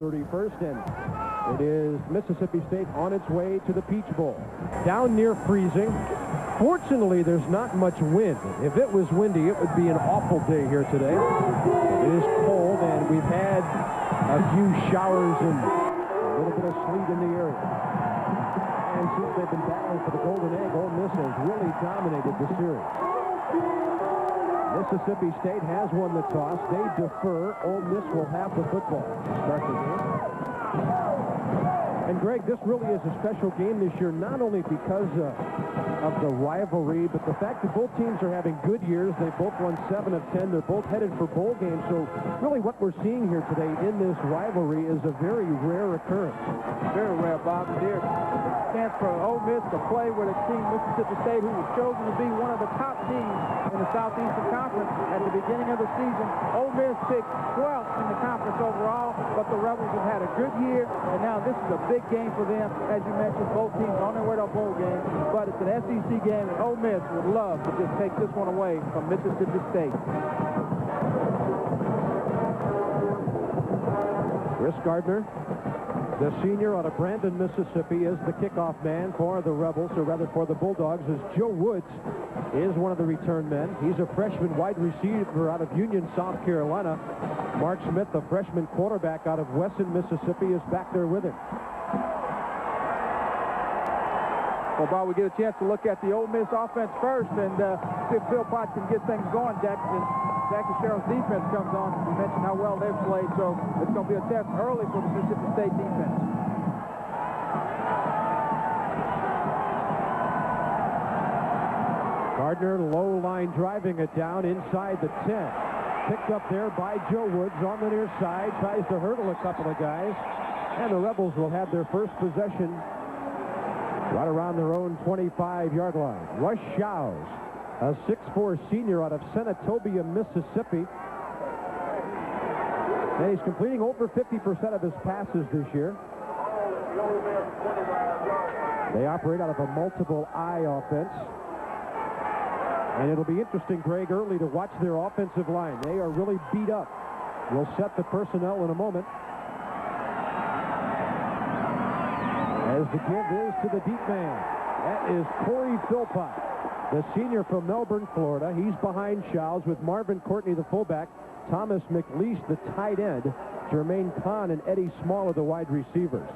31st, and it is Mississippi State on its way to the Peach Bowl. Down near freezing. Fortunately, there's not much wind. If it was windy, it would be an awful day here today. It is cold, and we've had a few showers and a little bit of sleet in the area. And since they've been battling for the Golden Egg, Ole Miss has really dominated the series. Mississippi State has won the toss. They defer. Ole Miss will have the football to start the game. And Greg, this really is a special game this year, not only because of the rivalry, but the fact that both teams are having good years. They both won 7 of 10. They're both headed for bowl games. So really what we're seeing here today in this rivalry is a very rare occurrence. Very rare, Bob. There's a chance for Ole Miss to play with a team, Mississippi State, who was chosen to be one of the top teams in the Southeastern Conference at the beginning of the season. Ole Miss picked 12th in the conference overall, but the Rebels have had a good year, and now this is a big game for them. As you mentioned, both teams on their way to a bowl game, but it's an SEC game, and Ole Miss would love to just take this one away from Mississippi State. Chris Gardner, the senior out of Brandon, Mississippi, is the kickoff man for the Rebels, or rather for the Bulldogs, as Joe Woods is one of the return men. He's a freshman wide receiver out of Union, South Carolina. Mark Smith, the freshman quarterback out of Wesson, Mississippi, is back there with him. Well, Bob, we get a chance to look at the Ole Miss offense first and see if Philpott can get things going. Jackie Sherrill's defense comes on. You mentioned how well they've played, so it's going to be a test early for the Mississippi State defense. Gardner, low line, driving it down inside the 10. Picked up there by Joe Woods on the near side. Tries to hurdle a couple of guys. And the Rebels will have their first possession right around their own 25-yard line. Rush Shows, a 6'4 senior out of Senatobia, Mississippi. And he's completing over 50% of his passes this year. They operate out of a multiple eye offense. And it'll be interesting, Greg, early to watch their offensive line. They are really beat up. We'll set the personnel in a moment. As the give is to the deep man. That is Corey Philpott, the senior from Melbourne, Florida. He's behind Shows with Marvin Courtney, the fullback, Thomas McLeish, the tight end, Jermaine Kahn and Eddie Small are the wide receivers.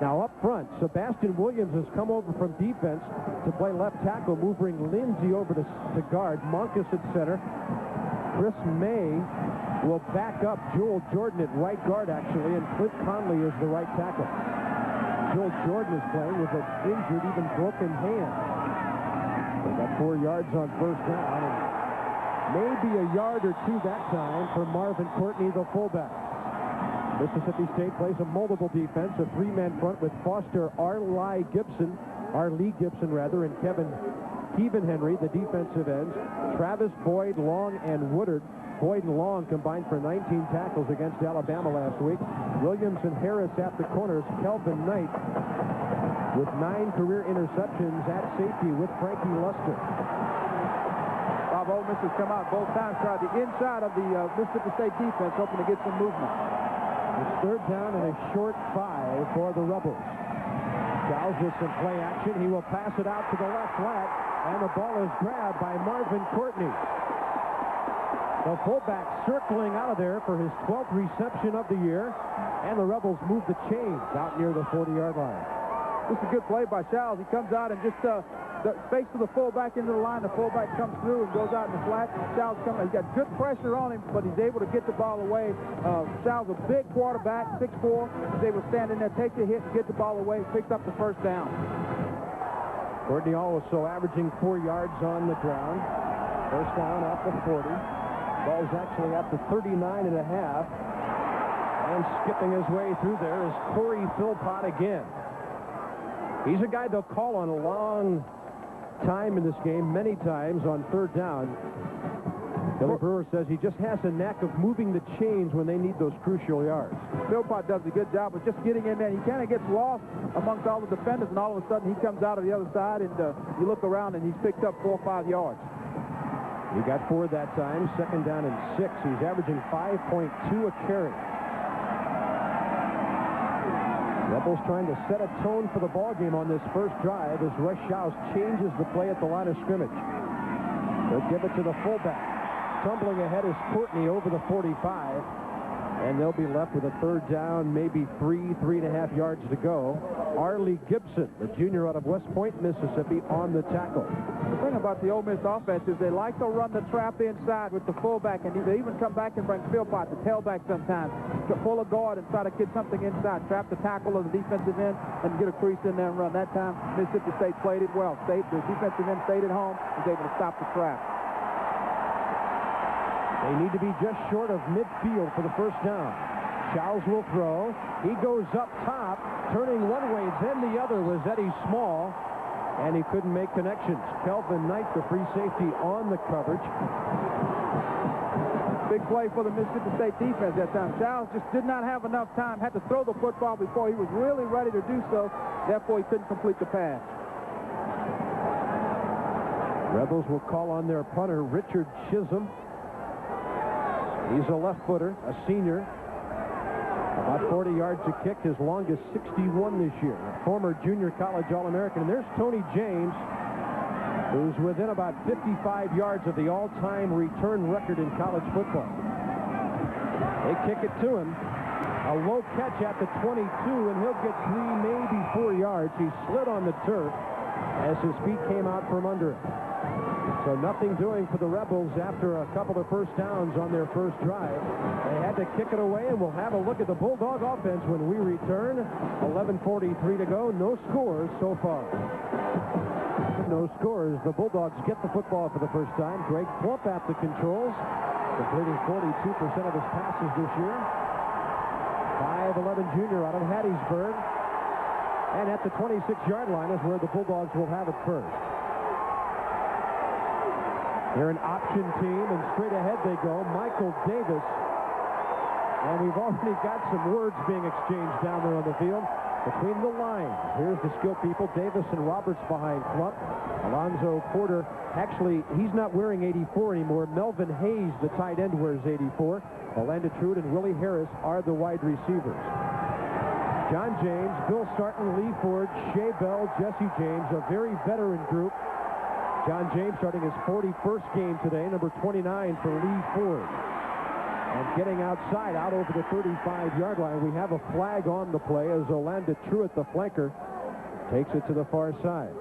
Now up front, Sebastian Williams has come over from defense to play left tackle, moving Lindsey over to guard, Monkus at center. Chris May will back up Joel Jordan at right guard, actually, and Clint Conley is the right tackle. Joel Jordan is playing with an injured, even broken hand. They got 4 yards on first down, and maybe a yard or two that time for Marvin Courtney, the fullback. Mississippi State plays a multiple defense, a 3-man front with Foster Arlie Gibson, and Kevin Henry, the defensive ends. Travis Boyd, Long, and Woodard. Boyd and Long combined for 19 tackles against Alabama last week. Williams and Harris at the corners. Kelvin Knight with 9 career interceptions at safety with Frankie Luster. Bob, Ole Miss has come out both times, tried the inside of the Mississippi State defense, hoping to get some movement. It's third down and a short 5 for the Rebels. Shows with some play action. He will pass it out to the left flat, and the ball is grabbed by Marvin Courtney. The fullback circling out of there for his 12th reception of the year, and the Rebels move the chains out near the 40-yard line. This is a good play by Shows. He comes out and just fakes to the fullback into the line. The fullback comes through and goes out in the flat. Shows comes. He's got good pressure on him, but he's able to get the ball away. Shows, a big quarterback, 6'4". He's able to stand in there, take the hit, and get the ball away. Picks up the first down. Courtney also averaging 4 yards on the ground. First down at the 40. Ball's actually at the 39 and a half. And skipping his way through there is Corey Philpott again. He's a guy they'll call on a long time in this game, many times on third down. Billy Brewer says he just has a knack of moving the chains when they need those crucial yards. Philpott does a good job of just getting in there. He kind of gets lost amongst all the defenders, and all of a sudden he comes out of the other side, and you look around, and he's picked up 4 or 5 yards. He got 4 that time, second down and 6. He's averaging 5.2 a carry. Rebels trying to set a tone for the ball game on this first drive as Russ Shouse changes the play at the line of scrimmage. They'll give it to the fullback. Tumbling ahead is Courtney over the 45. And they'll be left with a third down, maybe 3.5 yards to go. Arlie Gibson, the junior out of West Point, Mississippi, on the tackle. The thing about the Ole Miss offense is they like to run the trap inside with the fullback, and they even come back and bring Philpott, the tailback, sometimes to pull a guard and try to get something inside, trap the tackle of the defensive end, and get a crease in there and run. That time, Mississippi State played it well. The defensive end stayed at home, was able to stop the trap. They need to be just short of midfield for the first down. Shouse will throw. He goes up top, turning one way, then the other was Eddie Small, and he couldn't make connections. Kelvin Knight, the free safety, on the coverage. Big play for the Mississippi State defense that time. Shouse just did not have enough time, had to throw the football before he was really ready to do so. Therefore, he couldn't complete the pass. Rebels will call on their punter, Richard Chisholm. He's a left footer, a senior. About 40 yards to kick, his longest 61 this year. A former junior college All-American. And there's Tony James, who's within about 55 yards of the all-time return record in college football. They kick it to him. A low catch at the 22, and he'll get 3, maybe 4 yards. He slid on the turf as his feet came out from under him. So nothing doing for the Rebels after a couple of first downs on their first drive. They had to kick it away, and we'll have a look at the Bulldog offense when we return. 11:43 to go. No scores so far. No scores. The Bulldogs get the football for the first time. Greg Plump at the controls, completing 42% of his passes this year. 5'11" junior out of Hattiesburg. And at the 26-yard line is where the Bulldogs will have it first. They're an option team, and straight ahead they go. Michael Davis. And we've already got some words being exchanged down there on the field between the lines. Here's the skill people. Davis and Roberts behind Plump. Alonzo Porter, actually, he's not wearing 84 anymore. Melvin Hayes, the tight end, wears 84. Orlando Truitt and Willie Harris are the wide receivers. John James, Bill Sarton, Lee Ford, Shea Bell, Jesse James, a very veteran group. John James starting his 41st game today, number 29 for Lee Ford. And getting outside, out over the 35-yard line. We have a flag on the play as Orlando Truitt, the flanker, takes it to the far side.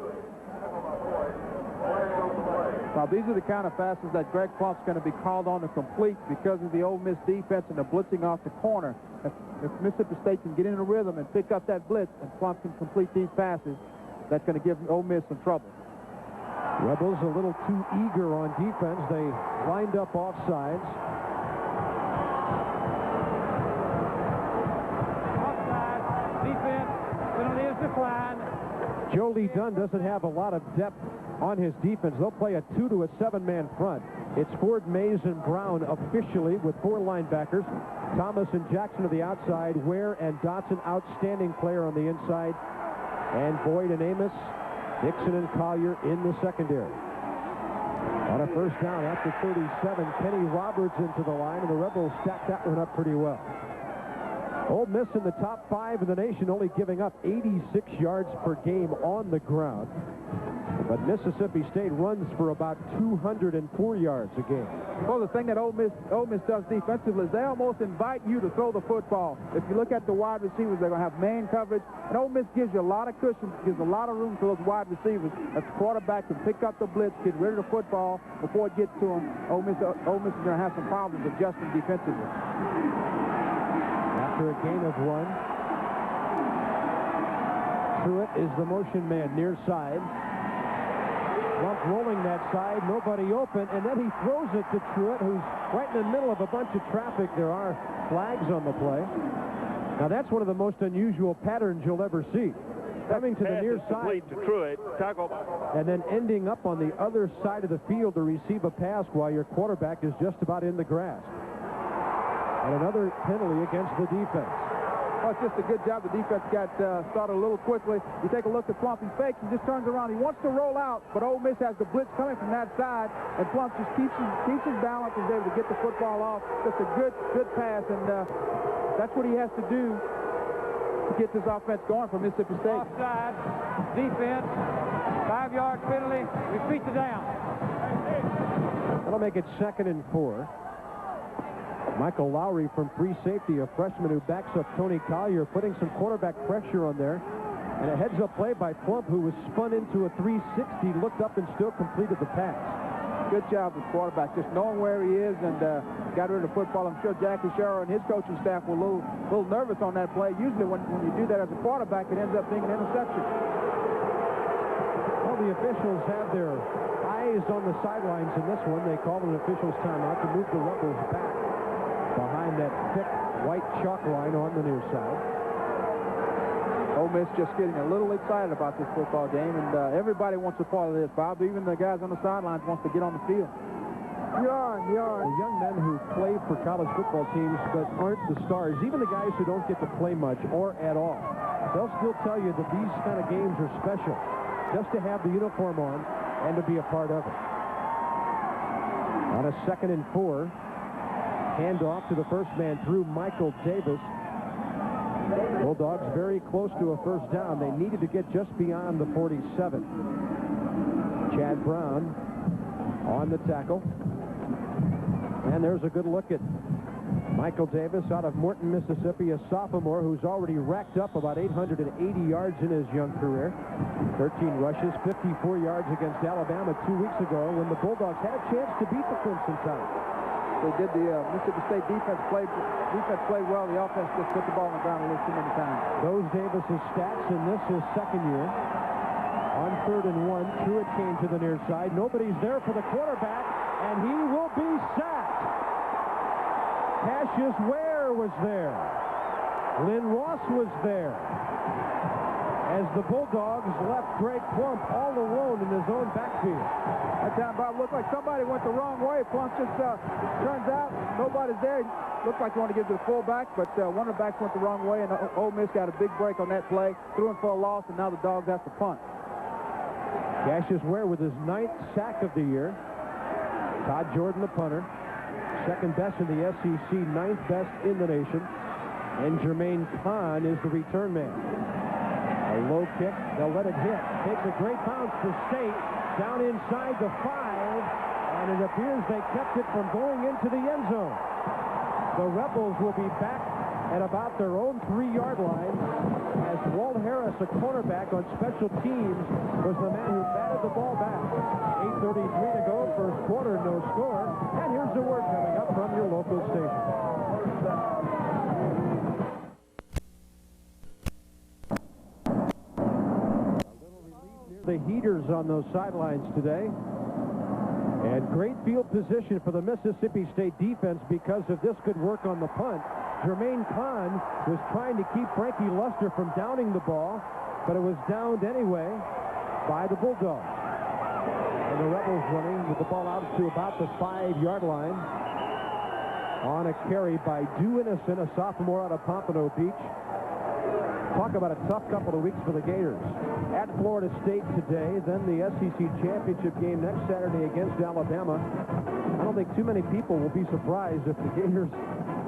Now, these are the kind of passes that Greg Plump's going to be called on to complete because of the Ole Miss defense and the blitzing off the corner. If Mississippi State can get in a rhythm and pick up that blitz and Plump can complete these passes, that's going to give Ole Miss some trouble. Rebels a little too eager on defense. They lined up offsides. Offside, defense, penalty is declined. Joe Lee Dunn doesn't have a lot of depth on his defense. They'll play a 2 to a 7-man front. It's Ford, Mays, and Brown officially with 4 linebackers. Thomas and Jackson to the outside. Ware and Dotson, outstanding player on the inside. And Boyd and Amos, Dixon and Collier in the secondary. On a first down at the 37, Kenny Roberts into the line, and the Rebels stacked that one up pretty well. Ole Miss in the top 5 in the nation, only giving up 86 yards per game on the ground. But Mississippi State runs for about 204 yards a game. Well, the thing that Ole Miss does defensively is they almost invite you to throw the football. If you look at the wide receivers, they're going to have man coverage. And Ole Miss gives you a lot of cushion, gives a lot of room for those wide receivers. As the quarterback can pick up the blitz, get rid of the football before it gets to them. Ole Miss is going to have some problems adjusting defensively. After a gain of 1, Truitt is the motion man near side. Plump rolling that side, nobody open, and then he throws it to Truitt, who's right in the middle of a bunch of traffic. There are flags on the play. Now that's one of the most unusual patterns you'll ever see. Coming to the near side to Truitt, tackle, and then ending up on the other side of the field to receive a pass while your quarterback is just about in the grass. And another penalty against the defense. Well, it's just a good job. The defense got started a little quickly. You take a look at Plump. He fakes and just turns around. He wants to roll out, but Ole Miss has the blitz coming from that side, and Plump just keeps his balance and is able to get the football off. Just a good pass, and that's what he has to do to get this offense going for Mississippi State. Offside, defense, 5-yard penalty, repeat the down. That'll make it 2nd and 4. Michael Lowry from free safety, a freshman who backs up Tony Collier, putting some quarterback pressure on there. And a heads-up play by Plump, who was spun into a 360, looked up and still completed the pass. Good job with the quarterback, just knowing where he is and got rid of the football. I'm sure Jackie Sherrill and his coaching staff were a little nervous on that play. Usually when you do that as a quarterback, it ends up being an interception. Well, the officials have their eyes on the sidelines in this one. They call an official's timeout to move the Rebels back behind that thick white chalk line on the near side. Ole Miss just getting a little excited about this football game, and everybody wants a part of this, Bob. Even the guys on the sidelines wants to get on the field. The young men who play for college football teams but aren't the stars, even the guys who don't get to play much or at all, they'll still tell you that these kind of games are special, just to have the uniform on and to be a part of it. On a 2nd and 4, handoff to the first man through Michael Davis. Bulldogs very close to a first down. They needed to get just beyond the 47. Chad Brown on the tackle. And there's a good look at Michael Davis out of Morton, Mississippi, a sophomore who's already racked up about 880 yards in his young career. 13 rushes, 54 yards against Alabama 2 weeks ago when the Bulldogs had a chance to beat the Crimson Tide. They did the Mississippi State defense played well. The offense just put the ball on the ground a little too many times. Those Davis's stats in this his second year. On 3rd and 1, Truitt came to the near side. Nobody's there for the quarterback, and he will be sacked. Cassius Ware was there. Lynn Ross was there. As the Bulldogs left Greg Plump all alone in his own backfield. That time, Bob, looked like somebody went the wrong way. Plump just turns out nobody's there. Looked like he wanted to give it to the fullback, but one of the backs went the wrong way, and Ole Miss got a big break on that play. Threw him for a loss, and now the Dogs have to punt. Cassius Ware with his 9th sack of the year. Todd Jordan, the punter. 2nd best in the SEC, 9th best in the nation. And Jermaine Kahn is the return man. A low kick, they'll let it hit. Takes a great bounce to State, down inside the 5, and it appears they kept it from going into the end zone. The Rebels will be back at about their own 3-yard line as Walt Harris, a cornerback on special teams, was the man who batted the ball back. 8:33 to go, first quarter, no score. And here's the word coming up from your local station. The heaters on those sidelines today. And great field position for the Mississippi State defense because of this good work on the punt. Jermaine Kahn was trying to keep Frankie Luster from downing the ball, but it was downed anyway by the Bulldogs. And the Rebels running with the ball out to about the 5-yard line on a carry by Dew Innocent, a sophomore out of Pompano Beach. Talk about a tough couple of weeks for the Gators. At Florida State today, then the SEC championship game next Saturday against Alabama. I don't think too many people will be surprised if the Gators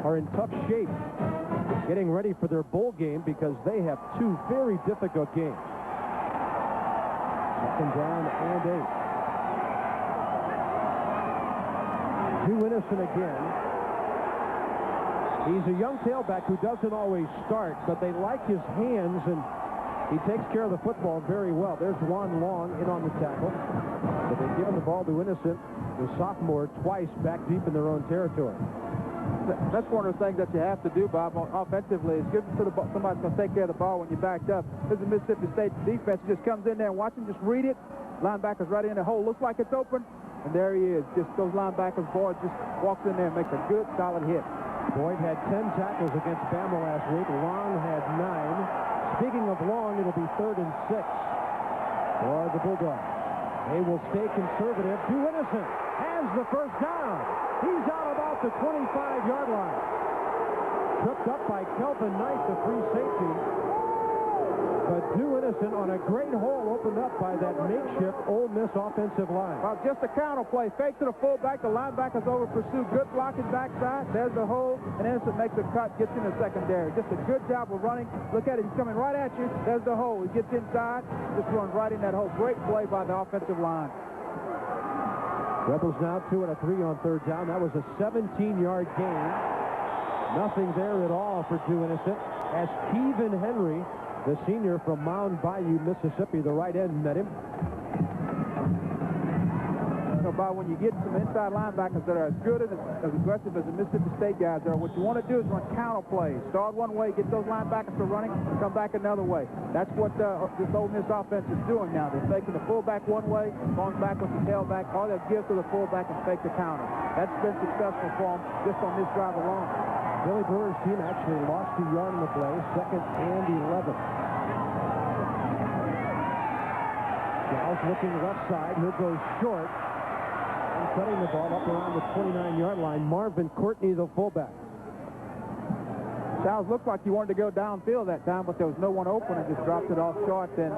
are in tough shape getting ready for their bowl game because they have 2 very difficult games. 2nd down and 8. Dew Innocent again. He's a young tailback who doesn't always start, but they like his hands, and he takes care of the football very well. There's Juan Long in on the tackle. But they've given the ball to Innocent, the sophomore, twice back deep in their own territory. That's one of the things that you have to do, Bob, offensively. Is give it to the ball. Somebody's going to take care of the ball when you're backed up. This is Mississippi State defense. He just comes in there and watch him, just read it. Linebacker's right in the hole. Looks like it's open, and there he is. Just those linebackers, Boyd just walks in there and makes a good, solid hit. Boyd had 10 tackles against Bama last week. Long had 9. Speaking of Long, it'll be 3rd and 6 for the Bulldogs. They will stay conservative. Dew Innocent has the first down. He's out about the 25-yard line. Tripped up by Kelvin Knight, the free safety. But Dew Innocent Innocent on a great hole opened up by that makeshift Ole Miss offensive line. Well, just a counter play. Fake to the fullback. The linebacker's over pursuit. Good blocking backside. There's the hole. And Innocent makes a cut, gets in the secondary. Just a good job of running. Look at it. He's coming right at you. There's the hole. He gets inside. Just runs right in that hole. Great play by the offensive line. Rebels now 2 and a 3 on third down. That was a 17-yard gain. Nothing there at all for Drew Innocent. As Kevin Henry, the senior from Mound Bayou, Mississippi, the right end, met him. So, Bob, when you get some inside linebackers that are as good and as aggressive as the Mississippi State guys are, what you want to do is run counter plays. Start one way, get those linebackers to running, come back another way. That's what this Ole Miss offense is doing now. They're faking the fullback one way, going back with the tailback. All they give to the fullback and fake the counter. That's been successful for them just on this drive alone. Billy Brewer's team actually lost a yard in the play, 2nd and 11. Giles looking left side. Here goes short. And cutting the ball up around the 29-yard line. Marvin Courtney, the fullback. Giles looked like he wanted to go downfield that time, but there was no one open and just dropped it off short, and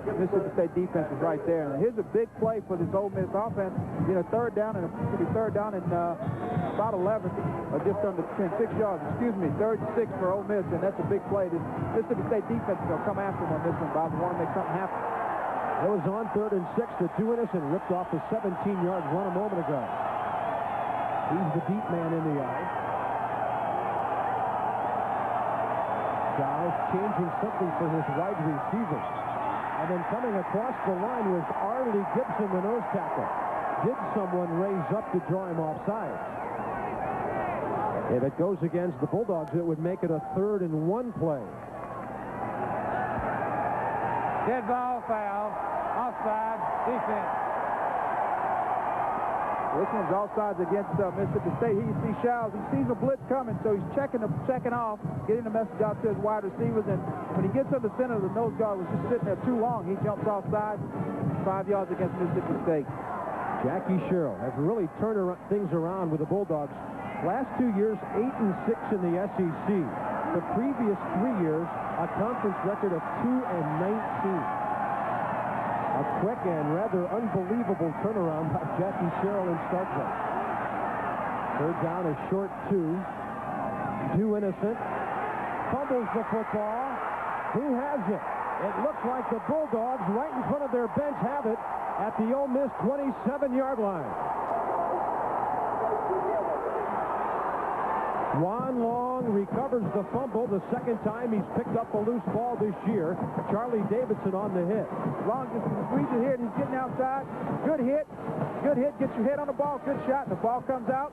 Mississippi State defense is right there. And here's a big play for this Ole Miss offense. You know, third down and about 11, or just under 6 yards. Excuse me, 3rd and 6 for Ole Miss, and that's a big play. This Mississippi State defense is going to come after them on this one, Bob. They want to make something happen. It was on 3rd and 6 that Drew Innocent ripped off a 17-yard run a moment ago. He's the deep man in the eye. Giles changing something for his wide receiver. And then coming across the line was Arlie Gibson, the nose tackle. Did someone raise up to draw him offside? If it goes against the Bulldogs, it would make it a 3rd and 1 play. Dead ball, foul, offside, defense. This one's offsides against Mississippi State. He sees Shiles. He sees a blitz coming, so he's checking off, getting the message out to his wide receivers. And when he gets to the center, the nose guard was just sitting there too long. He jumps offside, 5 yards against Mississippi State. Jackie Sherrill has really turned things around with the Bulldogs. Last 2 years, 8 and 6 in the SEC. The previous 3 years, a conference record of 2 and 19. A quick and rather unbelievable turnaround by Jackie Sherrill in Starkville. Third down, a short 2. Drew Innocent fumbles the football. Who has it? It looks like the Bulldogs right in front of their bench have it at the Ole Miss 27-yard line. Juan Long recovers the fumble the second time he's picked up a loose ball this year. Charlie Davidson on the hit. Long just reads it here, and he's getting outside. Good hit. Good hit. Gets your head on the ball. Good shot. And the ball comes out.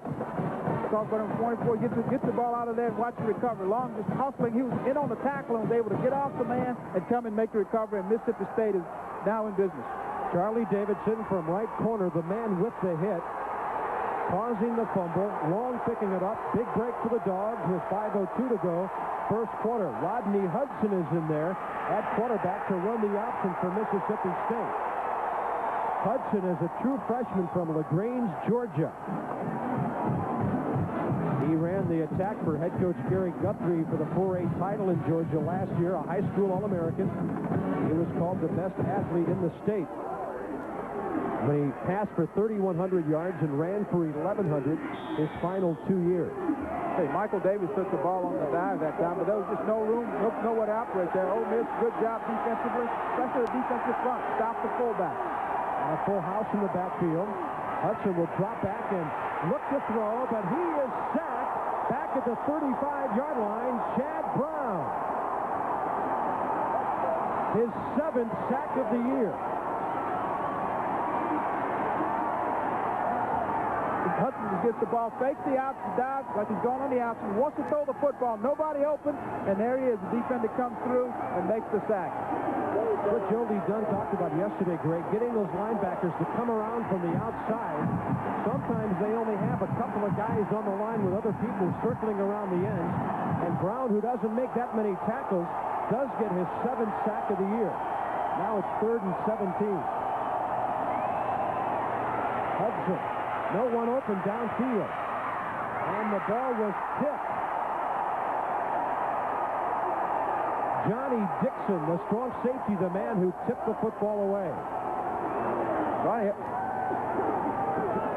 Call for him 24. Gets the ball out of there and watch the recovery. Long just hustling. He was in on the tackle and was able to get off the man and come and make the recovery. And Mississippi State is now in business. Charlie Davidson from right corner, the man with the hit, causing the fumble. Long picking it up. Big break for the Dogs with 5:02 to go. First quarter. Rodney Hudson is in there at quarterback to run the option for Mississippi State. Hudson is a true freshman from LaGrange, Georgia. He ran the attack for head coach Gary Guthrie for the 4A title in Georgia last year, a high school All-American. He was called the best athlete in the state. When he passed for 3,100 yards and ran for 1,100 his final 2 years. Hey, Michael Davis took the ball on the dive that time, but there was just no room, nowhere to operate there. Ole Miss, good job defensively, especially the defensive front. Stop the fullback. And a full house in the backfield. Hudson will drop back and look to throw, but he is sacked back at the 35-yard line. Chad Brown. His 7th sack of the year. Hudson gets the ball, fakes the out, dives like he's going on the outside, wants to throw the football, nobody open, and there he is. The defender comes through and makes the sack. What Joe Lee Dunn talked about yesterday, Greg, getting those linebackers to come around from the outside. Sometimes they only have a couple of guys on the line with other people circling around the ends, and Brown, who doesn't make that many tackles, does get his 7th sack of the year. Now it's 3rd and 17. Hudson. No one open downfield. And the ball was tipped. Johnny Dixon, the strong safety, the man who tipped the football away.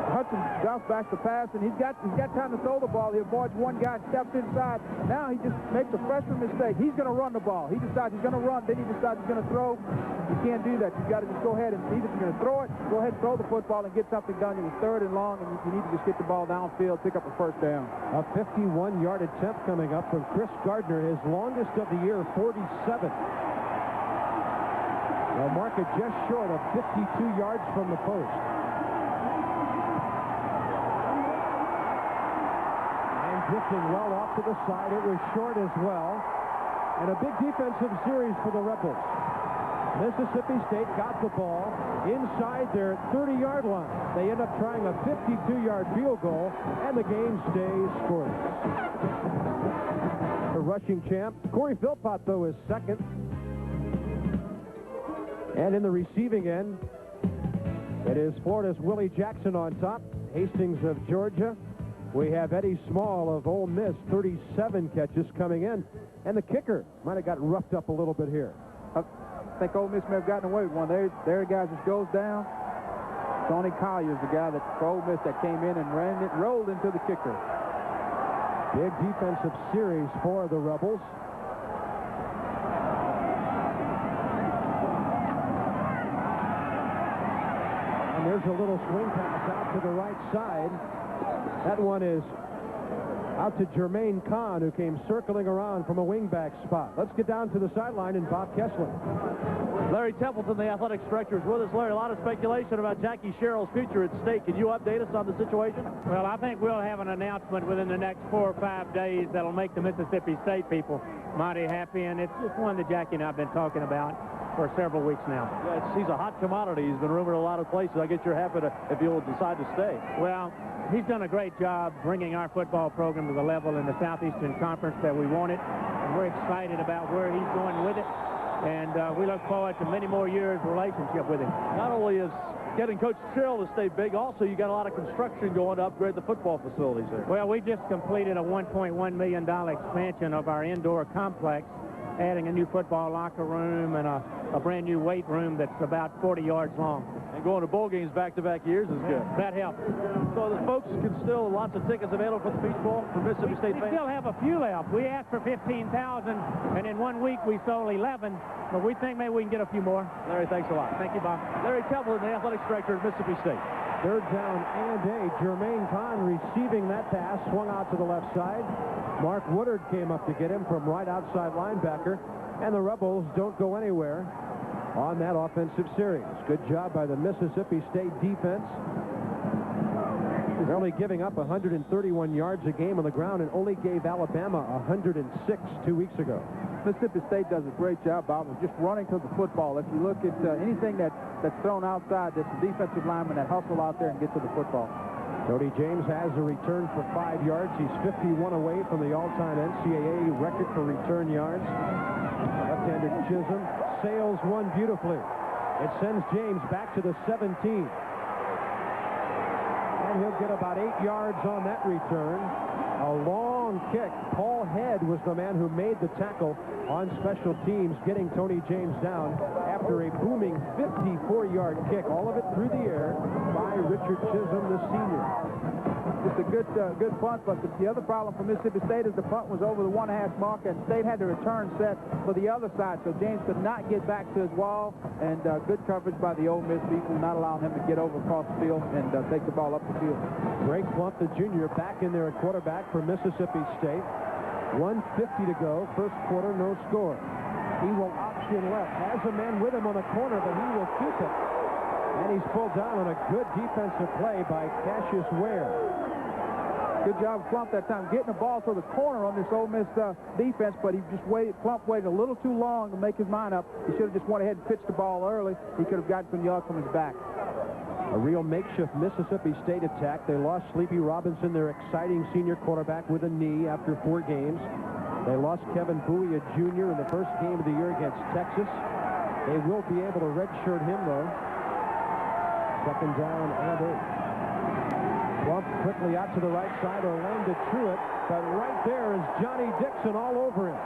Hudson drops back the pass, and he's got time to throw the ball. He avoids one guy, steps inside. Now he just makes a freshman mistake. He's going to run the ball. He decides he's going to run, then he decides he's going to throw. You can't do that. You've got to just go ahead and see if you're going to throw it. Go ahead and throw the football and get something done. It was 3rd and long, and you need to just get the ball downfield, pick up a first down. A 51-yard attempt coming up from Chris Gardner, his longest of the year, 47. They'll mark it just short of 52 yards from the post. Drifting well off to the side. It was short as well. And a big defensive series for the Rebels. Mississippi State got the ball inside their 30-yard line. They end up trying a 52-yard field goal, and the game stays scoreless. The rushing champ, Corey Philpott, though, is second. And in the receiving end, it is Florida's Willie Jackson on top. Hastings of Georgia. We have Eddie Small of Ole Miss, 37 catches coming in. And the kicker might have got roughed up a little bit here. I think Ole Miss may have gotten away with one. There guys, just goes down. Tony Collier's the guy that for Ole Miss that came in and rolled into the kicker. Big defensive series for the Rebels. And there's a little swing pass out to the right side. That one is out to Jermaine Kahn, who came circling around from a wingback spot. Let's get down to the sideline and Bob Kessler. Larry Templeton, the athletics director, is with us. Larry, a lot of speculation about Jackie Sherrill's future at stake. Can you update us on the situation? Well, I think we'll have an announcement within the next 4 or 5 days that'll make the Mississippi State people mighty happy, and it's just one that Jackie and I have been talking about for several weeks now. Yeah, he's a hot commodity. He's been rumored a lot of places. I guess you're happy if he'll decide to stay. Well, he's done a great job bringing our football program to the level in the Southeastern Conference that we wanted, and we're excited about where he's going with it, and we look forward to many more years' relationship with him. Not only is getting Coach Sherrill to stay big, also you got a lot of construction going to upgrade the football facilities there. Well, we just completed a $1.1 million expansion of our indoor complex, adding a new football locker room and a brand new weight room that's about 40 yards long. And going to bowl games back-to-back years is good. That helps. So the folks can still, lots of tickets available for the Peach Bowl for Mississippi State fans? We still have a few left. We asked for 15,000, and in 1 week we sold 11, but we think maybe we can get a few more. Larry, thanks a lot. Thank you, Bob. Larry Templeton, the athletics director at Mississippi State. 3rd down and 8. Jermaine Kahn receiving that pass, swung out to the left side. Mark Woodard came up to get him from right outside linebacker, and the Rebels don't go anywhere on that offensive series. Good job by the Mississippi State defense. They're only giving up 131 yards a game on the ground and only gave Alabama 106 2 weeks ago. Mississippi State does a great job, Bob, of just running to the football. If you look at anything that's thrown outside, that's the defensive lineman that hustle out there and get to the football. Cody James has a return for 5 yards. He's 51 away from the all-time NCAA record for return yards. Left-handed Chisholm sails one beautifully. It sends James back to the 17. And he'll get about 8 yards on that return. A long kick. Paul Head was the man who made the tackle on special teams, getting Tony James down after a booming 54-yard kick. All of it through the air by Richard Chisholm, the senior. Just a good punt, but the other problem for Mississippi State is the punt was over the 1.5 mark, and State had the return set for the other side, so James could not get back to his wall, and good coverage by the Ole Miss people, not allowing him to get over across the field and take the ball up the field. Greg Plump, the junior, back in there at quarterback for Mississippi State. 1:50 to go, first quarter, no score. He will option left, has a man with him on the corner, but he will keep it. And he's pulled down on a good defensive play by Cassius Ware. Good job, Plump, that time, getting the ball to the corner on this Ole Miss defense, but he just waited. Plump waited a little too long to make his mind up. He should have just went ahead and pitched the ball early. He could have gotten some yards from his back. A real makeshift Mississippi State attack. They lost Sleepy Robinson, their exciting senior quarterback, with a knee after 4 games. They lost Kevin Bowie, a junior, in the first game of the year against Texas. They will be able to redshirt him, though. 2nd down and 8. Plump quickly out to the right side, Orlando Truitt, but right there is Johnny Dixon all over him.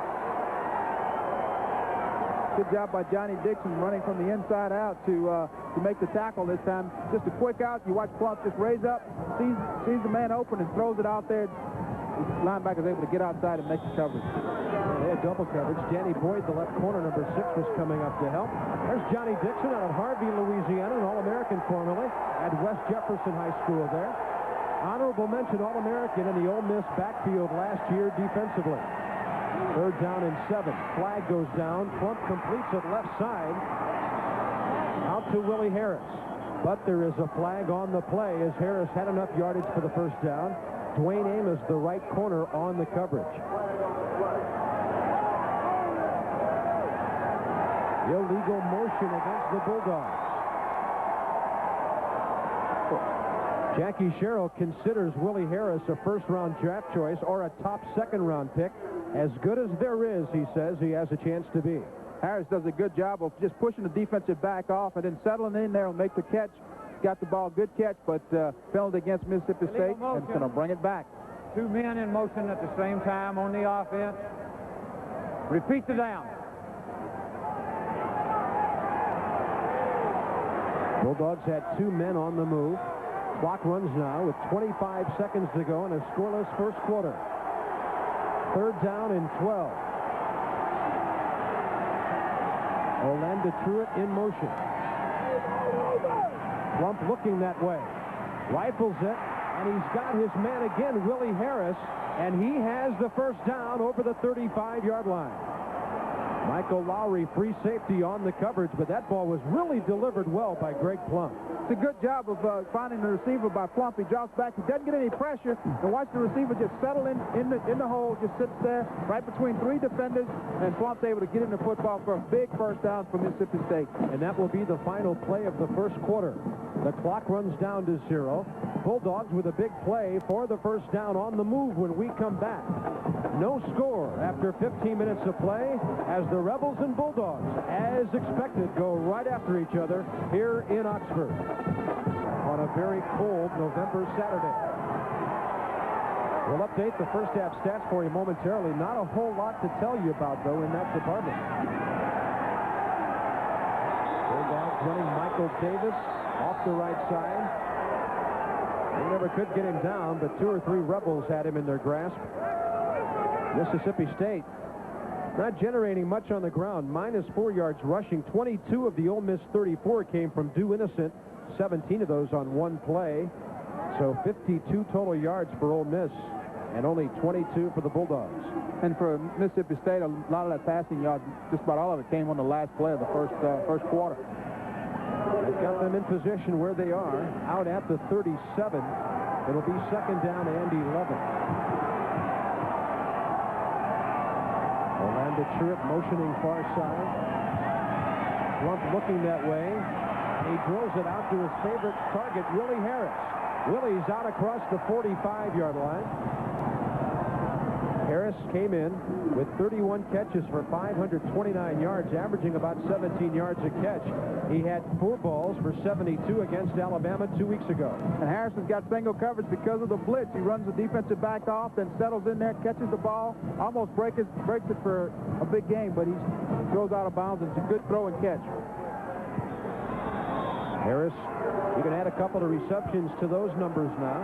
Good job by Johnny Dixon running from the inside out to make the tackle this time. Just a quick out. You watch Plump just raise up, sees the man open, and throws it out there. The linebacker's able to get outside and make the coverage. They had double coverage. Danny Boyd, the left corner, number 6, was coming up to help. There's Johnny Dixon out of Harvey, Louisiana, an All-American formerly at West Jefferson High School there. Honorable mention All-American in the Ole Miss backfield last year defensively. 3rd down and 7. Flag goes down. Plump completes it left side. Out to Willie Harris. But there is a flag on the play as Harris had enough yardage for the first down. Dwayne Amos, the right corner, on the coverage. Illegal motion against the Bulldogs. Jackie Sherrill considers Willie Harris a first-round draft choice or a top second-round pick. As good as there is, he says, he has a chance to be. Harris does a good job of just pushing the defensive back off and then settling in there and make the catch. Got the ball, good catch, but penalty against Mississippi State, and it's going to bring it back. 2 men in motion at the same time on the offense. Repeat the down. Bulldogs had 2 men on the move. Clock runs now with 25 seconds to go in a scoreless first quarter. 3rd down and 12. Orlando Truitt in motion. Plump looking that way. Rifles it, and he's got his man again, Willie Harris, and he has the first down over the 35-yard line. Michael Lowry, free safety on the coverage, but that ball was really delivered well by Greg Plump. It's a good job of finding the receiver by Plump. He drops back. He doesn't get any pressure. And watch the receiver just settle in the hole, just sits there right between 3 defenders, and Plump's able to get in the football for a big first down for Mississippi State. And that will be the final play of the first quarter. The clock runs down to 0. Bulldogs with a big play for the first down on the move when we come back. No score after 15 minutes of play as the Rebels and Bulldogs, as expected, go right after each other here in Oxford on a very cold November Saturday. We'll update the first half stats for you momentarily. Not a whole lot to tell you about, though, in that department. Bulldogs running Michael Davis off the right side. They never could get him down, but 2 or 3 Rebels had him in their grasp. Mississippi State not generating much on the ground. -4 yards rushing. 22 of the Ole Miss 34 came from Dew Innocent. 17 of those on one play. So 52 total yards for Ole Miss and only 22 for the Bulldogs. And for Mississippi State, a lot of that passing yards, just about all of it came on the last play of the first quarter. They've got them in position where they are, out at the 37. It'll be 2nd down and 11. Orlando Truitt motioning far side. Plump looking that way. He drills it out to his favorite target, Willie Harris. Willie's out across the 45-yard line. Harris came in with 31 catches for 529 yards, averaging about 17 yards a catch. He had 4 balls for 72 against Alabama 2 weeks ago. And Harris has got single coverage because of the blitz. He runs the defensive back off, then settles in there, catches the ball, almost breaks it for a big game, but he goes out of bounds. It's a good throw and catch. Harris, you can add a couple of receptions to those numbers now.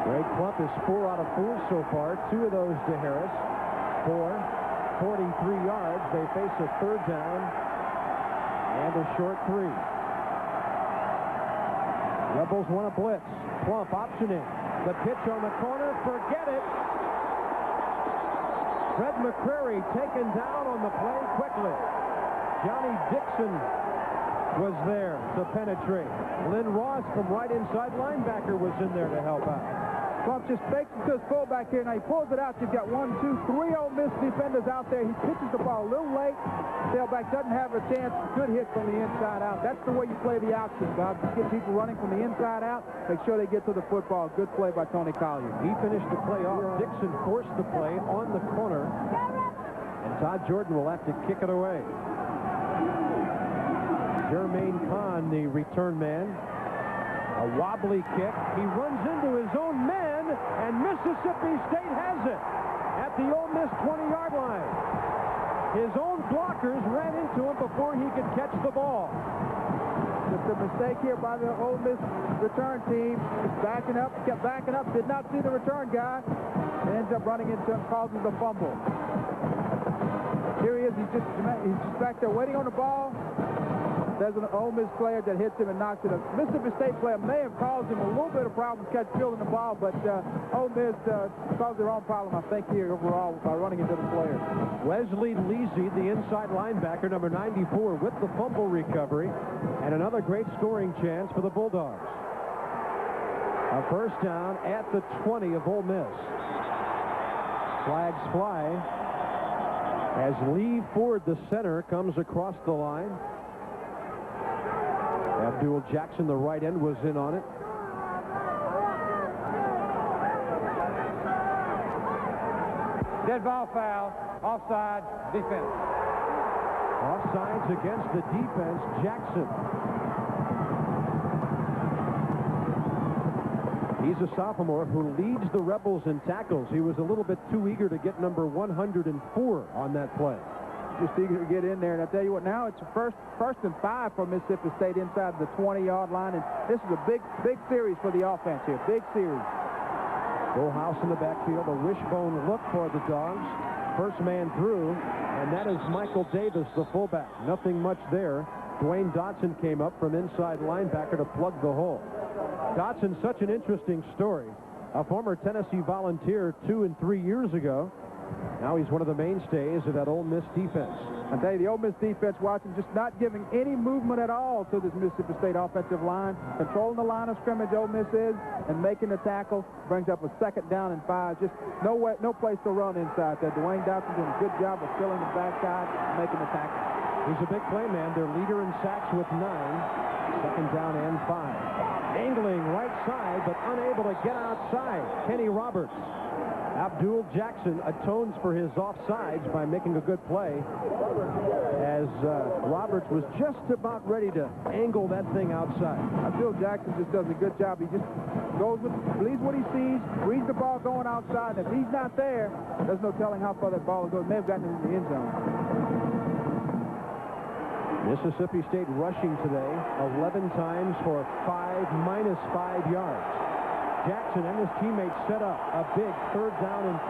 Greg Plump is 4 out of 4 so far. 2 of those to Harris. 43 yards. They face a 3rd down and a short 3. Rebels want a blitz. Plump optioning. The pitch on the corner. Forget it. Fred McCrary taken down on the play quickly. Johnny Dixon was there to penetrate. Lynn Ross from right inside linebacker was in there to help out. Plump just fakes it to his fullback here. Now he pulls it out. You've got 1, 2, 3 Ole Miss defenders out there. He pitches the ball a little late. Tailback doesn't have a chance. Good hit from the inside out. That's the way you play the option, Bob. Just get people running from the inside out. Make sure they get to the football. Good play by Tony Collier. He finished the play off. Dixon forced the play on the corner. And Todd Jordan will have to kick it away. Jermaine Kahn, the return man. A wobbly kick. He runs into his own man, and Mississippi State has it at the Ole Miss 20-yard line. His own blockers ran into him before he could catch the ball. Just a mistake here by the Ole Miss return team. Backing up, kept backing up, did not see the return guy, and ends up running into him, causes the fumble. Here he is, he's just back there waiting on the ball. There's an Ole Miss player that hits him and knocks it up. Mississippi State player may have caused him a little bit of problems fielding the ball, but Ole Miss caused their own problem, I think, here overall by running into the player. Wesley Leasy, the inside linebacker, number 94, with the fumble recovery, and another great scoring chance for the Bulldogs. A first down at the 20 of Ole Miss. Flags fly as Lee Ford, the center, comes across the line. Abdul Jackson, the right end, was in on it. Dead ball foul, offside, defense. Offsides against the defense, Jackson. He's a sophomore who leads the Rebels in tackles. He was a little bit too eager to get number 104 on that play. Just eager to get in there, and I tell you what, now it's a first and 5 for Mississippi State inside the 20-yard line, and this is a big series for the offense here, big series. Full house in the backfield, a wishbone look for the Dogs. First man through, and that is Michael Davis, the fullback. Nothing much there. Dwayne Dotson came up from inside linebacker to plug the hole. Dotson, such an interesting story. A former Tennessee Volunteer 2 and 3 years ago. Now he's one of the mainstays of that Ole Miss defense. I tell you, the Ole Miss defense, watching, just not giving any movement at all to this Mississippi State offensive line. Controlling the line of scrimmage, Ole Miss is, and making the tackle. Brings up a second down and 5. Just no place to run inside there. Dwayne Dotson doing a good job of filling the backside and making the tackle. He's a big play man. Their leader in sacks with 9. Second down and 5. Angling right side, but unable to get outside. Kenny Roberts. Abdul Jackson atones for his offsides by making a good play as Roberts was just about ready to angle that thing outside. Abdul Jackson just does a good job. He just believes what he sees, reads the ball going outside, and if he's not there, there's no telling how far that ball goes. May have gotten into the end zone. Mississippi State rushing today 11 times for 5 yards. Jackson and his teammates set up a big third down and 5.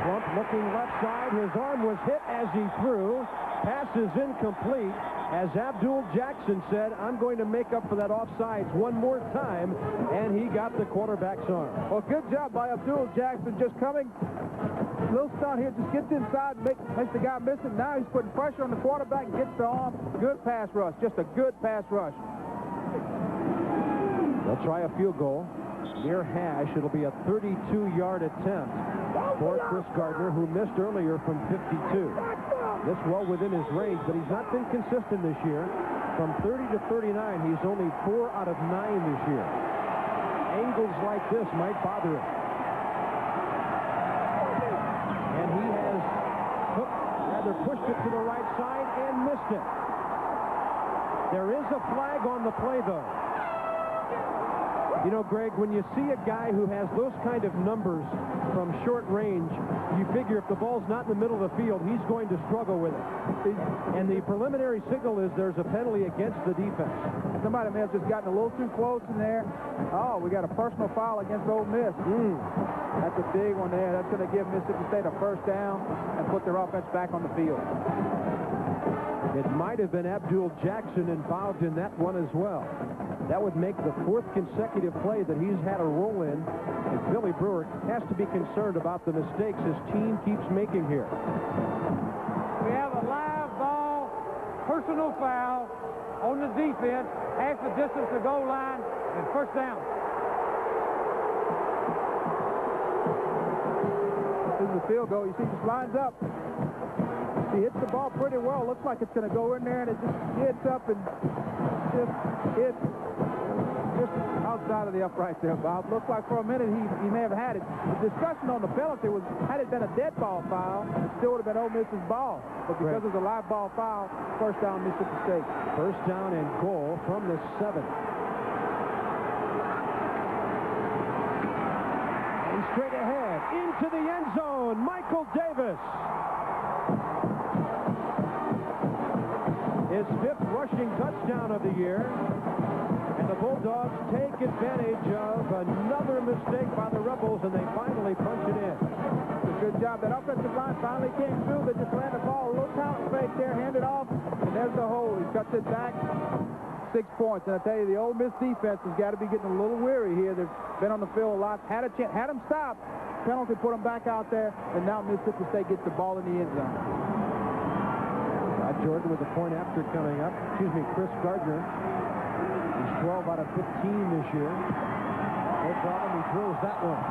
Plump looking left side. His arm was hit as he threw. Pass is incomplete. As Abdul Jackson said, I'm going to make up for that offsides one more time, and he got the quarterback's arm. Well, good job by Abdul Jackson, just coming. A little stunt here, just gets inside, makes the guy miss it. Now he's putting pressure on the quarterback and gets the arm. Good pass rush, just a good pass rush. They'll try a field goal near hash. It'll be a 32-yard attempt for Chris Gardner, who missed earlier from 52. This well within his range, but he's not been consistent this year. From 30 to 39, he's only 4 out of 9 this year. Angles like this might bother him. And he has pushed it to the right side and missed it. There is a flag on the play, though. You know, Greg, when you see a guy who has those kind of numbers from short range, you figure if the ball's not in the middle of the field, he's going to struggle with it. And the preliminary signal is there's a penalty against the defense. Somebody may have just gotten a little too close in there. Oh, we got a personal foul against Ole Miss. That's a big one there. That's going to give Mississippi State a first down and put their offense back on the field. It might have been Abdul Jackson involved in that one as well. That would make the 4th consecutive play that he's had a role in, and Billy Brewer has to be concerned about the mistakes his team keeps making here. We have a live ball, personal foul on the defense, half the distance to goal line, and first down. This is the field goal. You see, just lines up. He hits the ball pretty well. Looks like it's going to go in there, and it just hits up and just hits just outside of the upright there, Bob. Looked like for a minute he may have had it. The discussion on the penalty was, had it been a dead ball foul, it still would have been Ole Miss's ball. But because it's a live ball foul, first down Mississippi State. First down and goal from the 7. straight ahead, into the end zone, Michael Davis. His 5th rushing touchdown of the year. And the Bulldogs take advantage of another mistake by the Rebels, and they finally punch it in. Good job. That offensive line finally came through. They just ran the ball. A little talent fake there, handed off, and there's the hole. He cuts it back. 6 points. And I tell you, the Ole Miss defense has got to be getting a little weary here. They've been on the field a lot. Had a chance, had them stop. Penalty put them back out there, and now Mississippi State gets the ball in the end zone. Jordan with the point after coming up. Excuse me, Chris Gardner. He's 12 out of 15 this year. No problem, he drills that one.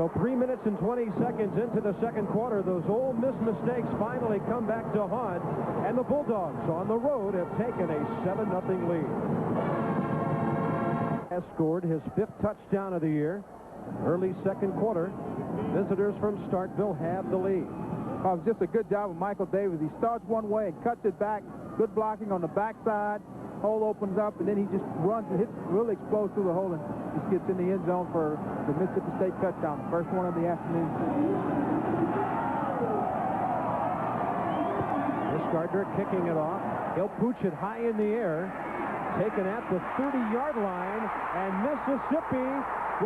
So 3 minutes and 20 seconds into the second quarter, those Ole Miss mistakes finally come back to haunt, and the Bulldogs on the road have taken a 7-0 lead. Has scored his 5th touchdown of the year. Early second quarter, visitors from Starkville have the lead. It was just a good job of Michael Davis. He starts one way and cuts it back. Good blocking on the backside. Hole opens up, and then he just runs and hits, really explodes through the hole and just gets in the end zone for the Mississippi State touchdown, the first one of the afternoon. Chris Gardner kicking it off. He'll pooch it high in the air. Taken at the 30-yard line, and Mississippi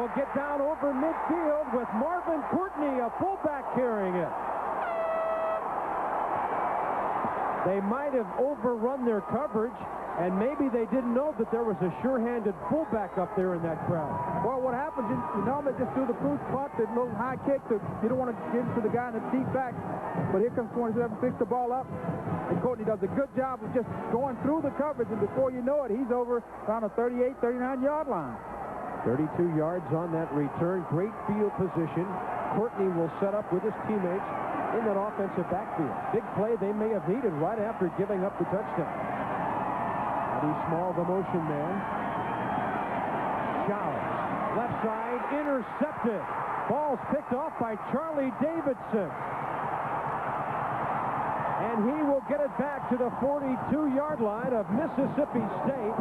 will get down over midfield with Marvin Courtney, a fullback, carrying it. They might have overrun their coverage, and maybe they didn't know that there was a sure-handed fullback up there in that crowd. Well, what happens is you normally just do the pooch punt, the little high kick. You don't want to give it to the guy in the deep back. But here comes 27, picks the ball up, and Courtney does a good job of just going through the coverage, and before you know it, he's over around the 38, 39-yard line. 32 yards on that return. Great field position. Courtney will set up with his teammates in that offensive backfield. Big play they may have needed right after giving up the touchdown. Eddie Small, the motion man. Showers. Left side, intercepted. Ball's picked off by Charlie Davidson. And he will get it back to the 42-yard line of Mississippi State.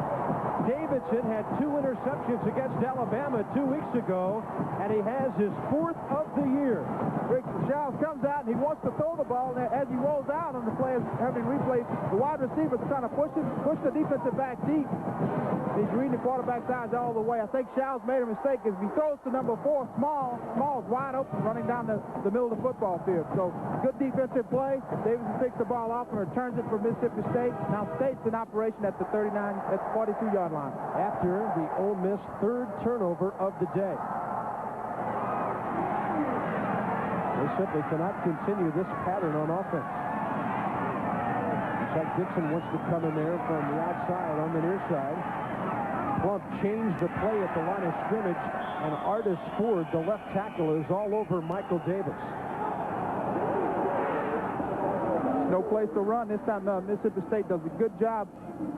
Davidson had 2 interceptions against Alabama 2 weeks ago, and he has his 4th of the year. Rick Showers comes out, and he wants to throw the ball, and as he rolls out on the play, having replayed, the wide receiver's trying to push the defensive back deep. He's reading the quarterback's eyes all the way. I think Showers made a mistake as he throws to number 4, Small's wide open, running down the middle of the football field. So, good defensive play. Davidson picks the ball off and returns it for Mississippi State. Now, State's in operation at the 42-yard line. After the Ole Miss 3rd turnover of the day. They simply cannot continue this pattern on offense. Looks like Dixon wants to come in there from the outside on the near side. Plump changed the play at the line of scrimmage, and Artis Ford, the left tackle, is all over Michael Davis. No place to run. This time Mississippi State does a good job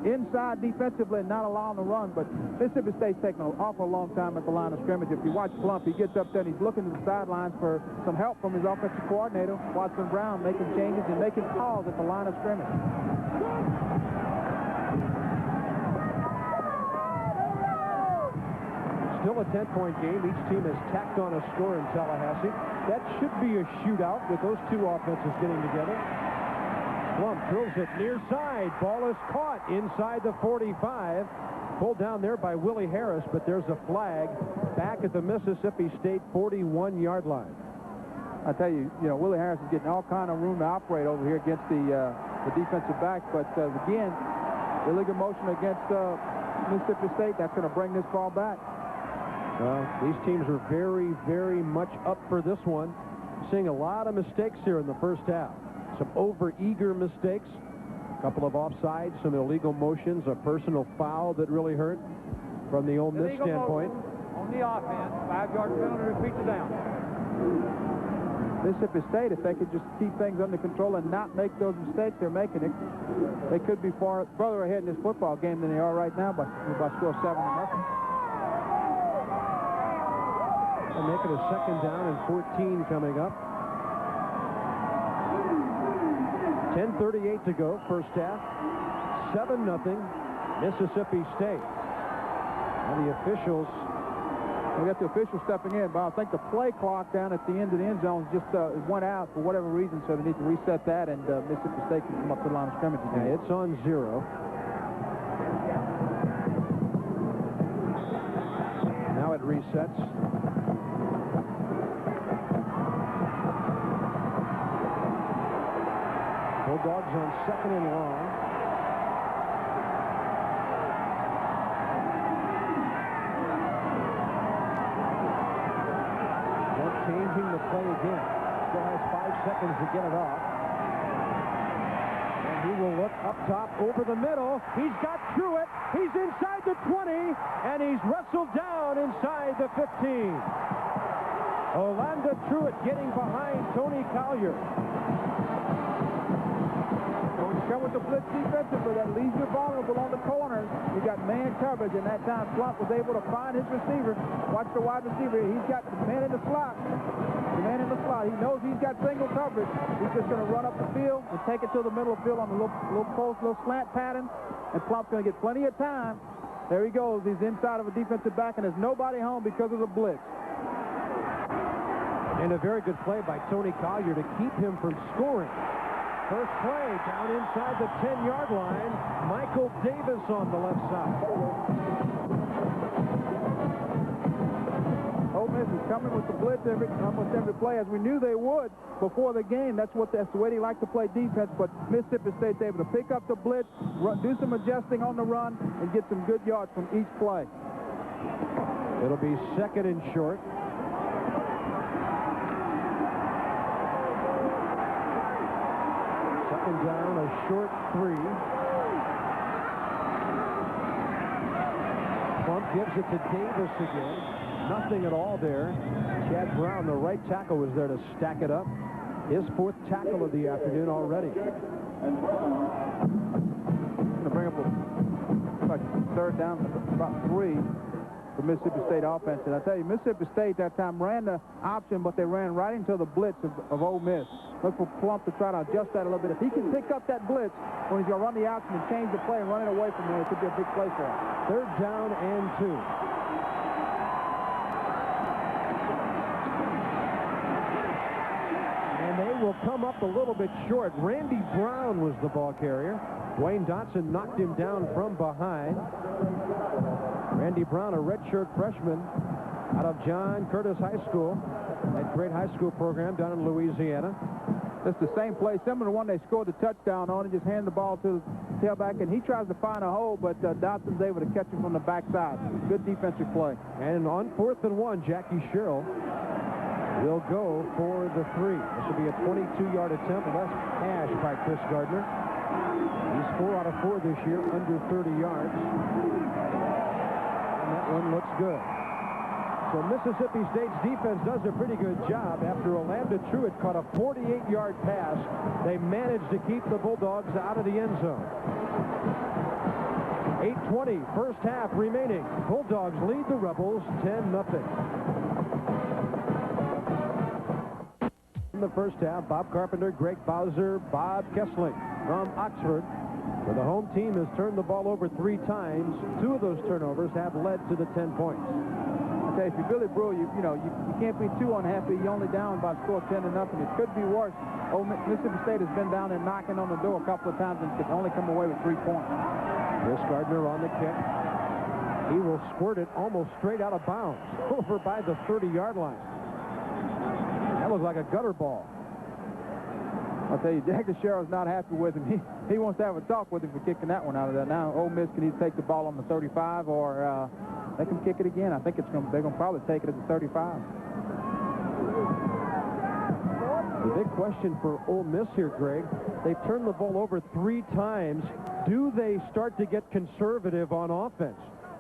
inside defensively and not allowing the run, but Mississippi State's taking an awful long time at the line of scrimmage. If you watch Plump, he gets up there and he's looking to the sidelines for some help from his offensive coordinator, Watson Brown, making changes and making calls at the line of scrimmage. Still a 10-point game. Each team has tacked on a score in Tallahassee. That should be a shootout with those 2 offenses getting together. Plump drills it near side. Ball is caught inside the 45. Pulled down there by Willie Harris, but there's a flag back at the Mississippi State 41-yard line. I tell you, Willie Harris is getting all kind of room to operate over here against the defensive back. But again, illegal motion against Mississippi State. That's going to bring this ball back. These teams are very, very much up for this one. Seeing a lot of mistakes here in the first half. Some over-eager mistakes. A couple of offsides, some illegal motions, a personal foul that really hurt from the Ole Miss standpoint. On the offense, 5-yard penalty, repeat the down. Mississippi State, if they could just keep things under control and not make those mistakes they're making, they could be further ahead in this football game than they are right now by score 7-0. And making a 2nd down and 14 coming up. 10:38 to go, first half. 7-0 Mississippi State. And the officials We got the official stepping in, but I think the play clock down at the end of the end zone just went out for whatever reason, so they need to reset that, and Mississippi State can come up to the line of scrimmage again. Yeah, it's on 0. Now it resets. Bulldogs on 2nd and long. Changing the play again. Still has 5 seconds to get it off. And he will look up top over the middle. He's got Truitt. He's inside the 20, and he's wrestled down inside the 15. Orlando Truitt getting behind Tony Collier. When you come with the blitz defensively, that leaves you vulnerable on the corners. You got man coverage, and that time Slot was able to find his receiver. Watch the wide receiver. He's got the man in the slot. The man in the slot. He knows he's got single coverage. He's just going to run up the field and take it to the middle of the field on a little post, little slant pattern. And Plump's going to get plenty of time. There he goes. He's inside of a defensive back, and there's nobody home because of the blitz. And a very good play by Tony Collier to keep him from scoring. First play down inside the 10-yard line. Michael Davis on the left side. Ole Miss is coming with the blitz almost every play, as we knew they would before the game. That's the way they like to play defense. But Mississippi State's able to pick up the blitz, do some adjusting on the run, and get some good yards from each play. It'll be 2nd and short. Down a short 3. Plump gives it to Davis again. Nothing at all there. Chad Brown, the right tackle, was there to stack it up. His 4th tackle of the afternoon already. Going to bring up a 3rd down, about 3 for Mississippi State offense. And I tell you, Mississippi State that time ran the option, but they ran right into the blitz of Ole Miss. Look for Plump to try to adjust that a little bit. If he can pick up that blitz when he's going to run the option and change the play and run it away from there, it could be a big play for him. 3rd down and 2. And they will come up a little bit short. Randy Brown was the ball carrier. Dwayne Dotson knocked him down from behind. Randy Brown, a redshirt freshman out of John Curtis High School. That great high school program down in Louisiana. That's the same play, similar to one they scored the touchdown on. He just handed the ball to the tailback, and he tries to find a hole, but Dotson's able to catch him from the backside. Good defensive play. And on 4th and 1, Jackie Sherrill will go for the 3. This will be a 22-yard attempt, less hash by Chris Gardner. He's 4 out of 4 this year, under 30 yards. And that one looks good. So Mississippi State's defense does a pretty good job. After Orlando Truitt caught a 48-yard pass, they managed to keep the Bulldogs out of the end zone. 8:20, first half remaining. Bulldogs lead the Rebels 10-0. In the first half, Bob Carpenter, Greg Bowser, Bob Kessling from Oxford. Where the home team has turned the ball over 3 times. 2 of those turnovers have led to the 10 points. Okay, if you're Billy Brewer, you can't be too unhappy. You're only down by a score of 10-0. It could be worse. Mississippi State has been down and knocking on the door a couple of times and could only come away with 3 points. Chris Gardner on the kick. He will squirt it almost straight out of bounds over by the 30-yard line. That looked like a gutter ball. I'll tell you, Jackie Sherrill's not happy with him. He wants to have a talk with him for kicking that one out of there. Now, Ole Miss can either take the ball on the 35 or they can kick it again. I think they're going to probably take it at the 35. The big question for Ole Miss here, Greg, they've turned the ball over 3 times. Do they start to get conservative on offense?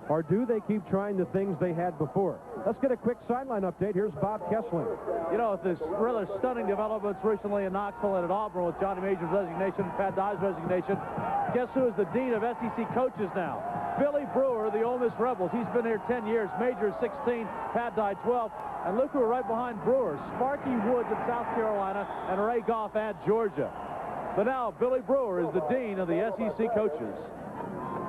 Or do they keep trying the things they had before? Let's get a quick sideline update. Here's Bob Kessling. You know, this rather stunning developments recently in Knoxville and at Auburn with Johnny Major's resignation and Pat Dye's resignation. Guess who is the dean of SEC coaches now? Billy Brewer, the Ole Miss Rebels. He's been here 10 years. Major 16, Pat Dye 12. And look who are right behind Brewer. Sparky Woods at South Carolina and Ray Goff at Georgia. But now Billy Brewer is the dean of the SEC coaches.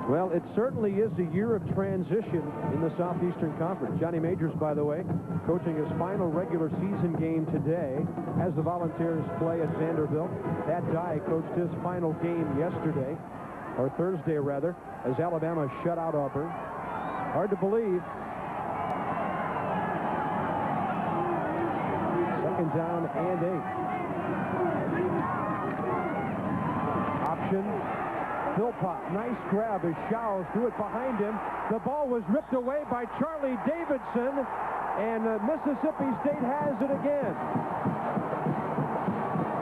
Well, it certainly is a year of transition in the Southeastern Conference. Johnny Majors, by the way, coaching his final regular season game today as the Volunteers play at Vanderbilt. Thad Dye coached his final game yesterday, or Thursday rather, as Alabama shut out Auburn. Hard to believe. Second down and 8. Option. Philpott, nice grab as Showers threw it behind him. The ball was ripped away by Charlie Davidson, and Mississippi State has it again.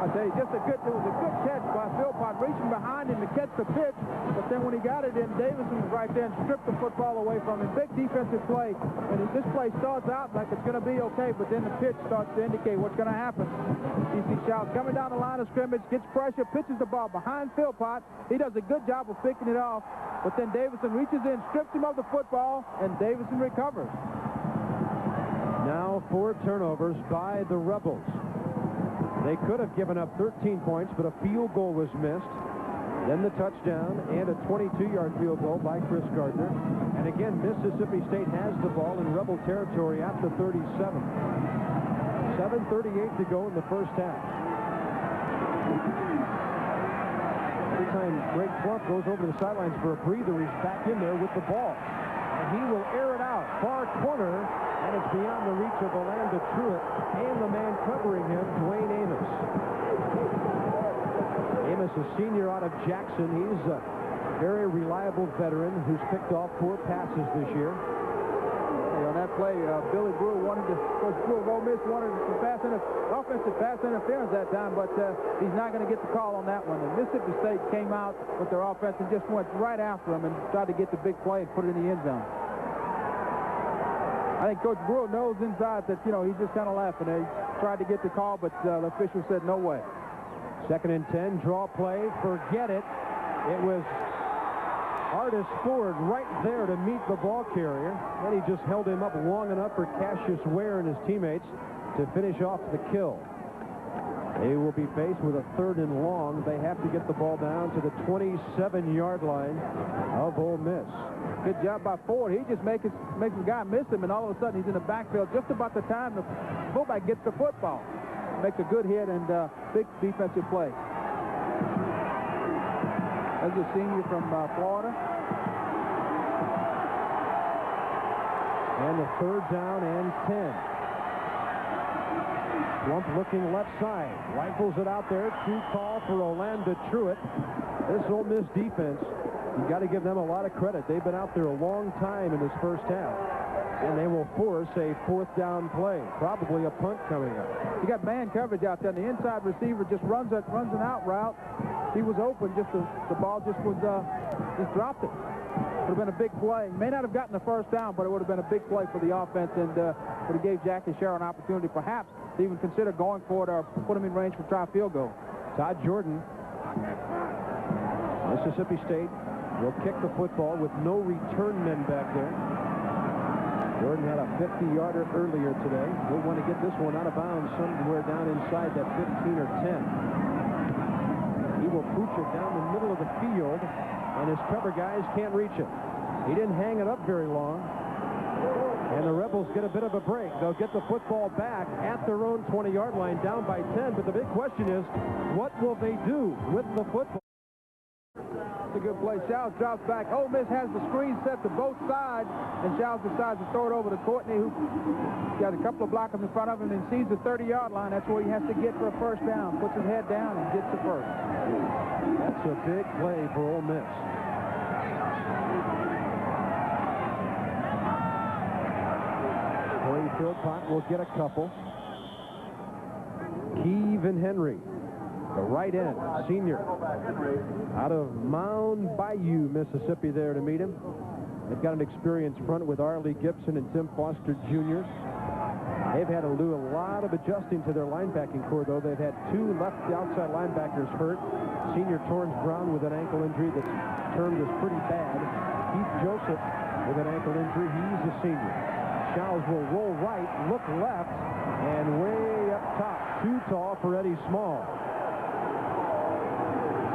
I tell you, it was a good catch by Philpott, reaching behind him to catch the pitch, but then when he got it in, Davidson was right there and stripped the football away from him. Big defensive play, and this play starts out like it's going to be okay, but then the pitch starts to indicate what's going to happen. You see Showers coming down the line of scrimmage, gets pressure, pitches the ball behind Philpott. He does a good job of picking it off, but then Davidson reaches in, strips him of the football, and Davidson recovers. Now 4 turnovers by the Rebels. They could have given up 13 points, but a field goal was missed. Then the touchdown and a 22-yard field goal by Chris Gardner. And again, Mississippi State has the ball in Rebel territory at the 37. 7:38 to go in the first half. Every time Greg Plump goes over the sidelines for a breather, he's back in there with the ball. And he will air it out. Far corner, and it's beyond the reach of Orlando Truitt and the man covering him, Dwayne Amos. Amos, a senior out of Jackson. He's a very reliable veteran who's picked off 4 passes this year. On that play, Billy Brewer wanted to, Coach Brewer of Ole Miss wanted some offensive pass interference that time, but he's not going to get the call on that one. And Mississippi State came out with their offense and just went right after him and tried to get the big play and put it in the end zone. I think Coach Brewer knows inside that, he's just kind of laughing. He tried to get the call, but the official said no way. 2nd and 10, draw play, forget it. It was Artis Ford right there to meet the ball carrier. Then he just held him up long enough for Cassius Ware and his teammates to finish off the kill. They will be faced with a 3rd and long. They have to get the ball down to the 27-yard line of Ole Miss. Good job by Ford. He just makes the guy miss him, and all of a sudden he's in the backfield just about the time the fullback gets the football. Makes a good hit and big defensive play. That's a senior from Florida. And the 3rd down and 10. Plump looking left side. Rifles it out there. True call for Orlando Truitt. This Ole Miss defense, you got to give them a lot of credit. They've been out there a long time in this first half. And they will force a 4th down play. Probably a punt coming up. You got man coverage out there. The inside receiver just runs an out route. He was open. Just the ball just dropped it. Would have been a big play. May not have gotten the 1st down, but it would have been a big play for the offense, and would have gave Jackie Sherrill an opportunity, perhaps, to even consider going for it or put him in range for try field goal. Todd Jordan. Mississippi State will kick the football with no return men back there. Jordan had a 50-yarder earlier today. He'll want to get this one out of bounds somewhere down inside that 15 or 10. He will pooch it down the middle of the field, and his cover guys can't reach it. He didn't hang it up very long. And the Rebels get a bit of a break. They'll get the football back at their own 20-yard line, down by 10. But the big question is, what will they do with the football? It's a good play. Showers drops back. Ole Miss has the screen set to both sides, and Showers decides to throw it over to Courtney, who got a couple of blockers in front of him and sees the 30-yard line. That's where he has to get for a 1st down. Puts his head down and gets the 1st. That's a big play for Ole Miss. Corey Philpott will get a couple. Keevan Henry, the right end, senior, out of Mound Bayou, Mississippi, there to meet him. They've got an experienced front with Arlie Gibson and Tim Foster Jr. They've had to do a lot of adjusting to their linebacking core, though. They've had 2 left outside linebackers hurt. Senior Torrance Brown with an ankle injury that's termed as pretty bad. Keith Joseph with an ankle injury. He's a senior. Showers will roll right, look left, and way up top. Too tall for Eddie Small.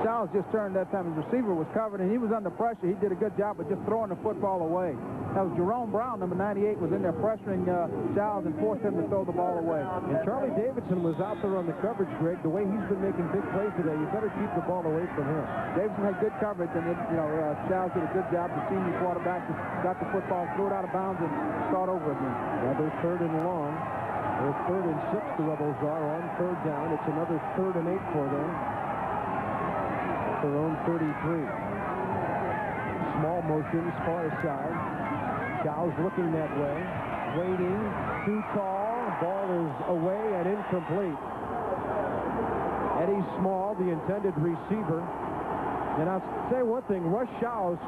Styles just turned that time. His receiver was covered, and he was under pressure. He did a good job of just throwing the football away. That was Jerome Brown, number 98, was in there pressuring Styles and forced him to throw the ball away. And Charlie Davidson was out there on the coverage, Greg. The way he's been making big plays today, you better keep the ball away from him. Davidson had good coverage, and Styles did a good job. The senior quarterback just got the football, threw it out of bounds, and start over again. Now they're 3rd and long. They're 3rd and 6, the Rebels are on 3rd down. It's another 3rd and 8 for them. Their own 33. Small motions far aside. Chow's looking that way. Waiting. Too tall. Ball is away and incomplete. Eddie Small, the intended receiver. And I'll say one thing. Russ Chow's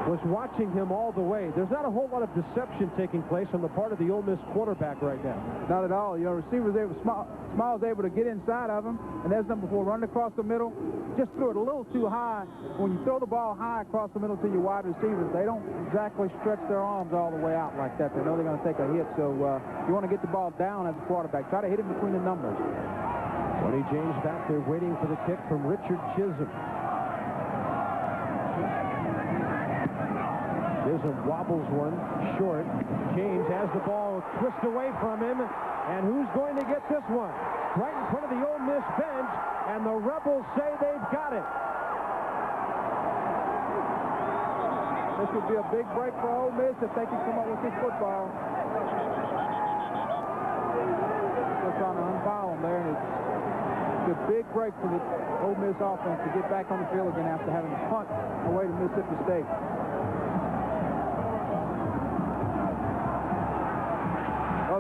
was watching him all the way. There's not a whole lot of deception taking place on the part of the Ole Miss quarterback right now. Not at all. Receivers able, Small's able to get inside of him, and there's number 4 running across the middle. Just threw it a little too high. When you throw the ball high across the middle to your wide receivers, they don't exactly stretch their arms all the way out like that. They know they're going to take a hit, so you want to get the ball down as a quarterback. Try to hit him between the numbers. Tony James back there waiting for the kick from Richard Chisholm. Chisholm wobbles one short. James has the ball twisted away from him. And who's going to get this one? Right in front of the Ole Miss bench. And the Rebels say they've got it. This would be a big break for Ole Miss if they can come up with this football. Just trying to unfoul them there. And it's a big break for the Ole Miss offense to get back on the field again after having to punt away to Mississippi State.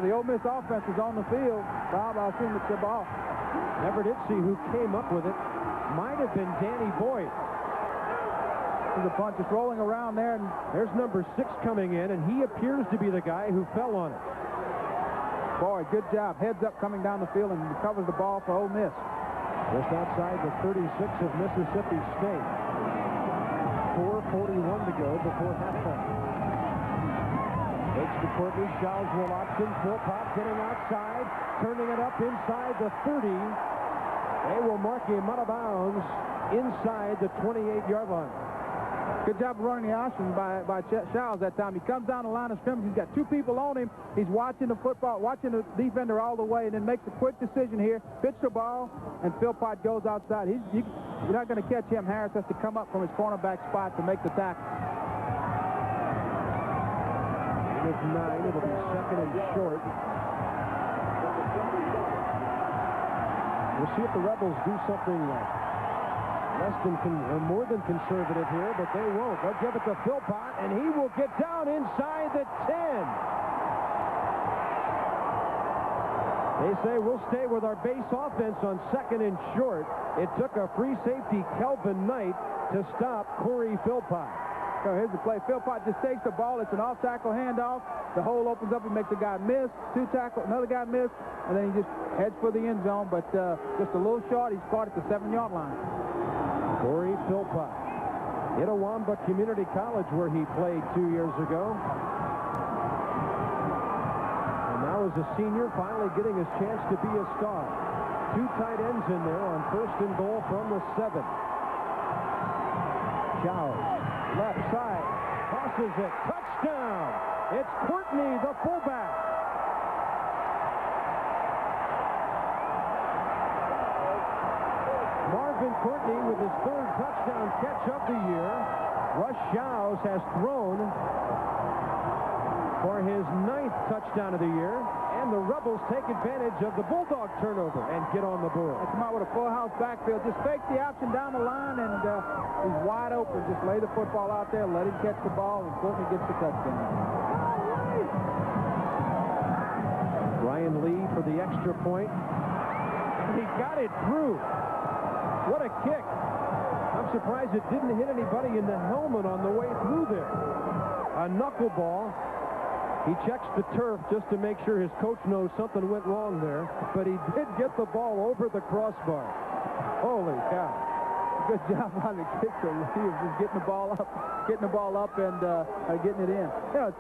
The Ole Miss offense is on the field. Bob, I assume it's the ball. Never did see who came up with it. Might have been Danny Boyd. There's a punt just rolling around there. And there's number 6 coming in, and he appears to be the guy who fell on it. Boyd, good job. Heads up coming down the field and recovers the ball for Ole Miss. Just outside the 36 of Mississippi State. 4:41 to go before halftime. Takes to Courtney, Chow's will option, Philpott getting outside, turning it up inside the 30. They will mark him out of bounds inside the 28-yard line. Good job of running the option by Chow's that time. He comes down the line of scrimmage. He's got 2 people on him. He's watching the football, watching the defender all the way, and then makes a quick decision here. Pitch the ball, and Philpott goes outside. You're not going to catch him. Harris has to come up from his cornerback spot to make the tackle. With 9, it'll be 2nd and short. We'll see if the Rebels do something less than or more than conservative here, but they won't. They'll give it to Philpott, and he will get down inside the 10. They say we'll stay with our base offense on 2nd and short. It took a free safety, Kelvin Knight, to stop Corey Philpott. So here's the play. Philpott just takes the ball. It's an off-tackle handoff. The hole opens up and makes the guy miss. 2 tackle, another guy miss, and then he just heads for the end zone. But just a little short. He's caught at the 7-yard line. Corey Philpott, Itawamba Community College, where he played 2 years ago. And now as a senior, finally getting his chance to be a star. 2 tight ends in there on 1st and goal from the 7. Chow. Left side, tosses it, touchdown! It's Courtney, the fullback. Marvin Courtney with his 3rd touchdown catch of the year. Russ Chow's has thrown for his 9th touchdown of the year. And the Rebels take advantage of the Bulldog turnover and get on the board. They come out with a full house backfield. Just fake the option down the line, and he's wide open. Just lay the football out there, let him catch the ball, and Courtney gets the touchdown. Ryan Lee for the extra point. He got it through. What a kick. I'm surprised it didn't hit anybody in the helmet on the way through there. A knuckleball. He checks the turf just to make sure his coach knows something went wrong there, but he did get the ball over the crossbar. Holy cow. Good job on the kicker. He was just getting the ball up and getting it in.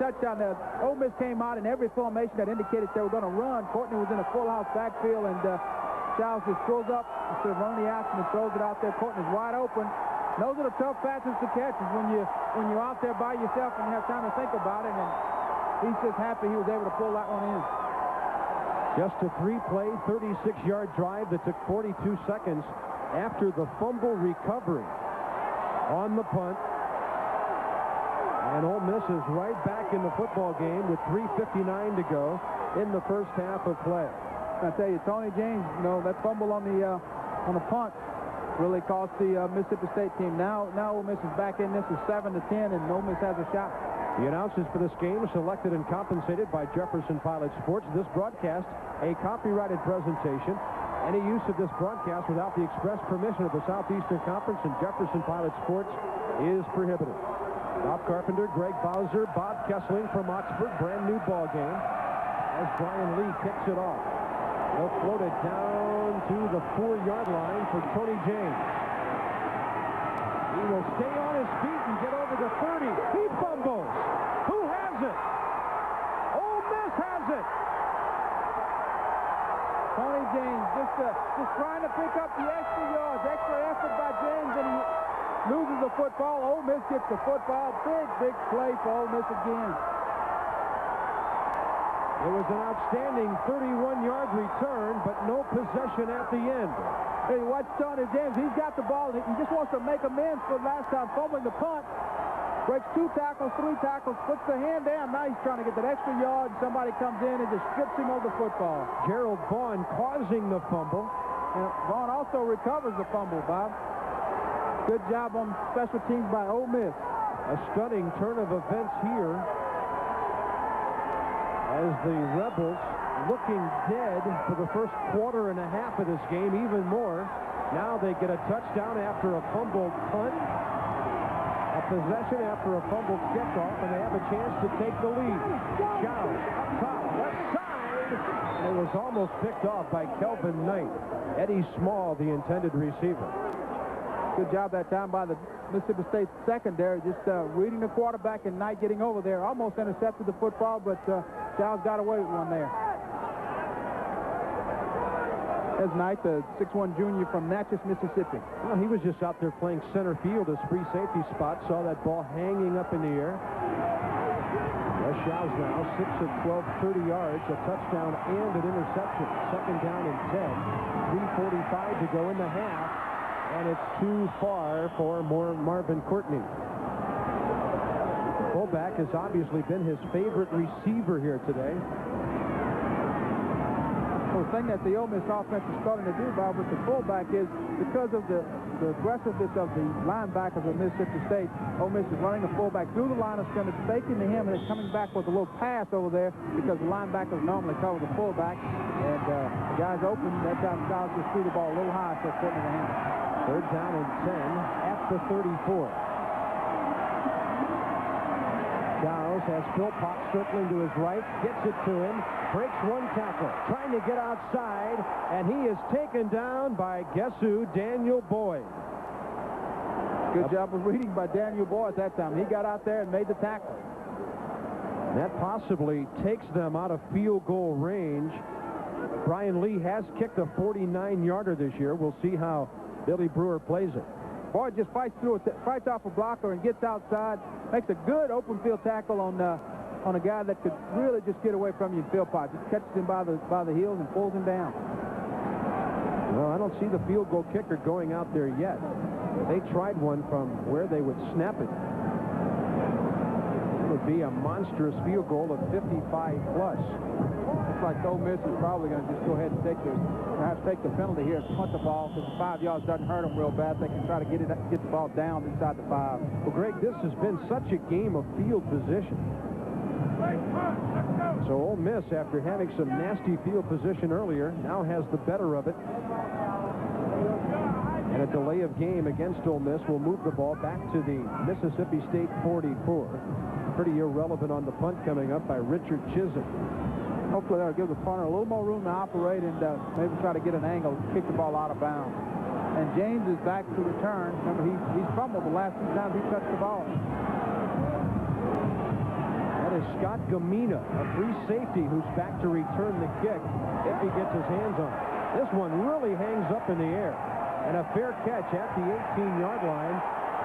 Touchdown there. Ole Miss came out in every formation that indicated they were going to run. Courtney was in a full house backfield, and Styles just pulls up instead of running the action and throws it out there. Courtney's wide open. Those are the tough passes to catch is when you're out there by yourself and you have time to think about it. And he's just happy he was able to pull that one in. Just a 3-play, 36-yard drive that took 42 seconds after the fumble recovery on the punt. And Ole Miss is right back in the football game with 3:59 to go in the first half of play. I tell you, Tony James, that fumble on the punt really cost the Mississippi State team. Now Ole Miss is back in this is 7-10, and Ole Miss has a shot. The announcers for this game selected and compensated by Jefferson Pilot Sports. This broadcast, a copyrighted presentation. Any use of this broadcast without the express permission of the Southeastern Conference and Jefferson Pilot Sports is prohibited. Bob Carpenter, Greg Bowser, Bob Kessling from Oxford. Brand new ball game as Brian Lee kicks it off. They'll float it down to the 4-yard line for Tony James. He will stay on his feet and get over the 30. He fumbles. Who has it? Ole Miss has it. Tony James just trying to pick up the extra yards, extra effort by James, and he loses the football. Ole Miss gets the football. Big play for Ole Miss again. It was an outstanding 31-yard return, but no possession at the end. Hey, watch Tony James. He's got the ball. He just wants to make amends for last time fumbling the punt. Breaks 2 tackles, 3 tackles, puts the hand down. Now he's trying to get that extra yard. Somebody comes in and just strips him of the football. Gerald Vaughn causing the fumble. And Vaughn also recovers the fumble, Bob. Good job on special teams by Ole Miss. A stunning turn of events here as the Rebels, looking dead for the first quarter and a half of this game, even more. Now they get a touchdown after a fumbled punt, a possession after a fumbled kickoff, and they have a chance to take the lead. Shout, up top, left side. And it was almost picked off by Kelvin Knight. Eddie Small, the intended receiver. Good job that time by the Mississippi State secondary, just reading the quarterback and Knight getting over there. Almost intercepted the football, but Childs got away with one there. There's Knight, the 6'1 junior from Natchez, Mississippi. Well, he was just out there playing center field as free safety spot. Saw that ball hanging up in the air. Les Childs now 6 of 12, 30 yards, a touchdown and an interception. Second down and 10. 3:45 to go in the half. And it's too far for Marvin Courtney. Fullback has obviously been his favorite receiver here today. Well, the thing that the Ole Miss offense is starting to do, Bob, with the fullback is because of the aggressiveness of the linebackers of Mississippi State. Ole Miss is running the fullback through the line of scrimmage, faking to him, and it's coming back with a little pass over there because the linebackers normally cover the fullback. And the guy's open. That time Styles just threw the ball a little high so Courtney to handle. Third down and 10 at the 34. Giles has Philpott circling to his right, gets it to him, breaks one tackle, trying to get outside, and he is taken down by, guess who, Daniel Boyd. Good job of reading by Daniel Boyd that time. He got out there and made the tackle. That possibly takes them out of field goal range. Brian Lee has kicked a 49-yarder this year. We'll see how Billy Brewer plays it. Boyd just fights through it, fights off a blocker and gets outside, makes a good open field tackle on a guy that could really just get away from you in Philpott. Just catches him by the heels and pulls him down. Well, I don't see the field goal kicker going out there yet. They tried one from where they would snap it. It would be a monstrous field goal of 55 plus. Looks like Ole Miss is probably going to just go ahead and perhaps take the penalty here, punt the ball, because the 5 yards doesn't hurt them real bad. They can try to get the ball down inside the 5. Well, Greg, this has been such a game of field position. So Ole Miss, after having some nasty field position earlier, now has the better of it. And a delay of game against Ole Miss will move the ball back to the Mississippi State 44. Pretty irrelevant on the punt coming up by Richard Chisholm. Hopefully that'll give the punter a little more room to operate and maybe try to get an angle, kick the ball out of bounds. And James is back to return. Remember, he's fumbled the last 2 times he touched the ball. That is is Scott Gamina, a free safety who's back to return the kick if he gets his hands on it. This one really hangs up in the air. And a fair catch at the 18-yard line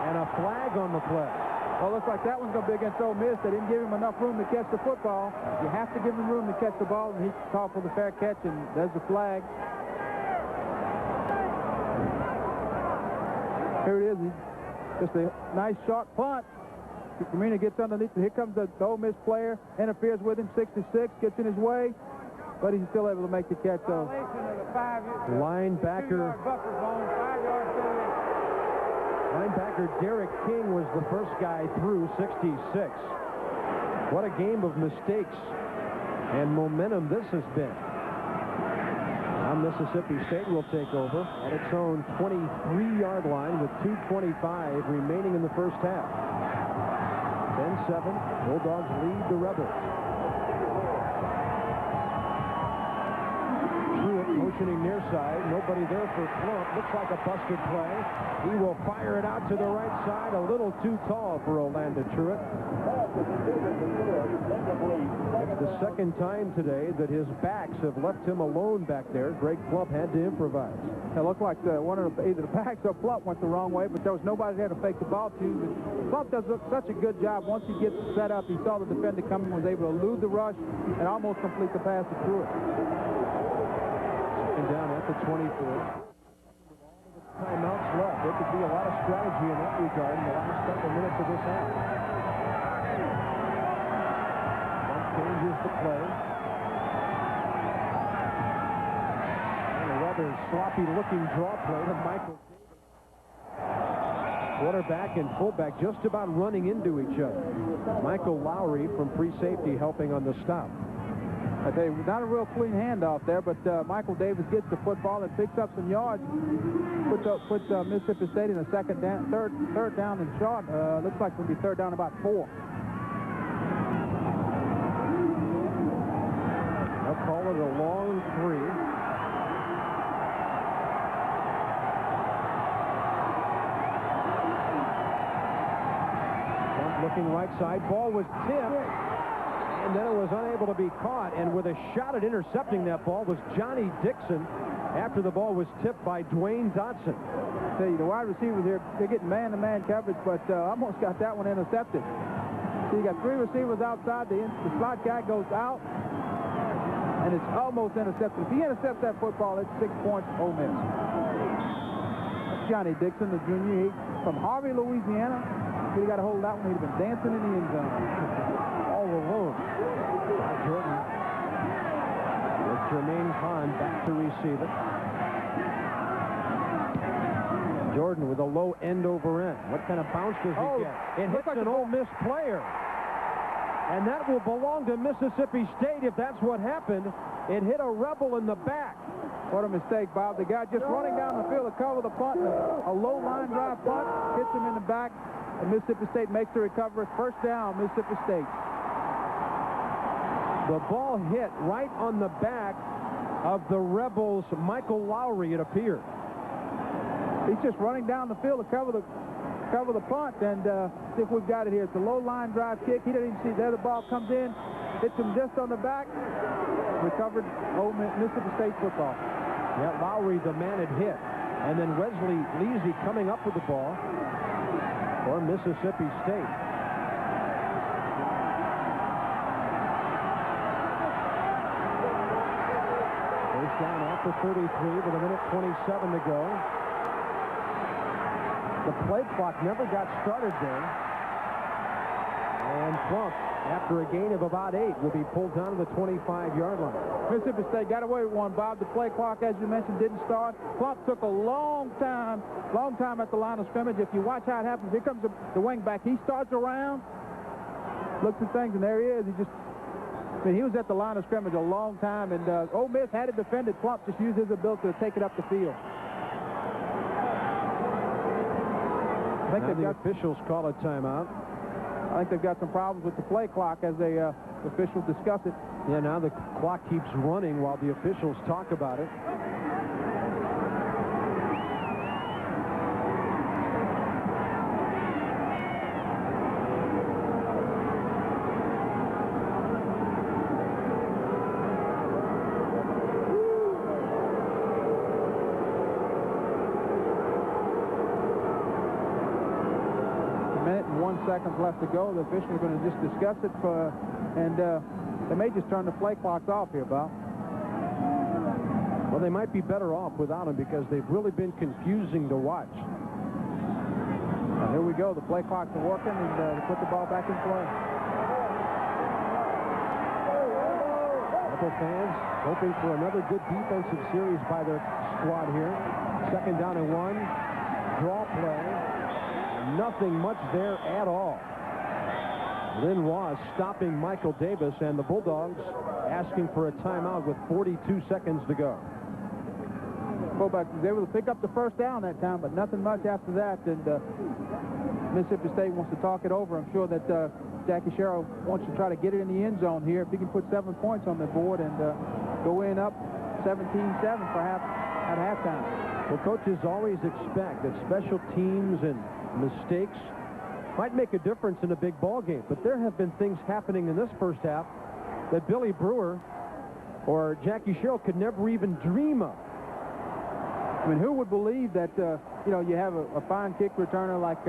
and a flag on the play. Well, looks like that one's going to be against Ole Miss. They didn't give him enough room to catch the football. You have to give him room to catch the ball, and he called for the fair catch, and there's the flag. Here it is. Just a nice short punt. Gamina gets underneath. Here comes the Ole Miss player, interferes with him, 66, gets in his way, but he's still able to make the catch. So linebacker Derek King was the first guy through, 66. What a game of mistakes and momentum this has been. Now Mississippi State will take over at its own 23-yard line with 2:25 remaining in the first half. 10-7, Bulldogs lead the Rebels. Truitt motioning near side, nobody there for Plump. Looks like a busted play. He will fire it out to the right side, a little too tall for Orlando Truitt. It's the second time today that his backs have left him alone back there. Greg Plump had to improvise. It looked like either the backs or Plump went the wrong way, but there was nobody there to fake the ball to. But Plump does such a good job. Once he gets set up, he saw the defender coming, was able to elude the rush and almost complete the pass to Truitt. Second down at the 24. Timeouts left. There could be a lot of strategy in that regard in the last couple minutes of this half. That changes the play. And a rather sloppy-looking draw play to Michael. Quarterback and fullback just about running into each other. Michael Lowry from free safety helping on the stop. I tell you, not a real clean handoff there, but Michael Davis gets the football and picks up some yards. Puts Mississippi State in a third down and short. Looks like it'll be third down about 4. They'll call it a long 3. Looking right side, ball was tipped. And then it was unable to be caught, and with a shot at intercepting that ball was Johnny Dixon after the ball was tipped by Dwayne Dotson. I tell you, the wide receivers here, they're getting man-to-man coverage, but almost got that one intercepted. So you got 3 receivers outside, the slot guy goes out, and it's almost intercepted. If he intercepts that football, it's 6 points, Ole Miss. That's Johnny Dixon, the junior, from Harvey, Louisiana. He got a hold of that one, he'd have been dancing in the end zone. All alone. Jordan with Jermaine Kahn back to receive it. Jordan with a low end over end. What kind of bounce does he get? It hits like an Ole Miss player. And that will belong to Mississippi State if that's what happened. It hit a Rebel in the back. What a mistake, Bob. The guy just running down the field to cover the punt. A low line drive punt hits him in the back. And Mississippi State makes the recovery. First down, Mississippi State. The ball hit right on the back of the Rebels' Michael Lowry, it appeared. He's just running down the field to cover the punt, and see if we've got it here. It's a low line drive kick. He didn't even see there. The ball comes in, hits him just on the back. Recovered Mississippi State football. Yeah, Lowry, the man had hit. And then Wesley Leasy coming up with the ball for Mississippi State. First down off the 33 with a minute 27 to go. The play clock never got started there. And Plump, after a gain of about 8, will be pulled down to the 25-yard line. Mississippi State got away with one, Bob. The play clock, as you mentioned, didn't start. Plump took a long time at the line of scrimmage. If you watch how it happens, here comes the wing back. He starts around, looks at things, and there he is. He was at the line of scrimmage a long time, and Ole Miss had it defended. Plump just used his ability to take it up the field. I think the officials call a timeout. I think they've got some problems with the play clock as the officials discuss it. Yeah, now the clock keeps running while the officials talk about it. seconds left to go. The officials are going to just discuss it and they may just turn the play clocks off here, Bob. Well, they might be better off without him because they've really been confusing to watch. Now, here we go. The play clocks are working, and they put the ball back in play. Couple fans hoping for another good defensive series by their squad here. 2nd down and 1. Draw play. Nothing much there at all. Lynn Ross stopping Michael Davis, and the Bulldogs asking for a timeout with 42 seconds to go. Fullback was able to pick up the first down that time, but nothing much after that. And Mississippi State wants to talk it over. I'm sure that Jackie Sherrill wants to try to get it in the end zone here. If he can put 7 points on the board and go in up 17-7 perhaps at halftime. Well, coaches always expect that special teams and mistakes might make a difference in a big ball game, but there have been things happening in this first half that Billy Brewer or Jackie Sherrill could never even dream of. I mean, who would believe that, you know, you have a fine kick returner like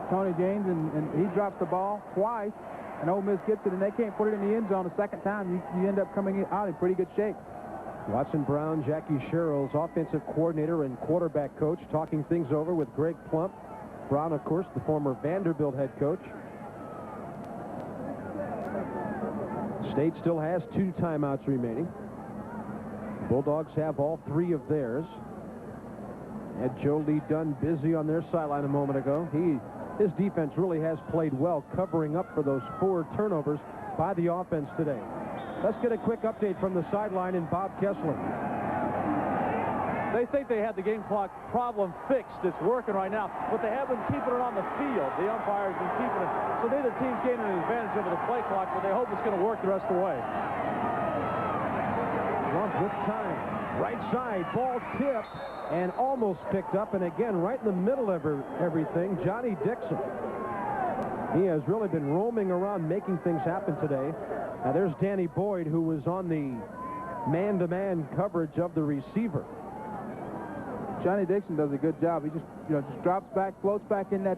Tony James, and he drops the ball twice, and Ole Miss gets it, and they can't put it in the end zone a second time. You end up coming out in pretty good shape. Watson Brown, Jackie Sherrill's offensive coordinator and quarterback coach, talking things over with Greg Plump. Brown, of course, the former Vanderbilt head coach. State still has 2 timeouts remaining. Bulldogs have all 3 of theirs. Had Joe Lee Dunn busy on their sideline a moment ago. His defense really has played well, covering up for those 4 turnovers by the offense today. Let's get a quick update from the sideline in Bob Kessler. They think they had the game clock problem fixed. It's working right now, but they have been keeping it on the field. The umpires have been keeping it. So neither team's gaining an advantage over the play clock, but they hope it's going to work the rest of the way. Plump with time. Right side, ball tipped and almost picked up. And again, right in the middle of everything, Johnny Dixon. He has really been roaming around making things happen today. Now there's Danny Boyd, who was on the man-to-man coverage of the receiver. Johnny Dixon does a good job. He just, just drops back, floats back in the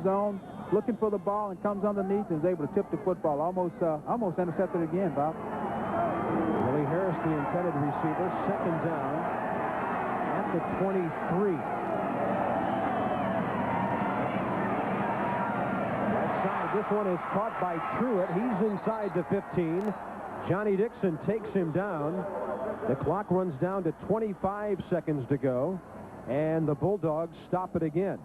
zone, looking for the ball, and comes underneath and is able to tip the football. Almost intercepted again, Bob. Willie Harris, the intended receiver, 2nd down at the 23. Right side, this one is caught by Truitt. He's inside the 15. Johnny Dixon takes him down. The clock runs down to 25 seconds to go, and the Bulldogs stop it again.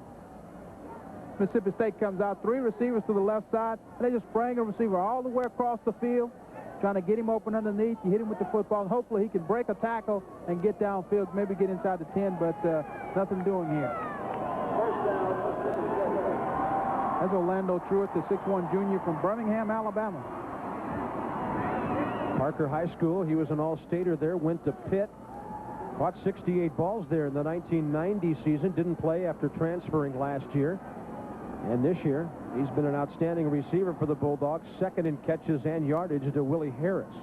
Mississippi State comes out, 3 receivers to the left side, and they just bring a receiver all the way across the field, trying to get him open underneath. You hit him with the football, and hopefully he can break a tackle and get downfield, maybe get inside the 10, but nothing doing here. That's Orlando Truitt, the 6'1 junior from Birmingham, Alabama. Parker High School, he was an all-stater there, went to Pitt, caught 68 balls there in the 1990 season, didn't play after transferring last year. And this year, he's been an outstanding receiver for the Bulldogs, 2nd in catches and yardage to Willie Harris.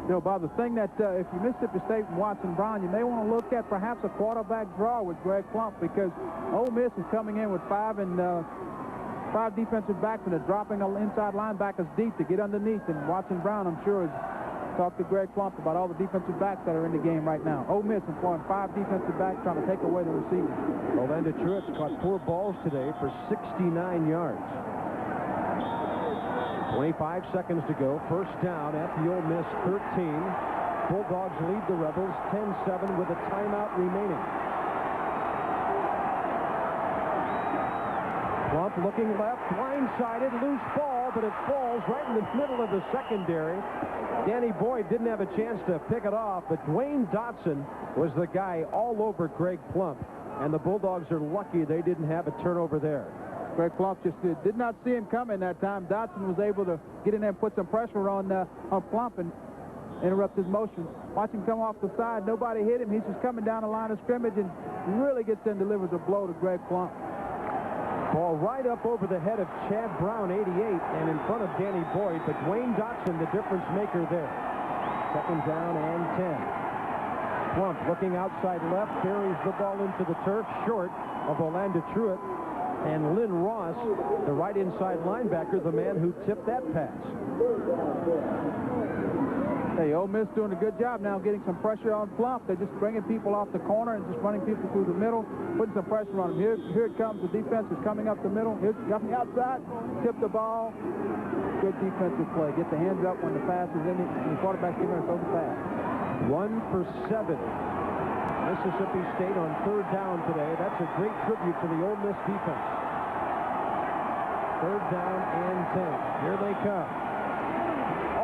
You know, Bob, the thing that if you Mississippi State and Watson Brown, you may want to look at perhaps a quarterback draw with Greg Plump, because Ole Miss is coming in with 5 defensive backs, and they're dropping inside linebackers deep to get underneath. And Watson Brown, I'm sure, has talked to Greg Plump about all the defensive backs that are in the game right now. Ole Miss employing 5 defensive backs trying to take away the receivers. Orlando Truitt caught 4 balls today for 69 yards. 25 seconds to go. 1st down at the Ole Miss 13. Bulldogs lead the Rebels 10-7 with a timeout remaining. Plump looking left, blindsided, loose ball, but it falls right in the middle of the secondary. Danny Boyd didn't have a chance to pick it off, but Dwayne Dotson was the guy all over Greg Plump, and the Bulldogs are lucky they didn't have a turnover there. Greg Plump just did not see him coming that time. Dotson was able to get in there and put some pressure on Plump and interrupt his motion. Watch him come off the side. Nobody hit him. He's just coming down the line of scrimmage and really gets in and delivers a blow to Greg Plump. Ball right up over the head of Chad Brown, 88, and in front of Danny Boyd, but Dwayne Dotson, the difference maker there. 2nd down and 10. Plump looking outside left, buries the ball into the turf, short of Orlando Truitt. And Lynn Ross, the right inside linebacker, the man who tipped that pass. Hey, Ole Miss doing a good job now getting some pressure on Plump. They're just bringing people off the corner and just running people through the middle, putting some pressure on them. Here it comes. The defense is coming up the middle. Here's coming outside. Tip the ball. Good defensive play. Get the hands up when the pass is in it, and the quarterback's going to throw the pass. 1 for 7. Mississippi State on 3rd down today. That's a great tribute to the Ole Miss defense. 3rd down and 10. Here they come.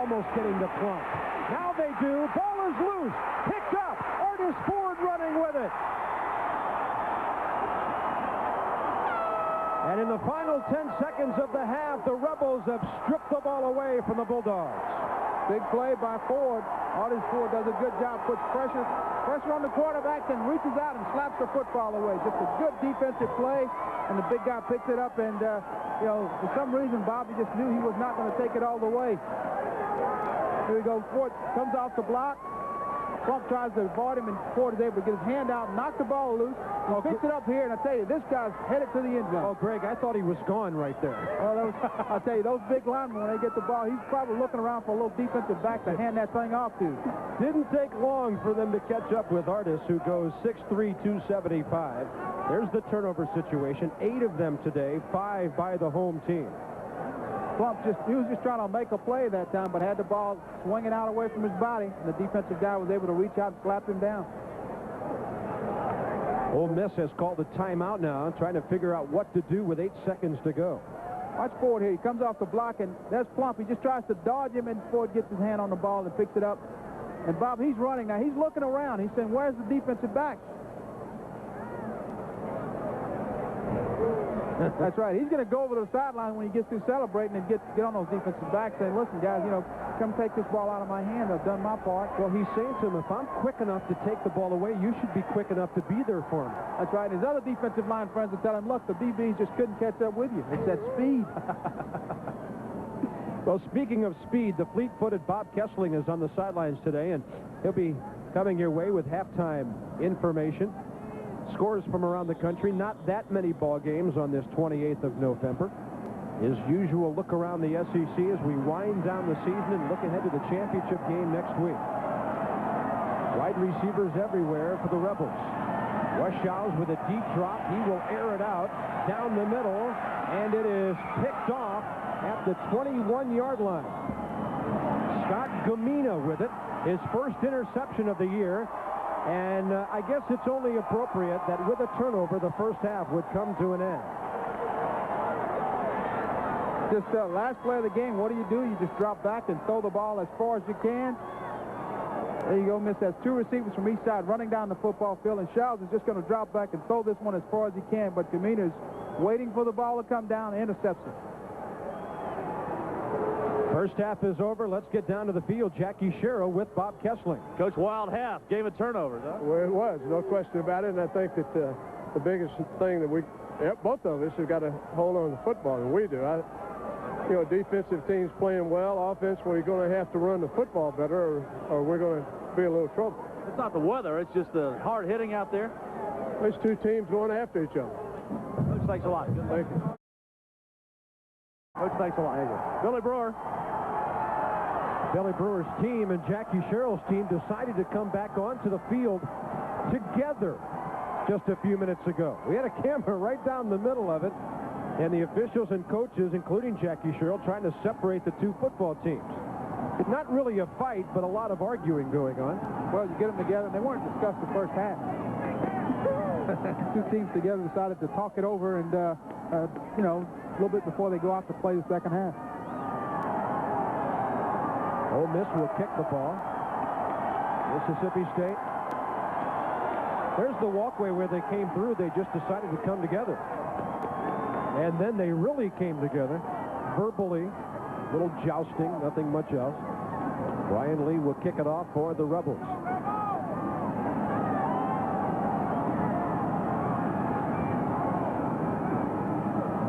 Almost getting the Plump. Now they do. Ball is loose. Picked up. Artis Ford running with it. And in the final 10 seconds of the half, the Rebels have stripped the ball away from the Bulldogs. Big play by Ford. Artis Ford does a good job, puts pressure on the quarterback, and reaches out and slaps the football away. Just a good defensive play, and the big guy picks it up, and, you know, for some reason, Bobby just knew he was not going to take it all the way. Here we go. Ford comes off the block. Plump tries to avoid him, and Ford is able to get his hand out and knock the ball loose. He picks it up here, and I tell you, this guy's headed to the end zone. Oh, Greg, I thought he was gone right there. Well, I'll tell you, those big linemen, when they get the ball, he's probably looking around for a little defensive back to hand that thing off to. Didn't take long for them to catch up with Artis, who goes 6'3", 275. There's the turnover situation. 8 of them today, 5 by the home team. Plump he was just trying to make a play that time, but had the ball swinging out away from his body, and the defensive guy was able to reach out and slap him down. Ole Miss has called a timeout now, trying to figure out what to do with 8 seconds to go. Watch Ford here. He comes off the block, and there's Plump. He just tries to dodge him, and Ford gets his hand on the ball and picks it up. And Bob, he's running now. He's looking around. He's saying, where's the defensive back? That's right. He's going to go over to the sideline when he gets through celebrating and get on those defensive backs saying, listen, guys, you know, come take this ball out of my hand. I've done my part. Well, he's saying to him, if I'm quick enough to take the ball away, you should be quick enough to be there for me. That's right. His other defensive line friends will tell him, look, the DBs just couldn't catch up with you. It's that speed. Well, speaking of speed, the fleet-footed Bob Kessling is on the sidelines today, and he'll be coming your way with halftime information. Scores from around the country, not that many ball games on this 28th of November. His usual look around the SEC as we wind down the season and look ahead to the championship game next week. Wide receivers everywhere for the Rebels. Weshouse with a deep drop. He will air it out down the middle, and it is picked off at the 21-yard line. Scott Gumina with it, his first interception of the year. And I guess it's only appropriate that with a turnover, the first half would come to an end. Just last play of the game, what do? You just drop back and throw the ball as far as you can. There you go, Miss. Has 2 receivers from each side running down the football field, and Shiles is just going to drop back and throw this one as far as he can, but Gumina is waiting for the ball to come down and intercepts it. First half is over. Let's get down to the field. Jackie Sherrill with Bob Kessling. Coach, wild half. Game of turnovers, huh? Well, it was. No question about it. And I think that the biggest thing that both of us have got to hold on to the football, and we do. You know, defensive teams playing well. Offense, we're going to have to run the football better, or we're going to be in a little trouble. It's not the weather. It's just the hard hitting out there. There's 2 teams going after each other. Coach, thanks a lot. Thank you. Coach, thanks a lot. Billy Brewer. Billy Brewer's team and Jackie Sherrill's team decided to come back onto the field together just a few minutes ago. We had a camera right down the middle of it, and the officials and coaches, including Jackie Sherrill, trying to separate the 2 football teams. It's not really a fight, but a lot of arguing going on. Well, you get them together, and they weren't discussed the first half. 2 teams together decided to talk it over, and, you know, a little bit before they go out to play the second half. Ole Miss will kick the ball. Mississippi State. There's the walkway where they came through. They just decided to come together. And then they really came together. Verbally, little jousting, nothing much else. Brian Lee will kick it off for the Rebels.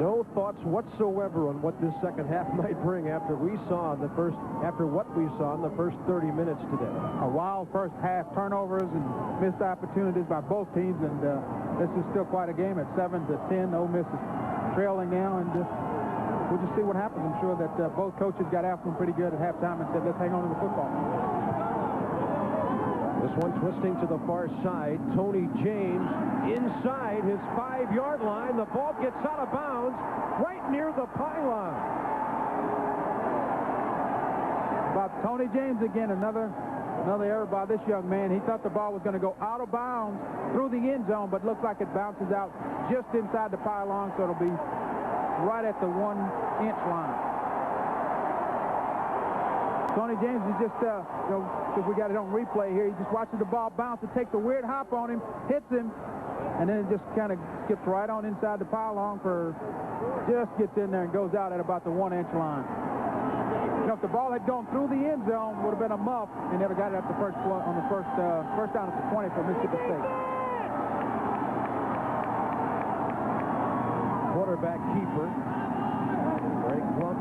No thoughts whatsoever on what this second half might bring after what we saw in the first 30 minutes today. A wild first half, turnovers and missed opportunities by both teams, and this is still quite a game at 7-10. Ole Miss is trailing now, and we'll just see what happens. I'm sure that both coaches got after them pretty good at halftime and said, let's hang on to the football. This one twisting to the far side. Tony James inside his 5-yard line. The ball gets out of bounds right near the pylon. About Tony James again, another error by this young man. He thought the ball was going to go out of bounds through the end zone, but looks like it bounces out just inside the pylon, so it'll be right at the 1-inch line. Tony James is just, if we got it on replay here, he just watches the ball bounce. It takes a weird hop on him, hits him, and then it just kind of skips right on inside the pylon just gets in there and goes out at about the 1-inch line. If the ball had gone through the end zone, would have been a muff. He never got it up the first down at the 20 for Mississippi State. Quarterback keeper. Greg Plump.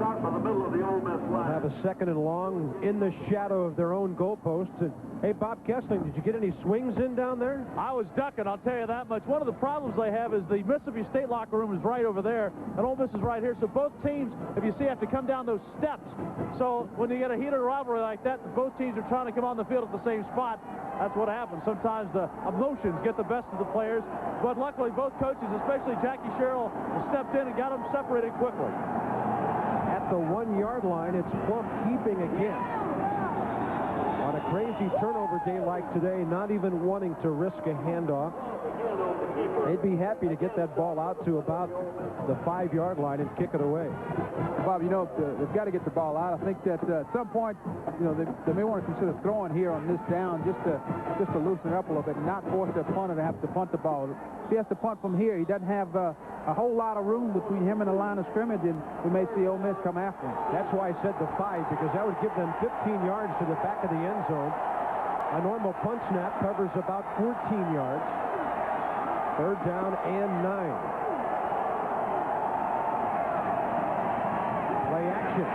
Start by the middle of the Ole Miss line. Have a 2nd and long in the shadow of their own goalpost. And, hey, Bob Kessling, did you get any swings in down there? I was ducking, I'll tell you that much. One of the problems they have is the Mississippi State locker room is right over there, and Ole Miss is right here. So both teams, if you see, have to come down those steps. So when you get a heated rivalry like that, both teams are trying to come on the field at the same spot. That's what happens. Sometimes the emotions get the best of the players, but luckily both coaches, especially Jackie Sherrill, stepped in and got them separated quickly. At the 1-yard line, it's Plump keeping again. On a crazy turnover day like today, not even wanting to risk a handoff. They'd be happy to get that ball out to about the 5-yard line and kick it away. Bob, they've got to get the ball out. I think that at some point, they may want to consider throwing here on this down just to loosen it up a little bit and not force their punter to have to punt the ball. If he has to punt from here, he doesn't have a whole lot of room between him and the line of scrimmage, and we may see Ole Miss come after him. That's why I said the 5, because that would give them 15 yards to the back of the end zone. A normal punt snap covers about 14 yards. 3rd down and 9. Play action.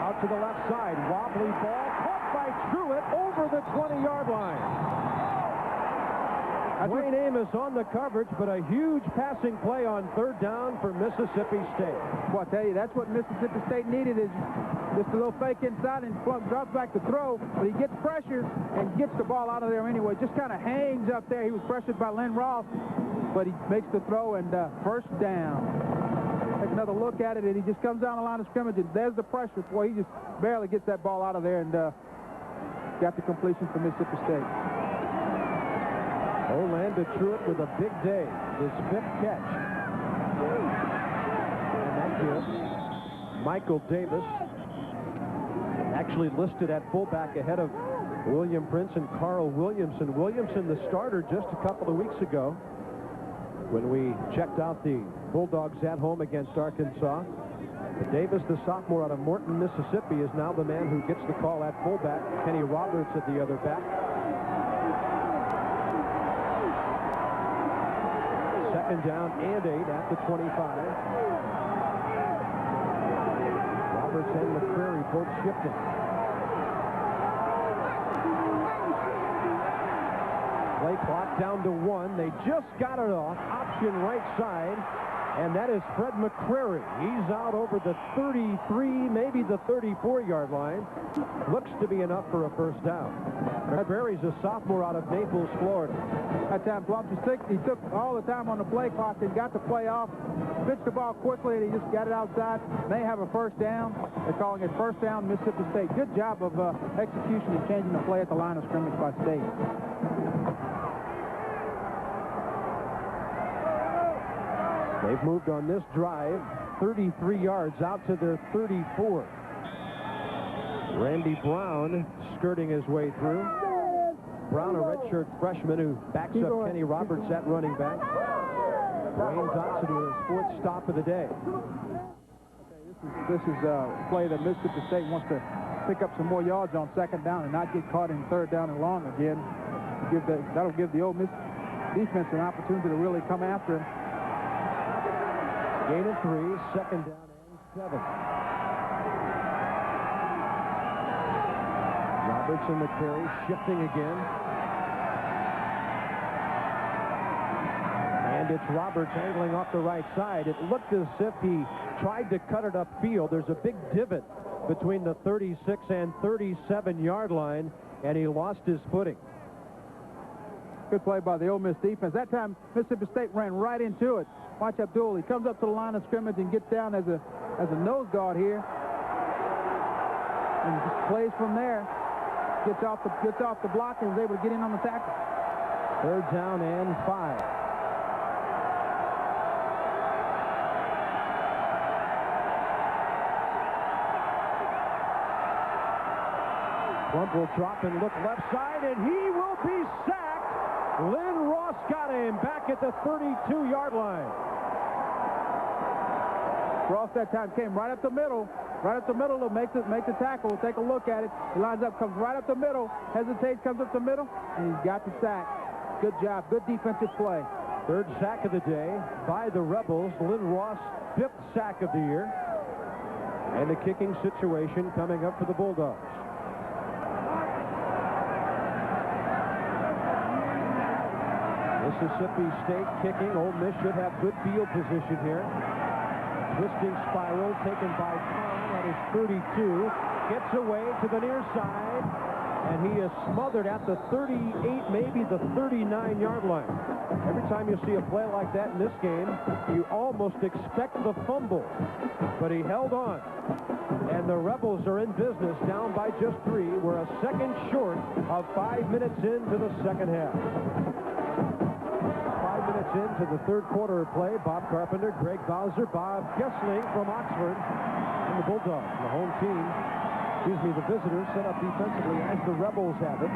Out to the left side. Wobbly ball. Caught by Truitt over the 20-yard line. Wayne Amos on the coverage, but a huge passing play on 3rd down for Mississippi State. Well, I tell you, that's what Mississippi State needed, is just a little fake inside, and Plump drops back to throw, but he gets pressure and gets the ball out of there anyway. Just kind of hangs up there. He was pressured by Len Ross, but he makes the throw, and 1st down. Take another look at it, and he just comes down the line of scrimmage, and there's the pressure. Boy, he just barely gets that ball out of there and got the completion for Mississippi State. Orlando Truitt with a big day, his 5th catch. And that gives Michael Davis, actually listed at fullback ahead of William Prince and Carl Williamson. Williamson, the starter just a couple of weeks ago when we checked out the Bulldogs at home against Arkansas. But Davis, the sophomore out of Morton, Mississippi, is now the man who gets the call at fullback. Kenny Roberts at the other back. 2nd down and 8 at the 25. Roberts and McCrary both shifting. Play clock down to 1. They just got it off. Option right side. And that is Fred McCrary. He's out over the 33, maybe the 34-yard line. Looks to be enough for a 1st down. McCrary's a sophomore out of Naples, Florida. That time, Plump he took all the time on the play clock and got the play off, pitched the ball quickly, and he just got it outside. They have a 1st down. They're calling it 1st down, Mississippi State. Good job of execution and changing the play at the line of scrimmage by State. They've moved on this drive 33 yards out to their 34. Randy Brown skirting his way through. Brown, a redshirt freshman who backs up Kenny Roberts at running back. Wayne Dotson with his 4th stop of the day. This is a play that Mississippi State wants to pick up some more yards on 2nd down and not get caught in 3rd down and long again. That'll give the Ole Miss defense an opportunity to really come after him. Gain of 3, 2nd down and 7. Roberts and McCrary shifting again. It's Roberts angling off the right side. It looked as if he tried to cut it upfield. There's a big divot between the 36 and 37-yard line, and he lost his footing. Good play by the Ole Miss defense. That time, Mississippi State ran right into it. Watch Abdul. He comes up to the line of scrimmage and gets down as a nose guard here, and just plays from there. Gets off the block and is able to get in on the tackle. 3rd down and 5. Plump will drop and look left side, and he will be sacked. Lynn Ross got him back at the 32-yard line. Ross that time came right up the middle. Right up the middle to make the tackle. We'll take a look at it. He lines up, comes right up the middle, hesitates, comes up the middle, and he's got the sack. Good job. Good defensive play. 3rd sack of the day by the Rebels. Lynn Ross, 5th sack of the year. And the kicking situation coming up for the Bulldogs. Mississippi State kicking. Ole Miss should have good field position here. Twisting spiral taken by Kahn at his 32. Gets away to the near side, and he is smothered at the 38, maybe the 39-yard line. Every time you see a play like that in this game, you almost expect the fumble, but he held on. And the Rebels are in business, down by just 3. We're a second short of 5 minutes into the second half. Into the 3rd quarter of play. Bob Carpenter, Greg Bowser, Bob Kessling from Oxford, and the Bulldogs, the home team, the visitors, set up defensively as the Rebels have it.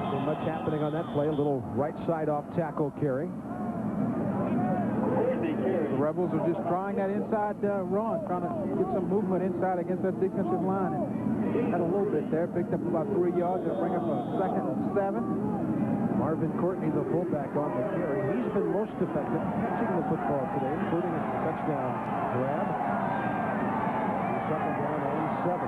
So much happening on that play. A little right side off tackle carry. The Rebels are just trying that inside run, trying to get some movement inside against that defensive line. And had a little bit there, picked up about 3 yards. They'll bring up a 2nd and 7. Marvin Courtney, the fullback on the carry. He's been most effective catching the football today, including a touchdown grab. 2nd down and 7.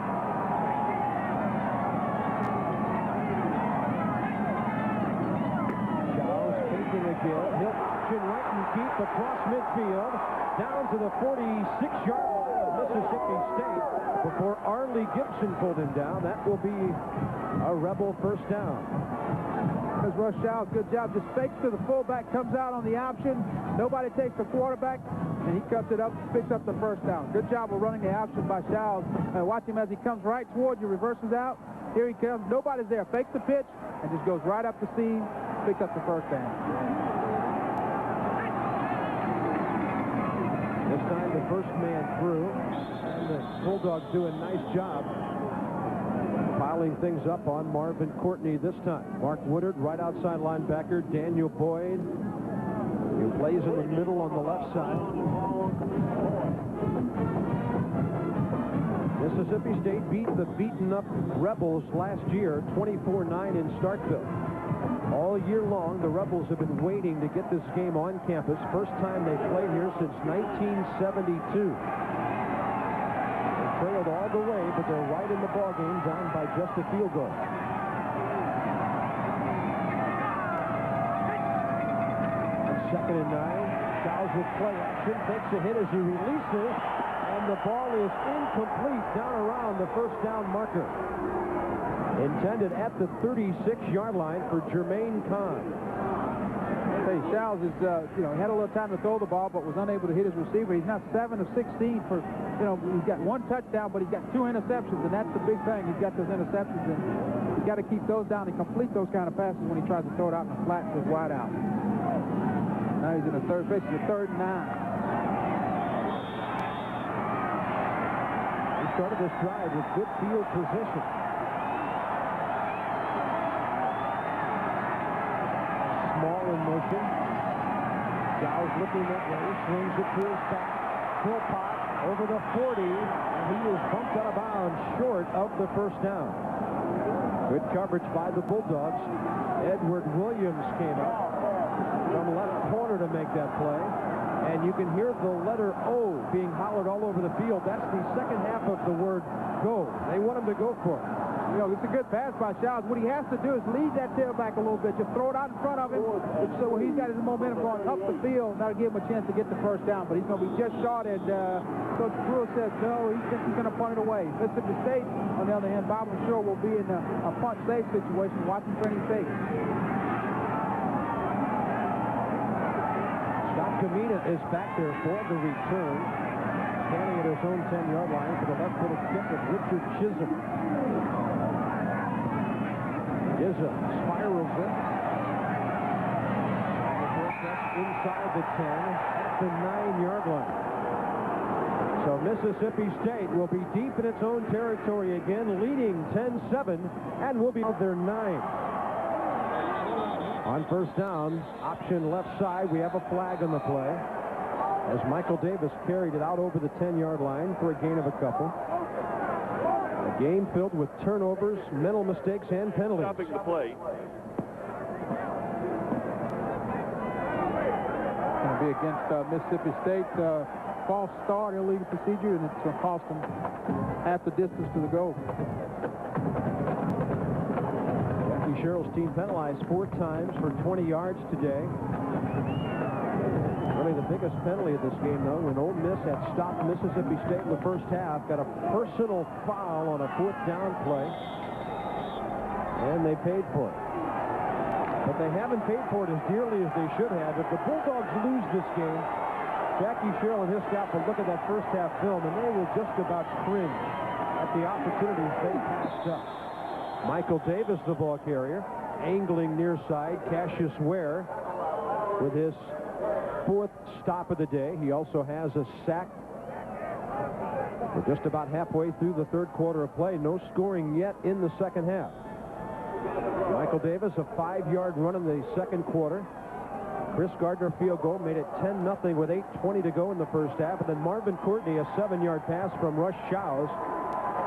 Charles taking again. He'll action right and keep across midfield down to the 46-yard line of Mississippi State before Arlie Gibson pulled him down. That will be a Rebel 1st down. As Russ Childs, good job, just fakes to the fullback, comes out on the option. Nobody takes the quarterback, and he cuts it up, picks up the 1st down. Good job of running the option by Childs. Watch him as he comes right toward you, reverses out. Here he comes. Nobody's there. Fakes the pitch and just goes right up the seam, picks up the 1st down. This time the first man through, and the Bulldogs do a nice job piling things up on Marvin Courtney this time. Mark Woodard, right outside linebacker. Daniel Boyd, who plays in the middle on the left side. Mississippi State beat the beaten-up Rebels last year, 24-9 in Starkville. All year long, the Rebels have been waiting to get this game on campus. First time they played here since 1972. Trailed all the way, but they're right in the ballgame, down by just a field goal. 2nd and 9. Styles with play action, takes a hit as he releases, and the ball is incomplete down around the 1st down marker. Intended at the 36-yard line for Jermaine Kahn. Childs is, he had a little time to throw the ball, but was unable to hit his receiver. He's now 7 of 16 for, he's got 1 touchdown, but he's got 2 interceptions, and that's the big thing. He's got those interceptions, and he's got to keep those down and complete those kind of passes when he tries to throw it out in the flat with wide out. Now he's in the 3rd base, the 3rd and 9. He started this drive with good field position. Small in motion. Giles looking that way, swings it to his back. Philpott over the 40, and he is bumped out of bounds short of the 1st down. Good coverage by the Bulldogs. Edward Williams came up from left corner to make that play. and you can hear the letter O being hollered all over the field. That's the second half of the word go. They want him to go for it. You know, it's a good pass by Childs. What he has to do is lead that tailback a little bit. Just throw it out in front of him. So he's got his momentum going up the field. That'll give him a chance to get the first down. But he's going to be just short. And Coach Brewer says no. He thinks he's going to punt it away. Mississippi State, on the other hand, Bob Shore will be in a punt-safe situation, watching for any fake. Scott Kamina is back there for the return. Standing at his own 10-yard line for the left-footed kick of Richard Chisholm. Chisholm spirals it. Inside the 10 at the 9-yard line. So Mississippi State will be deep in its own territory again, leading 10-7, and will be of their 9. On first down, option left side, we have a flag on the play as Michael Davis carried it out over the 10-yard line for a gain of a couple. A game filled with turnovers, mental mistakes, and penalties. Stopping the play. Going to be against Mississippi State. False start, illegal procedure, and it's going to cost them half the distance to the goal. Jackie Sherrill's team penalized 4 times for 20 yards today. Really the biggest penalty of this game, though, when Ole Miss had stopped Mississippi State in the first half, got a personal foul on a 4th down play, and they paid for it. But they haven't paid for it as dearly as they should have. If the Bulldogs lose this game, Jackie Sherrill and his staff will look at that first half film, and they will just about cringe at the opportunities they passed up. Michael Davis, the ball carrier, angling near side. Cassius Ware with his 4th stop of the day. He also has a sack. We're just about halfway through the 3rd quarter of play. No scoring yet in the second half. Michael Davis, a 5-yard run in the 2nd quarter. Chris Gardner field goal made it 10-0 with 8:20 to go in the first half. And then Marvin Courtney, a 7-yard pass from Rush Shows.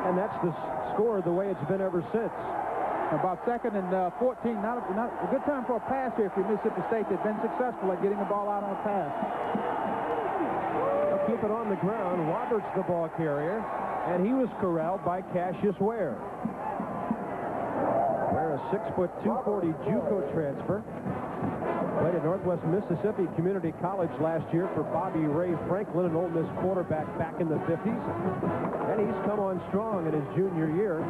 And that's the score the way it's been ever since. About 2nd and 14. Not a good time for a pass here for Mississippi State. They've been successful at getting the ball out on a pass. They'll keep it on the ground. Roberts, the ball carrier, and he was corralled by Cassius Ware. Ware, a 6', 240 JUCO transfer. Played at Northwest Mississippi Community College last year for Bobby Ray Franklin, an Ole Miss quarterback back in the 50s. And he's come on strong in his junior year.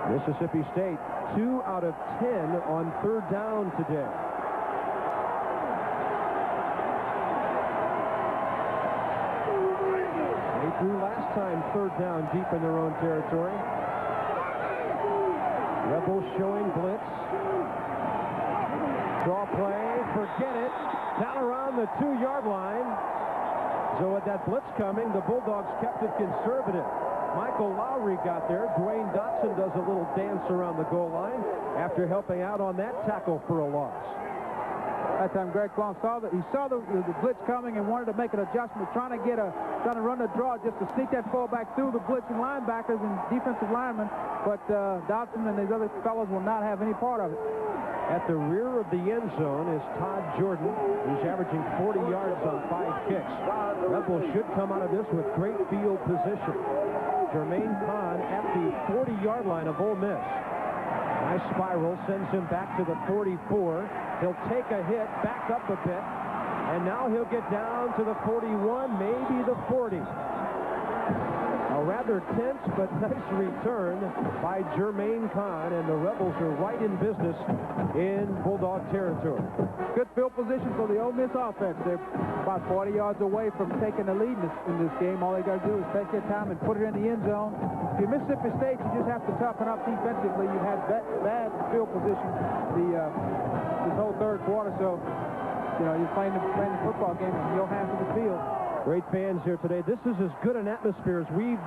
Mississippi State, 2 out of 10 on 3rd down today. They threw last time 3rd down deep in their own territory. Rebels showing blitz. Draw play, forget it. Down around the 2-yard line. So with that blitz coming, the Bulldogs kept it conservative. Michael Lowry got there. Dwayne Dotson does a little dance around the goal line after helping out on that tackle for a loss. That time Greg Long saw that. He saw the blitz coming and wanted to make an adjustment, trying to run the draw just to sneak that fullback through the blitzing linebackers and defensive linemen. But Dotson and these other fellows will not have any part of it. At the rear of the end zone is Todd Jordan, who's averaging 40 yards on 5 kicks. Rebels should come out of this with great field position. Jermaine Kahn at the 40-yard line of Ole Miss. Nice spiral, sends him back to the 44. He'll take a hit, back up a bit, and now he'll get down to the 41, maybe the 40. A rather tense but nice return by Jermaine Kahn, and the Rebels are right in business in Bulldog territory. Good field position for the Ole Miss offense. They're about 40 yards away from taking the lead in this game. All they got to do is take their time and put it in the end zone. If you're Mississippi State, you just have to toughen up defensively. You had bad field position this whole 3rd quarter, so you know you're playing the football game in your half of the field. Great fans here today. This is as good an atmosphere as we've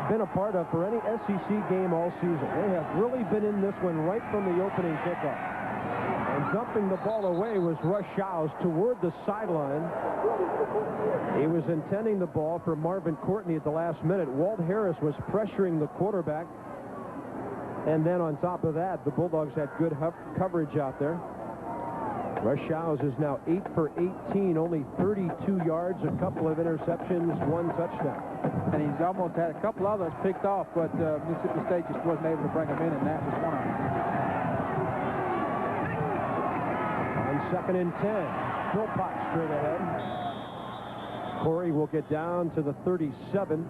been a part of for any SEC game all season. They have really been in this one right from the opening kickoff. And dumping the ball away was Rush Shows toward the sideline. He was intending the ball for Marvin Courtney at the last minute. Walt Harris was pressuring the quarterback. And then on top of that, the Bulldogs had good coverage out there. Russ Shows is now 8 for 18, only 32 yards, a couple of interceptions, 1 touchdown. And he's almost had a couple others picked off, but Mississippi State just wasn't able to bring him in, and that was one of them. On 2nd and 10, Philpott straight ahead. Corey will get down to the 37.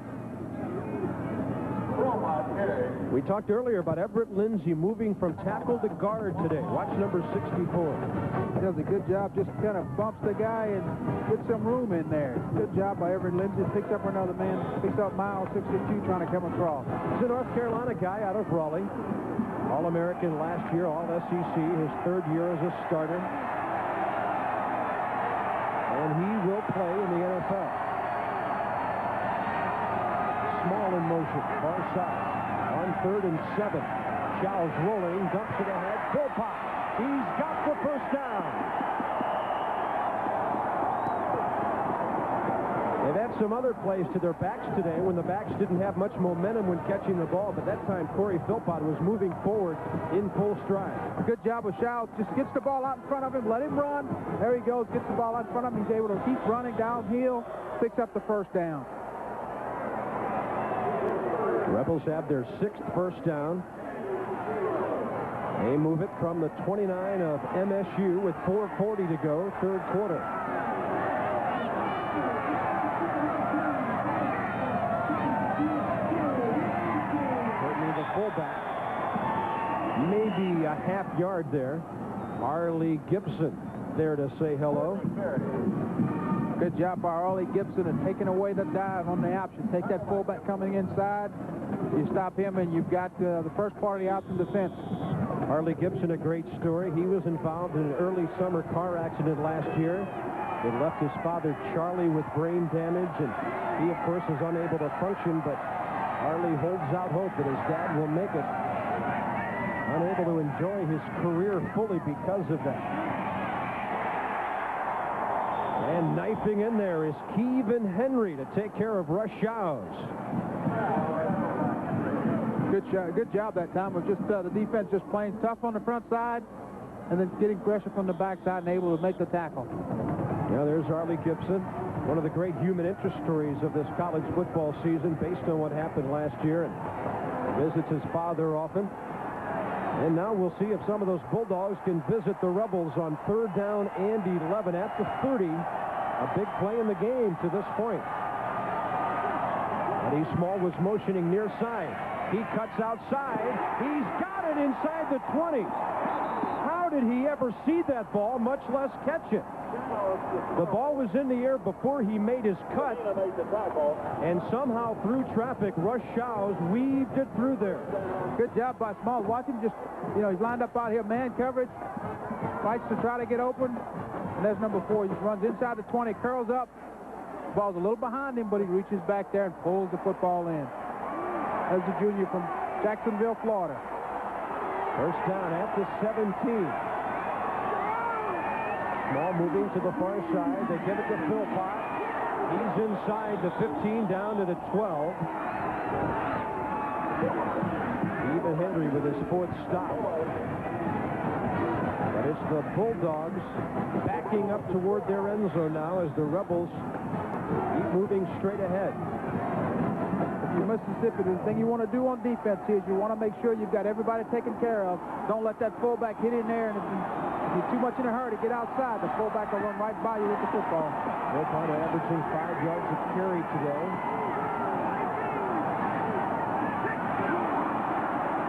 We talked earlier about Everett Lindsay moving from tackle to guard today. Watch number 64. He does a good job, just kind of bumps the guy and gets some room in there. Good job by Everett Lindsay. Picks up another man, picks up Miles, 6'2", trying to come across. He's a North Carolina guy out of Raleigh. All-American last year, All-SEC, his 3rd year as a starter. And he will play in the NFL. Small in motion, far side. On 3rd and 7. Shows rolling, dumps it ahead. Philpott. He's got the first down. They've had some other plays to their backs today when the backs didn't have much momentum when catching the ball, but that time Corey Philpott was moving forward in full stride. Good job with Shows. Just gets the ball out in front of him, let him run. There he goes, gets the ball out in front of him. He's able to keep running downhill, picks up the first down. Rebels have their 6th first down. They move it from the 29 of MSU with 4:40 to go, 3rd quarter. Courtney, the fullback, maybe a half yard there. Arlie Gibson there to say hello. Good job by Arlie Gibson in taking away the dive on the option. Take that fullback coming inside. You stop him, and you've got the first part of the option defense. Arlie Gibson, a great story. He was involved in an early summer car accident last year. It left his father, Charlie, with brain damage, and he, of course, is unable to function, but Arlie holds out hope that his dad will make it. Unable to enjoy his career fully because of that. And knifing in there is Kevin Henry to take care of Russ Shows. Good job that time of just the defense just playing tough on the front side and then getting pressure from the backside and able to make the tackle. Now there's Arlie Gibson, one of the great human interest stories of this college football season based on what happened last year, and visits his father often. And now we'll see if some of those Bulldogs can visit the Rebels on 3rd down and 11 at the 30. A big play in the game to this point. Eddie Small was motioning near side. He cuts outside. He's got it inside the 20. How did he ever see that ball, much less catch it? The ball was in the air before he made his cut, and somehow through traffic, Russ Shows weaved it through there. Good job by Small. Watch him just, he's lined up out here, man coverage, fights to try to get open, and there's number 4. He just runs inside the 20, curls up. Ball's a little behind him, but he reaches back there and pulls the football in. As a junior from Jacksonville, Florida. First down at the 17. Small moving to the far side. They give it to Philpott. He's inside the 15, down to the 12. Even Henry with his 4th stop. But it's the Bulldogs backing up toward their end zone now as the Rebels keep moving straight ahead. Mississippi, the thing you want to do on defense is you want to make sure you've got everybody taken care of. Don't let that fullback hit in there, and if you're too much in a hurry to get outside, the fullback will run right by you with the football. Philpott averaging 5 yards a carry today.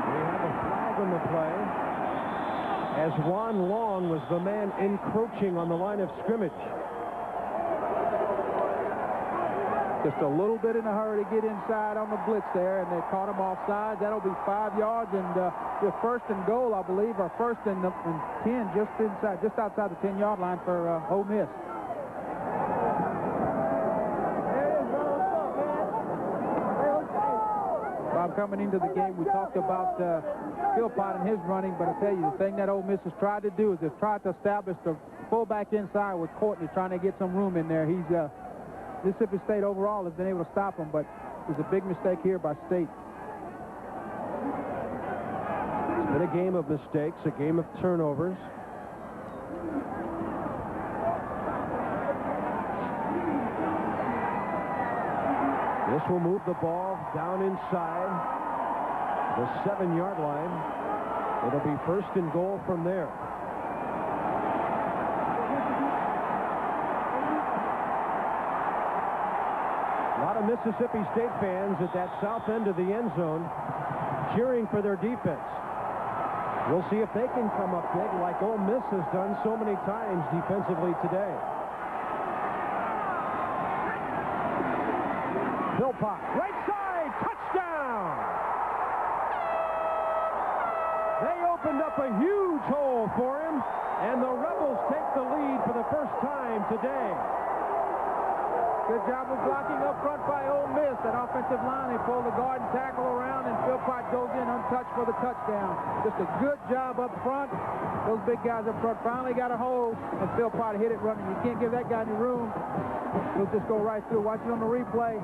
We have a flag on the play as Juan Long was the man encroaching on the line of scrimmage. Just a little bit in a hurry to get inside on the blitz there, and they caught him offside. That'll be 5 yards, and the 1st and goal, I believe, or 1st and 10, just outside the 10-yard line for Ole Miss. Bob, coming into the game, we talked about Philpott and his running, but I tell you, the thing that Ole Miss has tried to do is they've tried to establish the fullback inside with Courtney, trying to get some room in there. Mississippi State overall has been able to stop him, but it was a big mistake here by State. It's been a game of mistakes, a game of turnovers. This will move the ball down inside the 7-yard line. It'll be first and goal from there. A lot of Mississippi State fans at that south end of the end zone cheering for their defense. We'll see if they can come up big like Ole Miss has done so many times defensively today. Philpott, right side, touchdown! They opened up a huge hole for him, and the Rebels take the lead for the first time today. Good job of blocking up front by Ole Miss. That offensive line, they pull the guard and tackle around, and Philpott goes in untouched for the touchdown. Just a good job up front. Those big guys up front finally got a hold, and Philpott hit it running. You can't give that guy any room. He'll just go right through. Watch it on the replay.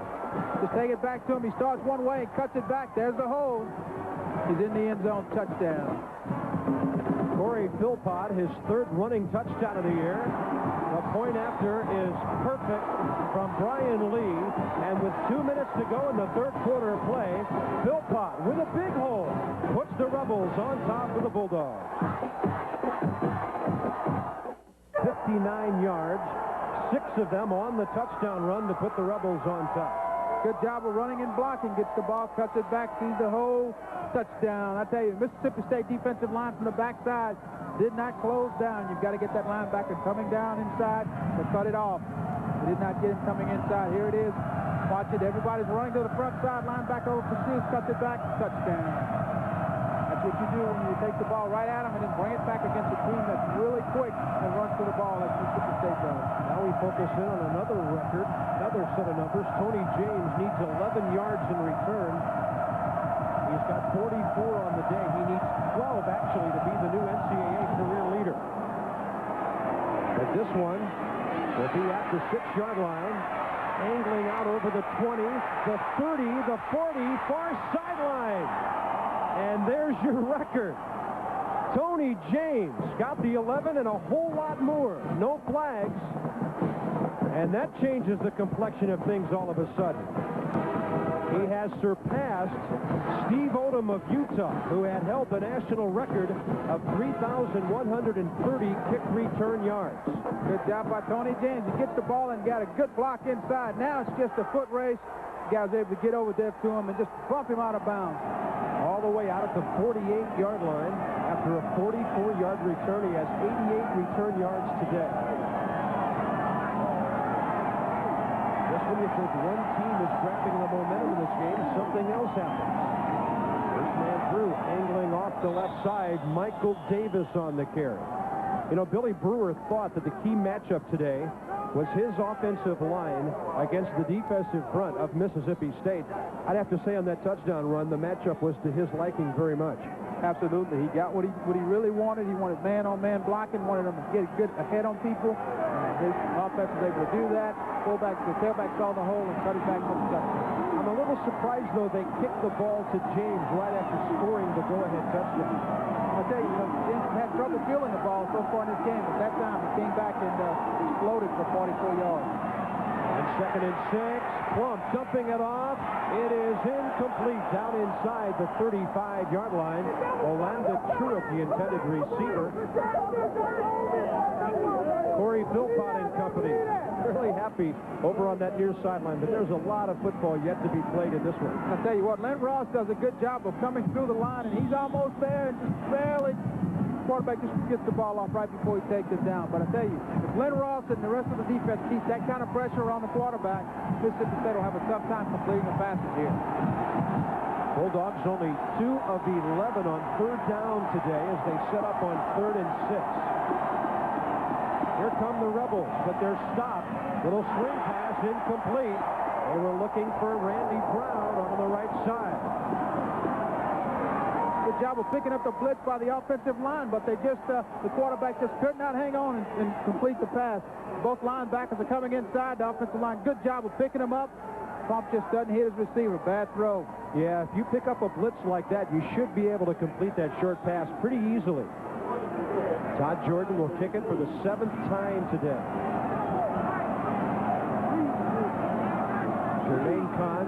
Just take it back to him. He starts one way and cuts it back. There's the hold. He's in the end zone. Touchdown. Corey Philpott, his third running touchdown of the year. The point after is perfect from Brian Lee, and with 2 minutes to go in the third quarter of play, Philpott with a big hole puts the Rebels on top of the Bulldogs. 59 yards, 6 of them on the touchdown run to put the Rebels on top. Good job of running and blocking. Gets the ball, cuts it back, sees the hole. Touchdown. I tell you, Mississippi State defensive line from the backside did not close down. You've got to get that linebacker coming down inside to cut it off. They did not get him coming inside. Here it is. Watch it. Everybody's running to the front side. Linebacker over pursues, cuts it back. Touchdown. That's what you do when you take the ball right at them and then bring it back against a team that's really quick and runs to the ball like Mississippi State does. Now we focus in on another record, another set of numbers. Tony James needs 11 yards in return. He's got 44 on the day. He needs 12, actually, to be the new NCAA career leader. But this one will be at the 6-yard line, angling out over the 20, the 30, the 40, far sideline. And there's your record. Tony James got the 11 and a whole lot more. No flags. And that changes the complexion of things all of a sudden. He has surpassed Steve Odom of Utah, who had held the national record of 3,130 kick return yards. Good job by Tony James. He gets the ball and got a good block inside. Now it's just a foot race. The guy was able to get over there to him and just bump him out of bounds. All the way out at the 48-yard line. After a 44-yard return, he has 88 return yards today. Just when you think one team is grabbing the momentum in this game, something else happens. First man through, angling off the left side, Michael Davis on the carry. You know, Billy Brewer thought that the key matchup today was his offensive line against the defensive front of Mississippi State. I'd have to say on that touchdown run, the matchup was to his liking very much. Absolutely. He got what he really wanted. He wanted man-on-man blocking, wanted him to get good ahead on people. His offense was able to do that. The tailback saw the hole and cut it back for the touchdown. I'm a little surprised, though, they kicked the ball to James right after scoring the go-ahead touchdown. I'll tell you, James had trouble fielding the ball so far in this game, but that time he came back and exploded for 44 yards. And 2nd and 6, Plump dumping it off. It is incomplete down inside the 35-yard line. Orlando Truitt, the intended receiver. Corey Philpott and company. Really happy over on that near sideline, but there's a lot of football yet to be played in this one. I'll tell you what, Len Ross does a good job of coming through the line, and he's almost there and just barely. Quarterback just gets the ball off right before he takes it down. But I tell you, if Len Ross and the rest of the defense keep that kind of pressure on the quarterback, Mississippi State will have a tough time completing the passes here. Bulldogs only 2 of 11 on 3rd down today as they set up on 3rd and 6. Here come the Rebels, but they're stopped. Little swing pass incomplete. They were looking for Randy Brown on the right side. Good job of picking up the blitz by the offensive line, but they just the quarterback just could not hang on and complete the pass. Both linebackers are coming inside the offensive line. Good job of picking them up. Trump just doesn't hit his receiver. Bad throw. Yeah, if you pick up a blitz like that, you should be able to complete that short pass pretty easily. Todd Jordan will kick it for the 7th time today. Jermaine Kahn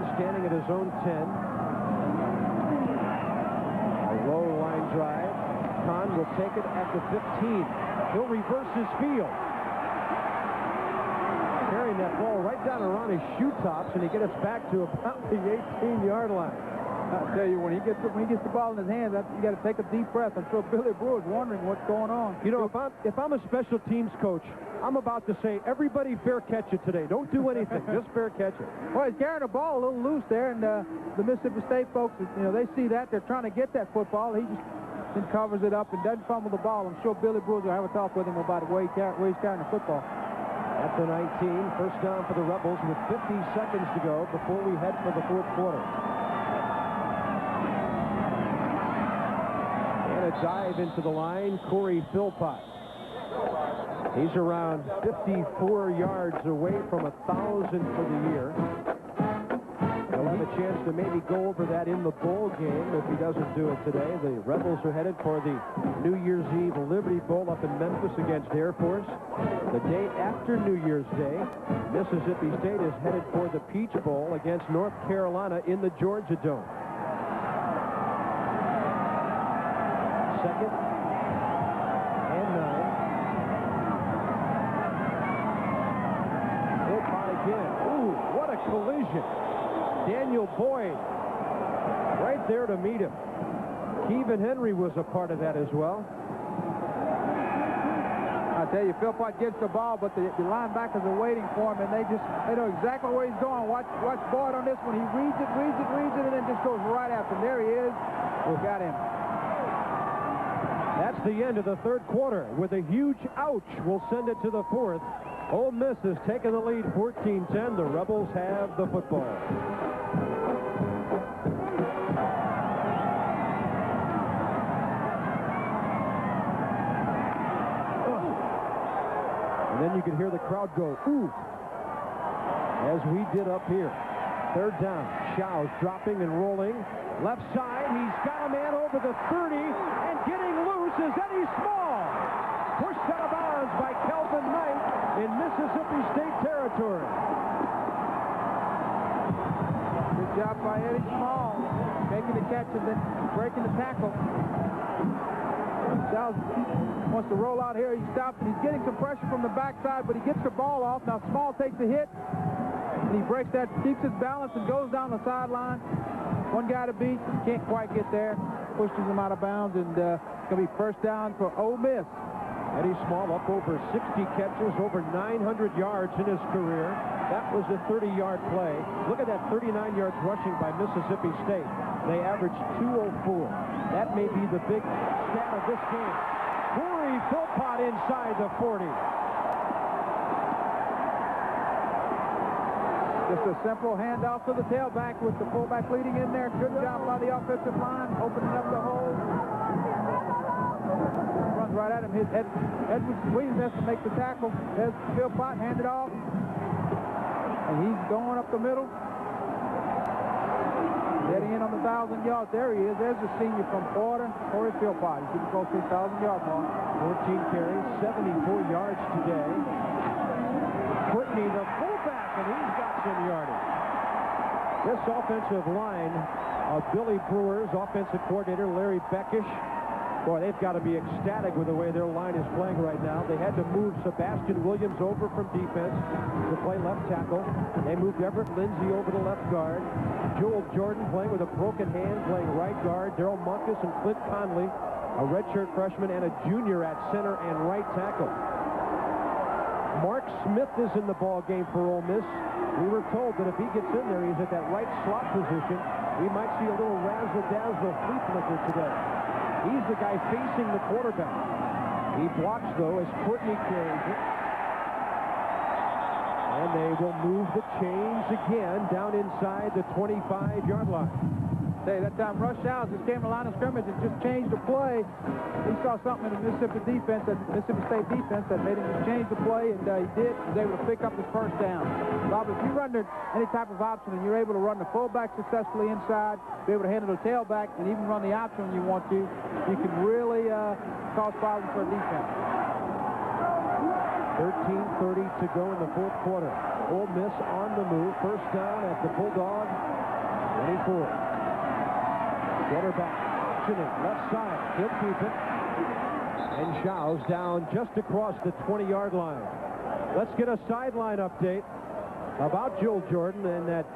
his own 10. A low line drive. Kahn will take it at the 15. He'll reverse his field. Carrying that ball right down around his shoe tops, and he gets us back to about the 18-yard line. I'll tell you, when he gets the ball in his hands, you got to take a deep breath. I'm sure Billy Brewer's wondering what's going on. You know, if I'm a special teams coach, I'm about to say, everybody fair catch it today. Don't do anything. Just fair catch it. Well, he's carrying the ball a little loose there, and the Mississippi State folks, they see that. They're trying to get that football. He just then covers it up and doesn't fumble the ball. I'm sure Billy Brewer will have a talk with him about where he's carrying the football. At the 19, first down for the Rebels with 50 seconds to go before we head for the fourth quarter. And a dive into the line, Corey Philpott. He's around 54 yards away from 1,000 for the year. He'll have a chance to maybe go over that in the bowl game if he doesn't do it today. The Rebels are headed for the New Year's Eve Liberty Bowl up in Memphis against Air Force. The day after New Year's Day, Mississippi State is headed for the Peach Bowl against North Carolina in the Georgia Dome. Second and 9. Philpott again. Ooh, what a collision. Daniel Boyd right there to meet him. Kevin Henry was a part of that as well. I tell you, Philpott gets the ball, but the linebackers are waiting for him, and they know exactly where he's going. Watch Boyd on this one. He reads it, and then just goes right after him. There he is. We got him. That's the end of the third quarter. With a huge ouch, we'll send it to the fourth. Ole Miss has taken the lead 14-10. The Rebels have the football. And then you can hear the crowd go, ooh, as we did up here. Third down. Show's dropping and rolling. Left side, he's got a man over the 30, and getting loose is Eddie Small. Pushed out of bounds by Kelvin Knight in Mississippi State territory. Good job by Eddie Small, making the catch and then breaking the tackle. Show's wants to roll out here. He stops. He's getting some pressure from the backside, but he gets the ball off. Now Small takes a hit, and he breaks that, keeps his balance, and goes down the sideline. One guy to beat. Can't quite get there. Pushes him out of bounds, and it's going to be first down for Ole Miss. Eddie Small up over 60 catches, over 900 yards in his career. That was a 30-yard play. Look at that, 39 yards rushing by Mississippi State. They averaged 204. That may be the big stat of this game. Corey Philpott inside the 40. Just a simple handoff to the tailback with the fullback leading in there. Good job by the offensive line, opening up the hole. Runs right at him. Edwards Williams has to make the tackle. There's Philpott, hand it off. And he's going up the middle. Getting in on the 1,000 yards. There he is. There's the senior from Florida, Corey Philpott. He's getting close to the 1,000-yard mark. 14 carries, 74 yards today. Courtney, the fullback, and he's got some yardage. This offensive line of Billy Brewer's offensive coordinator, Larry Beckish. Boy, they've got to be ecstatic with the way their line is playing right now. They had to move Sebastian Williams over from defense to play left tackle. They moved Everett Lindsay over to left guard. Joel Jordan playing with a broken hand, playing right guard. Daryl Munkus and Clint Conley, a redshirt freshman and a junior at center and right tackle. Mark Smith is in the ball game for Ole Miss. We were told that if he gets in there, he's at that right slot position. We might see a little razzle-dazzle flea flicker today. He's the guy facing the quarterback. He blocks, though, as Courtney carries it. And they will move the chains again down inside the 25-yard line. Hey, that time Rush Showers just came to the line of scrimmage and just changed the play. He saw something in the Mississippi State defense that made him change the play, and he did. He was able to pick up his first down. Bob, if you run any type of option and you're able to run the fullback successfully inside, be able to handle the tailback, and even run the option when you want to, you can really cause problems for a defense. 13:30 to go in the fourth quarter. Ole Miss on the move. First down at the Bulldog 4. Quarterback option it, left side. He'll keep it. And Shaw's down just across the 20-yard line. Let's get a sideline update about Joel Jordan and that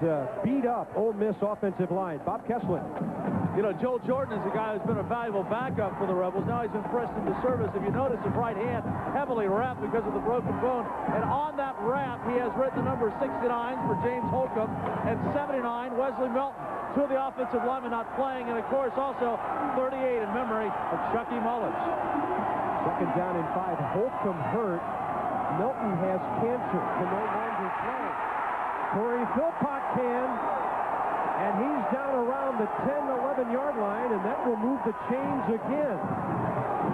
beat-up Ole Miss offensive line. Bob Kessler. You know, Joel Jordan is a guy who's been a valuable backup for the Rebels. Now he's been pressed into service. If you notice, his right hand heavily wrapped because of the broken bone. And on that wrap, he has written the number 69 for James Holcomb and 79, Wesley Melton. Two of the offensive linemen not playing, and of course also 38 in memory of Chucky Mullins. Second down and 5. Holcomb hurt. Melton has cancer, can no longer play. Corey Philpott can. And he's down around the 10-11-yard line, and that will move the chains again.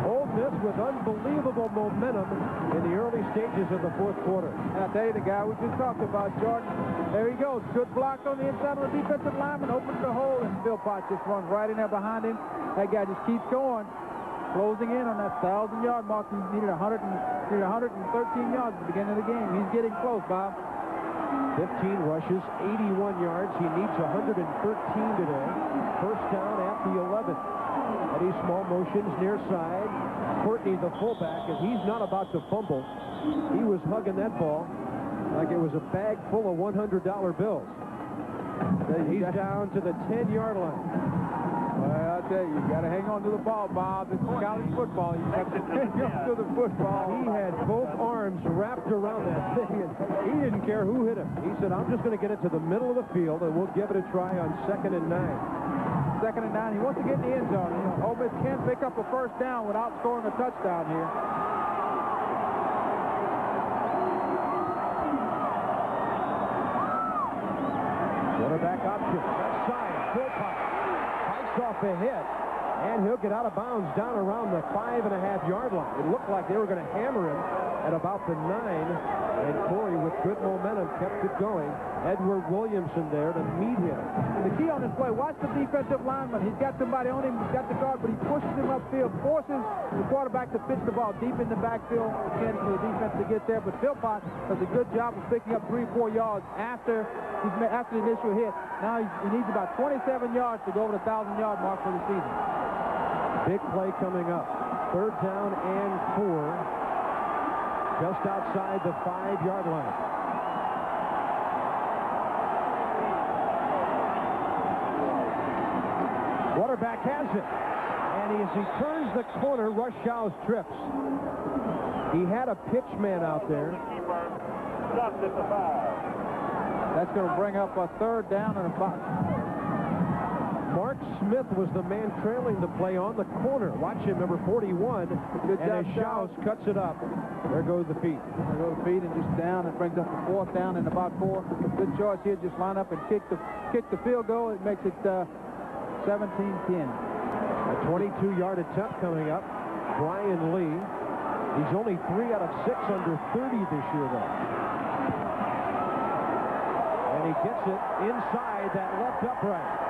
Ole Miss with unbelievable momentum in the early stages of the fourth quarter. And I tell you, the guy we just talked about, Jordan, there he goes. Good block on the inside of the defensive lineman, opens the hole, and Philpott just runs right in there behind him. That guy just keeps going, closing in on that 1,000-yard mark. He needed 113 yards at the beginning of the game. He's getting close, Bob. 15 rushes, 81 yards. He needs 113 today. First down at the 11. Eddie small motions near side. Courtney, the fullback, and he's not about to fumble. He was hugging that ball like it was a bag full of $100 bills. He's down to the 10-yard line. Well, I'll tell you, you got to hang on to the ball, Bob. It's college football. You have to hang on to the football. He had both arms wrapped around that thing, and he didn't care who hit him. He said, I'm just going to get it to the middle of the field, and we'll give it a try on 2nd and 9. 2nd and 9. He wants to get in the end zone. You know, Ole Miss can't pick up a first down without scoring a touchdown here. Quarterback option. Left side. Philpott off a hit, and he'll get out of bounds down around the 5.5-yard line. It looked like they were going to hammer him at about the 9, and Corey, with good momentum, kept it going. Edward Williamson there to meet him. The key on this play, watch the defensive lineman. He's got somebody on him, he's got the guard, but he pushes him upfield, forces the quarterback to pitch the ball deep in the backfield, again, for the defense to get there. But Philpott does a good job of picking up 3-4 yards after the initial hit. Now he needs about 27 yards to go over the 1,000-yard mark for the season. Big play coming up. 3rd down and 4. Just outside the 5-yard line. Quarterback has it. And as he turns the corner, Russ Shaw's trips. He had a pitch man out there. Just at the 5. That's going to bring up a 3rd down and a 5. Mark Smith was the man trailing the play on the corner. Watch him, number 41. Good job, as Shaw's cuts it up. There goes the feet. There goes the feet and just down. It brings up the 4th down and about 4. Good choice here. Just line up and kick the field goal. It makes it 17-10. A 22-yard attempt coming up. Brian Lee. He's only 3 out of 6 under 30 this year, though. And he gets it inside that left upright.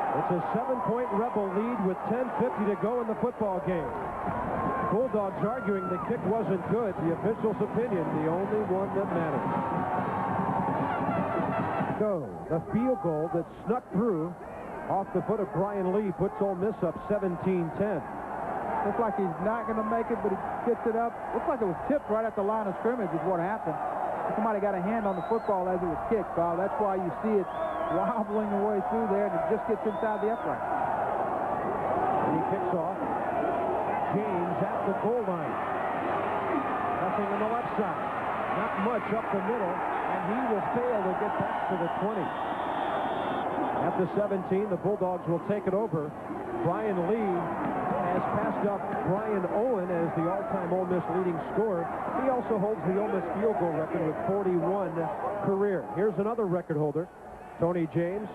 It's a 7-point Rebel lead with 10:50 to go in the football game. Bulldogs arguing the kick wasn't good. The official's opinion, the only one that matters. So, the field goal that snuck through off the foot of Brian Lee puts Ole Miss up 17-10. Looks like he's not going to make it, but he gets it up. Looks like it was tipped right at the line of scrimmage is what happened. Somebody got a hand on the football as it was kicked, Bob. That's why you see it wobbling the way through there, and it just gets inside the upright. And he kicks off. James at the goal line. Nothing on the left side. Not much up the middle, and he will fail to get back to the 20. At the 17, the Bulldogs will take it over. Brian Lee has passed up Brian Owen as the all-time Ole Miss leading scorer. He also holds the Ole Miss field goal record with 41 career. Here's another record holder. Tony James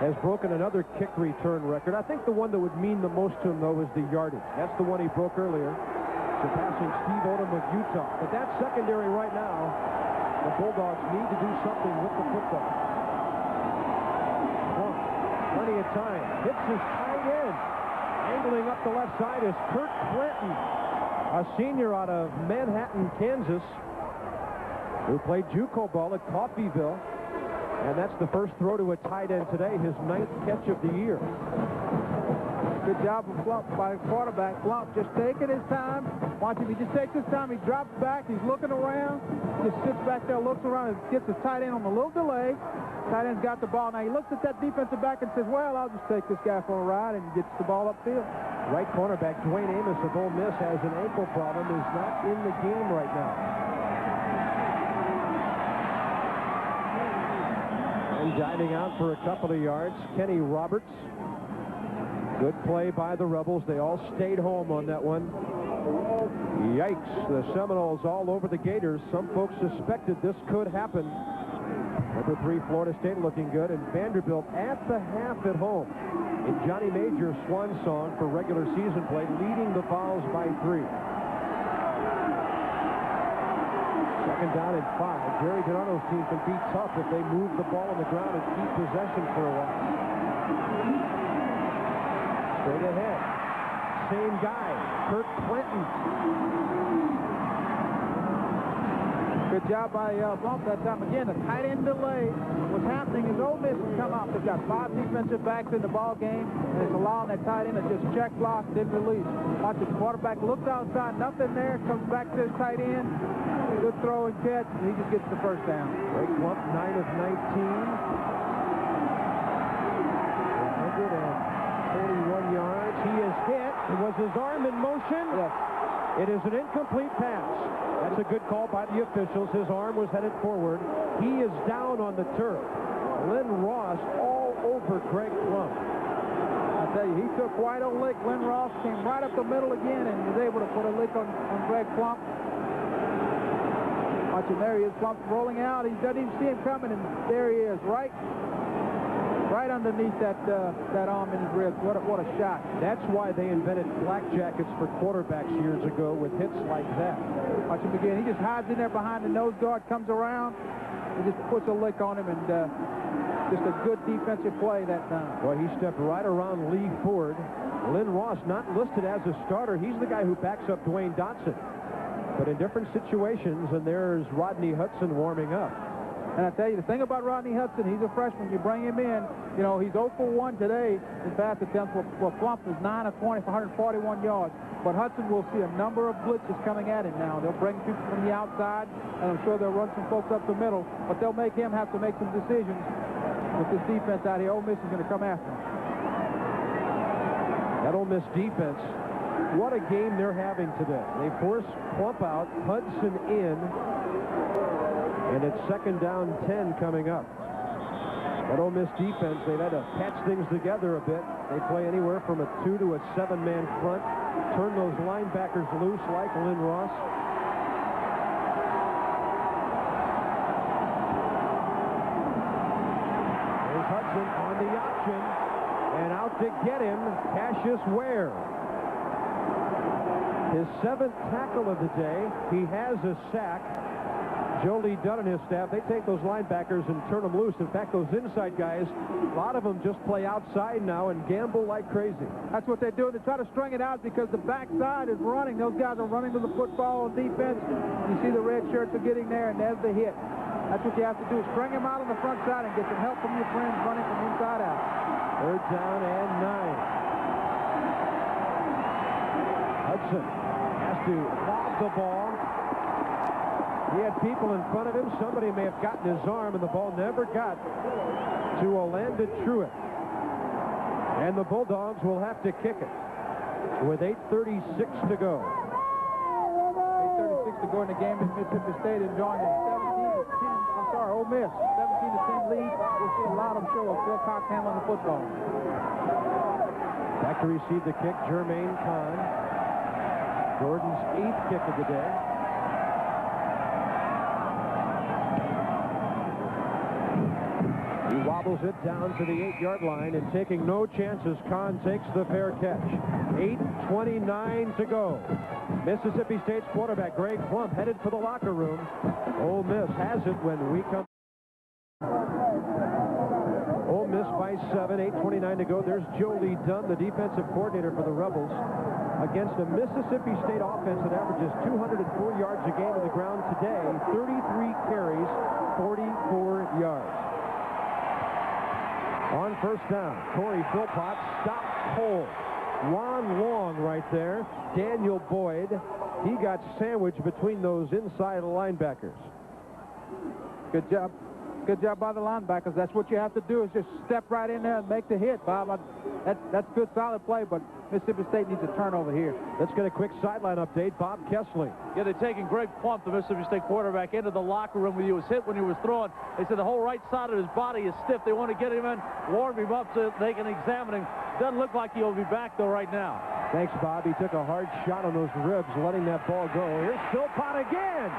has broken another kick return record. I think the one that would mean the most to him, though, is the yardage. That's the one he broke earlier, surpassing Steve Odom of Utah. But that's secondary right now. The Bulldogs need to do something with the football. Plenty of time. Hits his tight end. Angling up the left side is Kurt Clinton, a senior out of Manhattan, Kansas, who played JUCO ball at Coffeyville. And that's the first throw to a tight end today, his 9th catch of the year. Good job of Plump by the quarterback. Plump just taking his time. Watch him. He just takes his time. He drops back. He's looking around. Just sits back there, looks around, and gets the tight end on a little delay. Tight end's got the ball. Now he looks at that defensive back and says, well, I'll just take this guy for a ride, and gets the ball upfield. Right cornerback Dwayne Amos of Ole Miss has an ankle problem, is not in the game right now. And diving out for a couple of yards, Kenny Roberts. Good play by the Rebels. They all stayed home on that one. Yikes. The Seminoles all over the Gators. Some folks suspected this could happen. Number 3, Florida State looking good. And Vanderbilt at the half at home in Johnny Major's swan song for regular season play, leading the Vols by 3. Second down and 5. Jerry Donato's team can be tough if they move the ball on the ground and keep possession for a while. Straight ahead. Same guy, Kurt Clinton. Good job by Plump that time. Again, the tight end delay. What's happening is Ole Miss has come out. They've got 5 defensive backs in the ball game, and it's allowing that tight end to just check block, then release. Watch the quarterback looks outside, nothing there, comes back to his tight end. Good throw and catch, and he just gets the first down. Greg Plump, 9 of 19. 141 yards. He is hit. It was his arm in motion. Yes. It is an incomplete pass. That's a good call by the officials. His arm was headed forward. He is down on the turf. Lynn Ross all over Greg Plump. I tell you, he took quite a lick. Lynn Ross came right up the middle again and was able to put a lick on Greg Plump. Watch him, there he is. Plump rolling out. He doesn't even see him coming, and there he is, right underneath that arm in his ribs. What a shot. That's why they invented black jackets for quarterbacks years ago with hits like that. Watch him again. He just hides in there behind the nose guard, comes around, and just puts a lick on him, and just a good defensive play that time. Well, he stepped right around Lee Ford. Lynn Ross not listed as a starter. He's the guy who backs up Dwayne Dotson. But in different situations, and there's Rodney Hudson warming up. And I tell you, the thing about Rodney Hudson, he's a freshman. You bring him in, you know, he's 0 for 1 today in pass attempts. Well, Plump is 9 of 20 for 141 yards. But Hudson will see a number of blitzes coming at him now. They'll bring people from the outside, and I'm sure they'll run some folks up the middle. But they'll make him have to make some decisions with this defense out here. Ole Miss is going to come after him. That Ole Miss defense, what a game they're having today. They force Plump out, Hudson in. And it's second down 10 coming up. That Ole Miss defense, they've had to patch things together a bit. They play anywhere from a 2 to a 7-man front. Turn those linebackers loose like Lynn Ross. There's Hudson on the option. And out to get him, Cassius Ware. His 7th tackle of the day. He has a sack. Joe Lee Dunn and his staff, they take those linebackers and turn them loose. In fact, those inside guys, a lot of them just play outside now and gamble like crazy. That's what they're doing. They try to string it out because the backside is running. Those guys are running to the football on defense. You see the red shirts are getting there, and there's the hit. That's what you have to do, is string them out on the front side and get some help from your friends running from inside out. Third down and 9. Hudson has to lob the ball. He had people in front of him. Somebody may have gotten his arm, and the ball never got to Orlando Truitt. And the Bulldogs will have to kick it with 8:36 to go. 8:36 to go in the game. Mississippi State enjoying a 17-10. Ole Miss 17-10 lead. We'll see a lot of show of Phil Cox handling the football. Back to receive the kick, Jermaine Kahn. Jordan's 8th kick of the day. He wobbles it down to the 8-yard line, and taking no chances, Kahn takes the fair catch. 8:29 to go. Mississippi State's quarterback, Greg Plump, headed for the locker room. Ole Miss has it when we come. Ole Miss by 7, 8:29 to go. There's Joe Lee Dunn, the defensive coordinator for the Rebels, against a Mississippi State offense that averages 204 yards a game on the ground today. 33 carries, 44 yards. On first down, Corey Philpott stopped cold. Ron Long right there. Daniel Boyd. He got sandwiched between those inside linebackers. Good job. Good job by the linebackers. That's what you have to do, is just step right in there and make the hit, Bob. That's good, solid play, but Mississippi State needs a turnover here. Let's get a quick sideline update. Bob Kessling. Yeah, they're taking Greg Plump, the Mississippi State quarterback, into the locker room when he was hit when he was throwing. They said the whole right side of his body is stiff. They want to get him in, warm him up so they can examine him. Doesn't look like he'll be back, though, right now. Thanks, Bob. He took a hard shot on those ribs, letting that ball go. Here's Philpott again.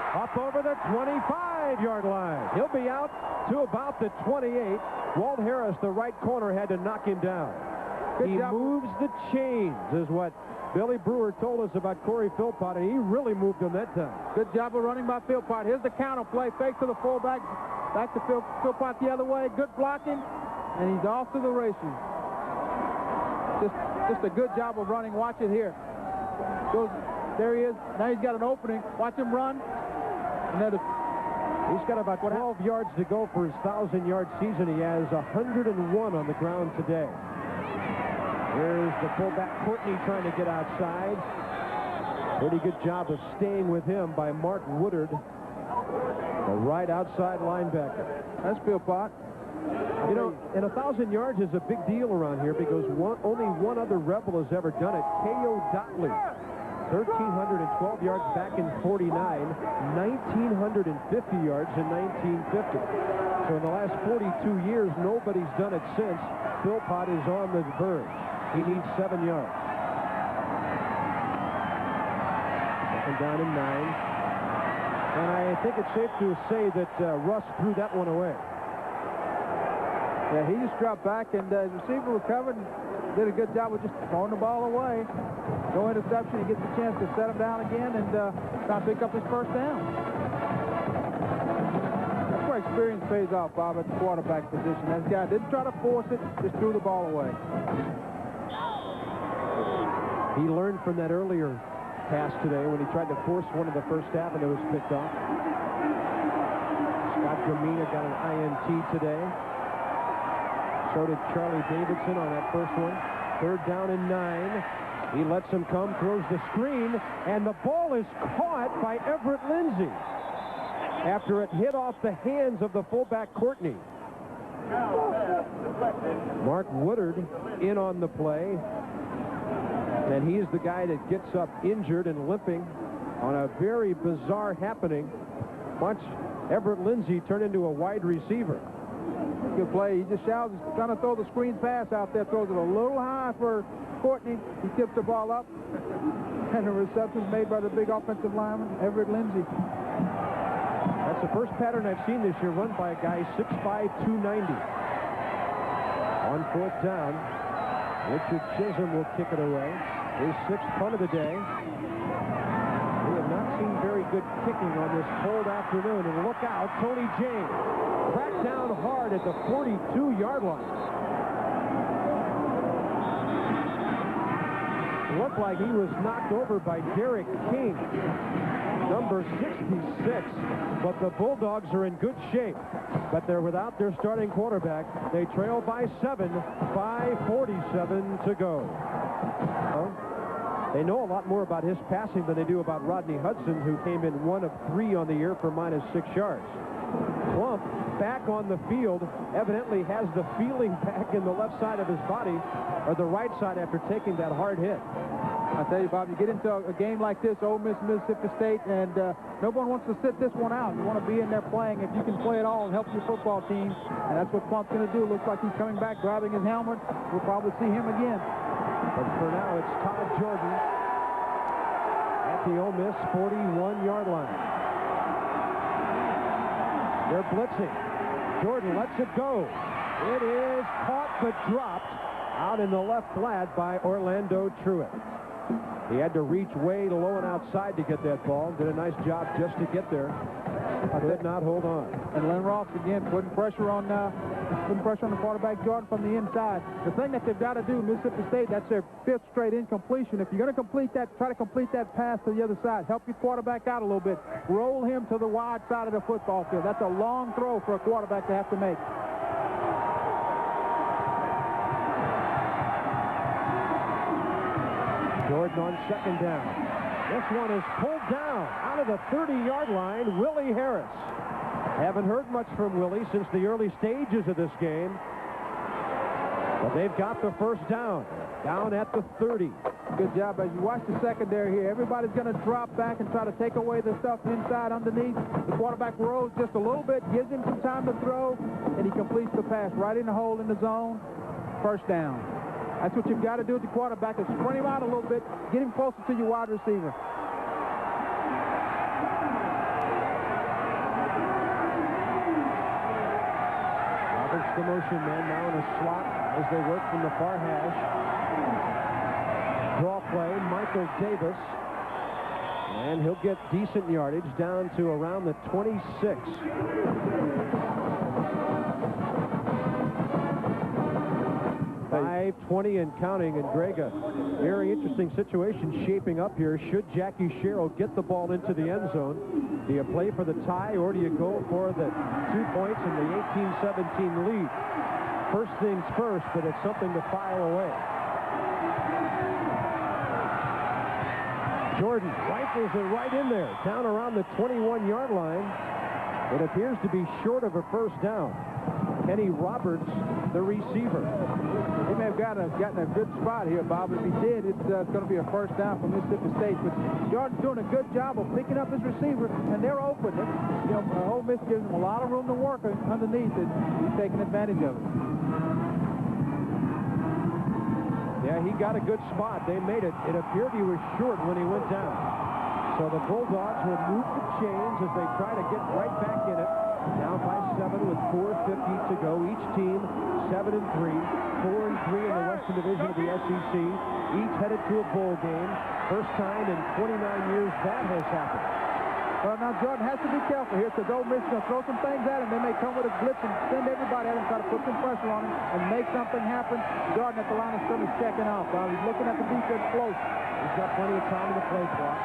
Up over the 25-yard line. He'll be out to about the 28. Walt Harris, the right corner, had to knock him down. He moves the chains, is what Billy Brewer told us about Corey Philpott, and he really moved him that time. Good job of running by Philpott. Here's the counter play. Fake to the fullback. Back to Philpott the other way. Good blocking, and he's off to the races. Just a good job of running. Watch it here. There he is. Now he's got an opening. Watch him run. And then he's got about 12 yards to go for his 1,000-yard season. He has 101 on the ground today. Here's the fullback Courtney trying to get outside. Pretty good job of staying with him by Mark Woodard, the right outside linebacker. That's Philpott. You know, and 1,000 yards is a big deal around here because only one other Rebel has ever done it. K.O. Dotley, 1,312 yards back in 49, 1,950 yards in 1950. So in the last 42 years, nobody's done it since. Philpott is on the verge. He needs 7 yards. Second down and 9. And I think it's safe to say that Russ threw that one away. Yeah, he just dropped back, and the receiver recovered and did a good job of just throwing the ball away. No interception. He gets a chance to set him down again and try to pick up his first down. That's where experience pays off, Bob, at the quarterback position. That guy didn't try to force it, just threw the ball away. He learned from that earlier pass today when he tried to force one in the first half and it was picked off. Scott Gramina got an INT today. So did Charlie Davidson on that first one. Third down and 9. He lets him come, throws the screen, and the ball is caught by Everett Lindsey after it hit off the hands of the fullback Courtney. Mark Woodard in on the play, and he's the guy that gets up injured and limping on a very bizarre happening. Watch Everett Lindsey turn into a wide receiver. Good play. He just shouts, trying to throw the screen pass out there, throws it a little high for Courtney. He tips the ball up, and the reception is made by the big offensive lineman, Everett Lindsey. That's the first pattern I've seen this year run by a guy 6'5", 290. On fourth down, Richard Chisholm will kick it away. His sixth punt of the day. We have not seen very good kicking on this cold afternoon. And look out, Tony James cracked down hard at the 42-yard line. It looked like he was knocked over by Derek King, number 66. But the Bulldogs are in good shape. But they're without their starting quarterback. They trail by 7, 5:47 to go. They know a lot more about his passing than they do about Rodney Hudson, who came in 1 of 3 on the year for -6 yards. Plump back on the field, evidently has the feeling back in the left side of his body, or the right side after taking that hard hit. I tell you, Bob, you get into a game like this, Ole Miss, Mississippi State, and no one wants to sit this one out. You want to be in there playing. If you can play it all and help your football team, and that's what Plump's going to do. Looks like he's coming back, grabbing his helmet. We'll probably see him again. But for now, it's Todd Jordan at the Ole Miss 41-yard line. They're blitzing. Jordan lets it go. It is caught but dropped out in the left flat by Orlando Truitt. He had to reach way low and outside to get that ball. Did a nice job just to get there. Did not hold on. And Len Ross again putting pressure on the quarterback Jordan from the inside. The thing that they've got to do, Mississippi State, that's their 5th straight incompletion. If you're going to complete that, try to complete that pass to the other side. Help your quarterback out a little bit. Roll him to the wide side of the football field. That's a long throw for a quarterback to have to make. Jordan on second down. This one is pulled down out of the 30-yard line. Willie Harris. Haven't heard much from Willie since the early stages of this game. But they've got the first down at the 30. Good job. As you watch the secondary here, everybody's going to drop back and try to take away the stuff inside underneath. The quarterback rolls just a little bit, gives him some time to throw, and he completes the pass right in the hole in the zone. First down. That's what you've got to do with the quarterback, is sprint him out a little bit, get him closer to your wide receiver. Roberts, the motion man, now in a slot as they work from the far hash. Draw play, Michael Davis. And he'll get decent yardage down to around the 26. 5:20 and counting, and Greg, a very interesting situation shaping up here. Should Jackie Sherrill get the ball into the end zone, do you play for the tie or do you go for the 2 points in the 18-17 lead? First things first, but it's something to file away. Jordan rifles it right in there, down around the 21-yard line. It appears to be short of a first down. Kenny Roberts, the receiver. He may have gotten a good spot here, Bob. If he did, it's going to be a first down for Mississippi State. But Jordan's doing a good job of picking up his receiver, and they're open. Ole Miss gives him a lot of room to work underneath it. He's taking advantage of it. Yeah, he got a good spot. They made it. It appeared he was short when he went down. So the Bulldogs will move the chains as they try to get right back in it. Down by 7 with 4:50 to go. Each team 7-3, 4-3 in the Western Division of the SEC. Each headed to a bowl game. First time in 29 years that has happened. Well, now Jordan has to be careful here because Ole Miss is going to throw some things at him. They may come with a blitz and send everybody at him, try to put some pressure on him and make something happen. Jordan at the line of scrimmage checking out. He's looking at the defense close. He's got plenty of time in the play clock.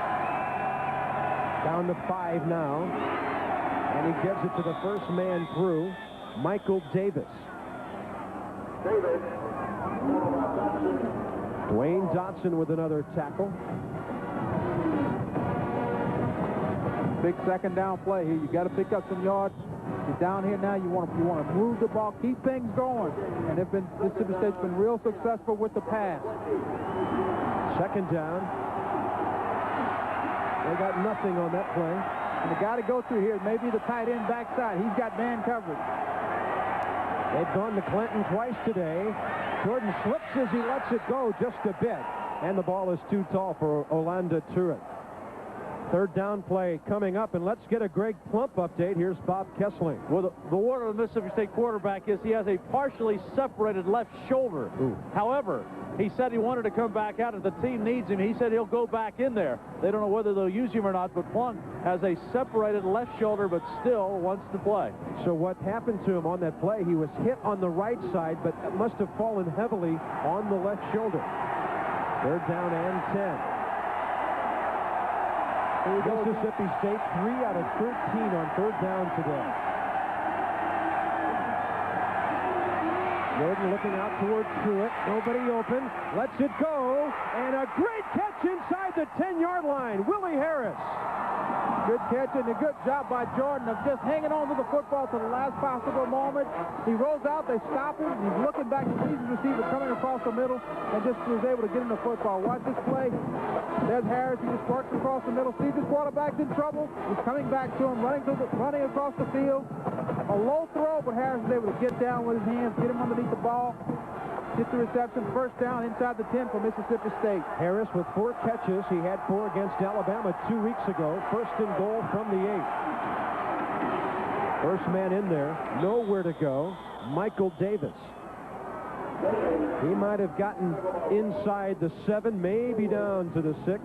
Down to 5 now. And he gives it to the first man through, Michael Davis. Dwayne Dotson with another tackle. Big second down play here. You got to pick up some yards. You're down here now. You want to move the ball, keep things going. And Mississippi State's been real successful with the pass. Second down. They got nothing on that play. And the guy to go through here may be the tight end backside. He's got man coverage. They've gone to Clinton twice today. Jordan slips as he lets it go just a bit. And the ball is too tall for Orlando Turret. Third down play coming up, and let's get a Greg Plump update. Here's Bob Kessling. Well, the word of the Mississippi State quarterback is he has a partially separated left shoulder. Ooh. However, he said he wanted to come back out. If the team needs him, he said he'll go back in there. They don't know whether they'll use him or not, but Plump has a separated left shoulder, but still wants to play. So what happened to him on that play, he was hit on the right side, but must have fallen heavily on the left shoulder. Third down and 10. Mississippi State 3 out of 13 on third down today. Jordan looking out towards Truitt. Nobody open. Lets it go. And a great catch inside the 10-yard line. Willie Harris. Good catch and a good job by Jordan of just hanging on to the football to the last possible moment. He rolls out, they stop him. He's looking back to see his receiver coming across the middle and just was able to get him the football. Watch this play. There's Harris. He just works across the middle. Sees his quarterback's in trouble. He's coming back to him, running across the field. A low throw, but Harris is able to get down with his hands, get him underneath the ball. Get the reception, first down inside the 10 for Mississippi State. Harris with 4 catches. He had 4 against Alabama 2 weeks ago. First and goal from the 8. First man in there, nowhere to go. Michael Davis. He might have gotten inside the 7, maybe down to the 6.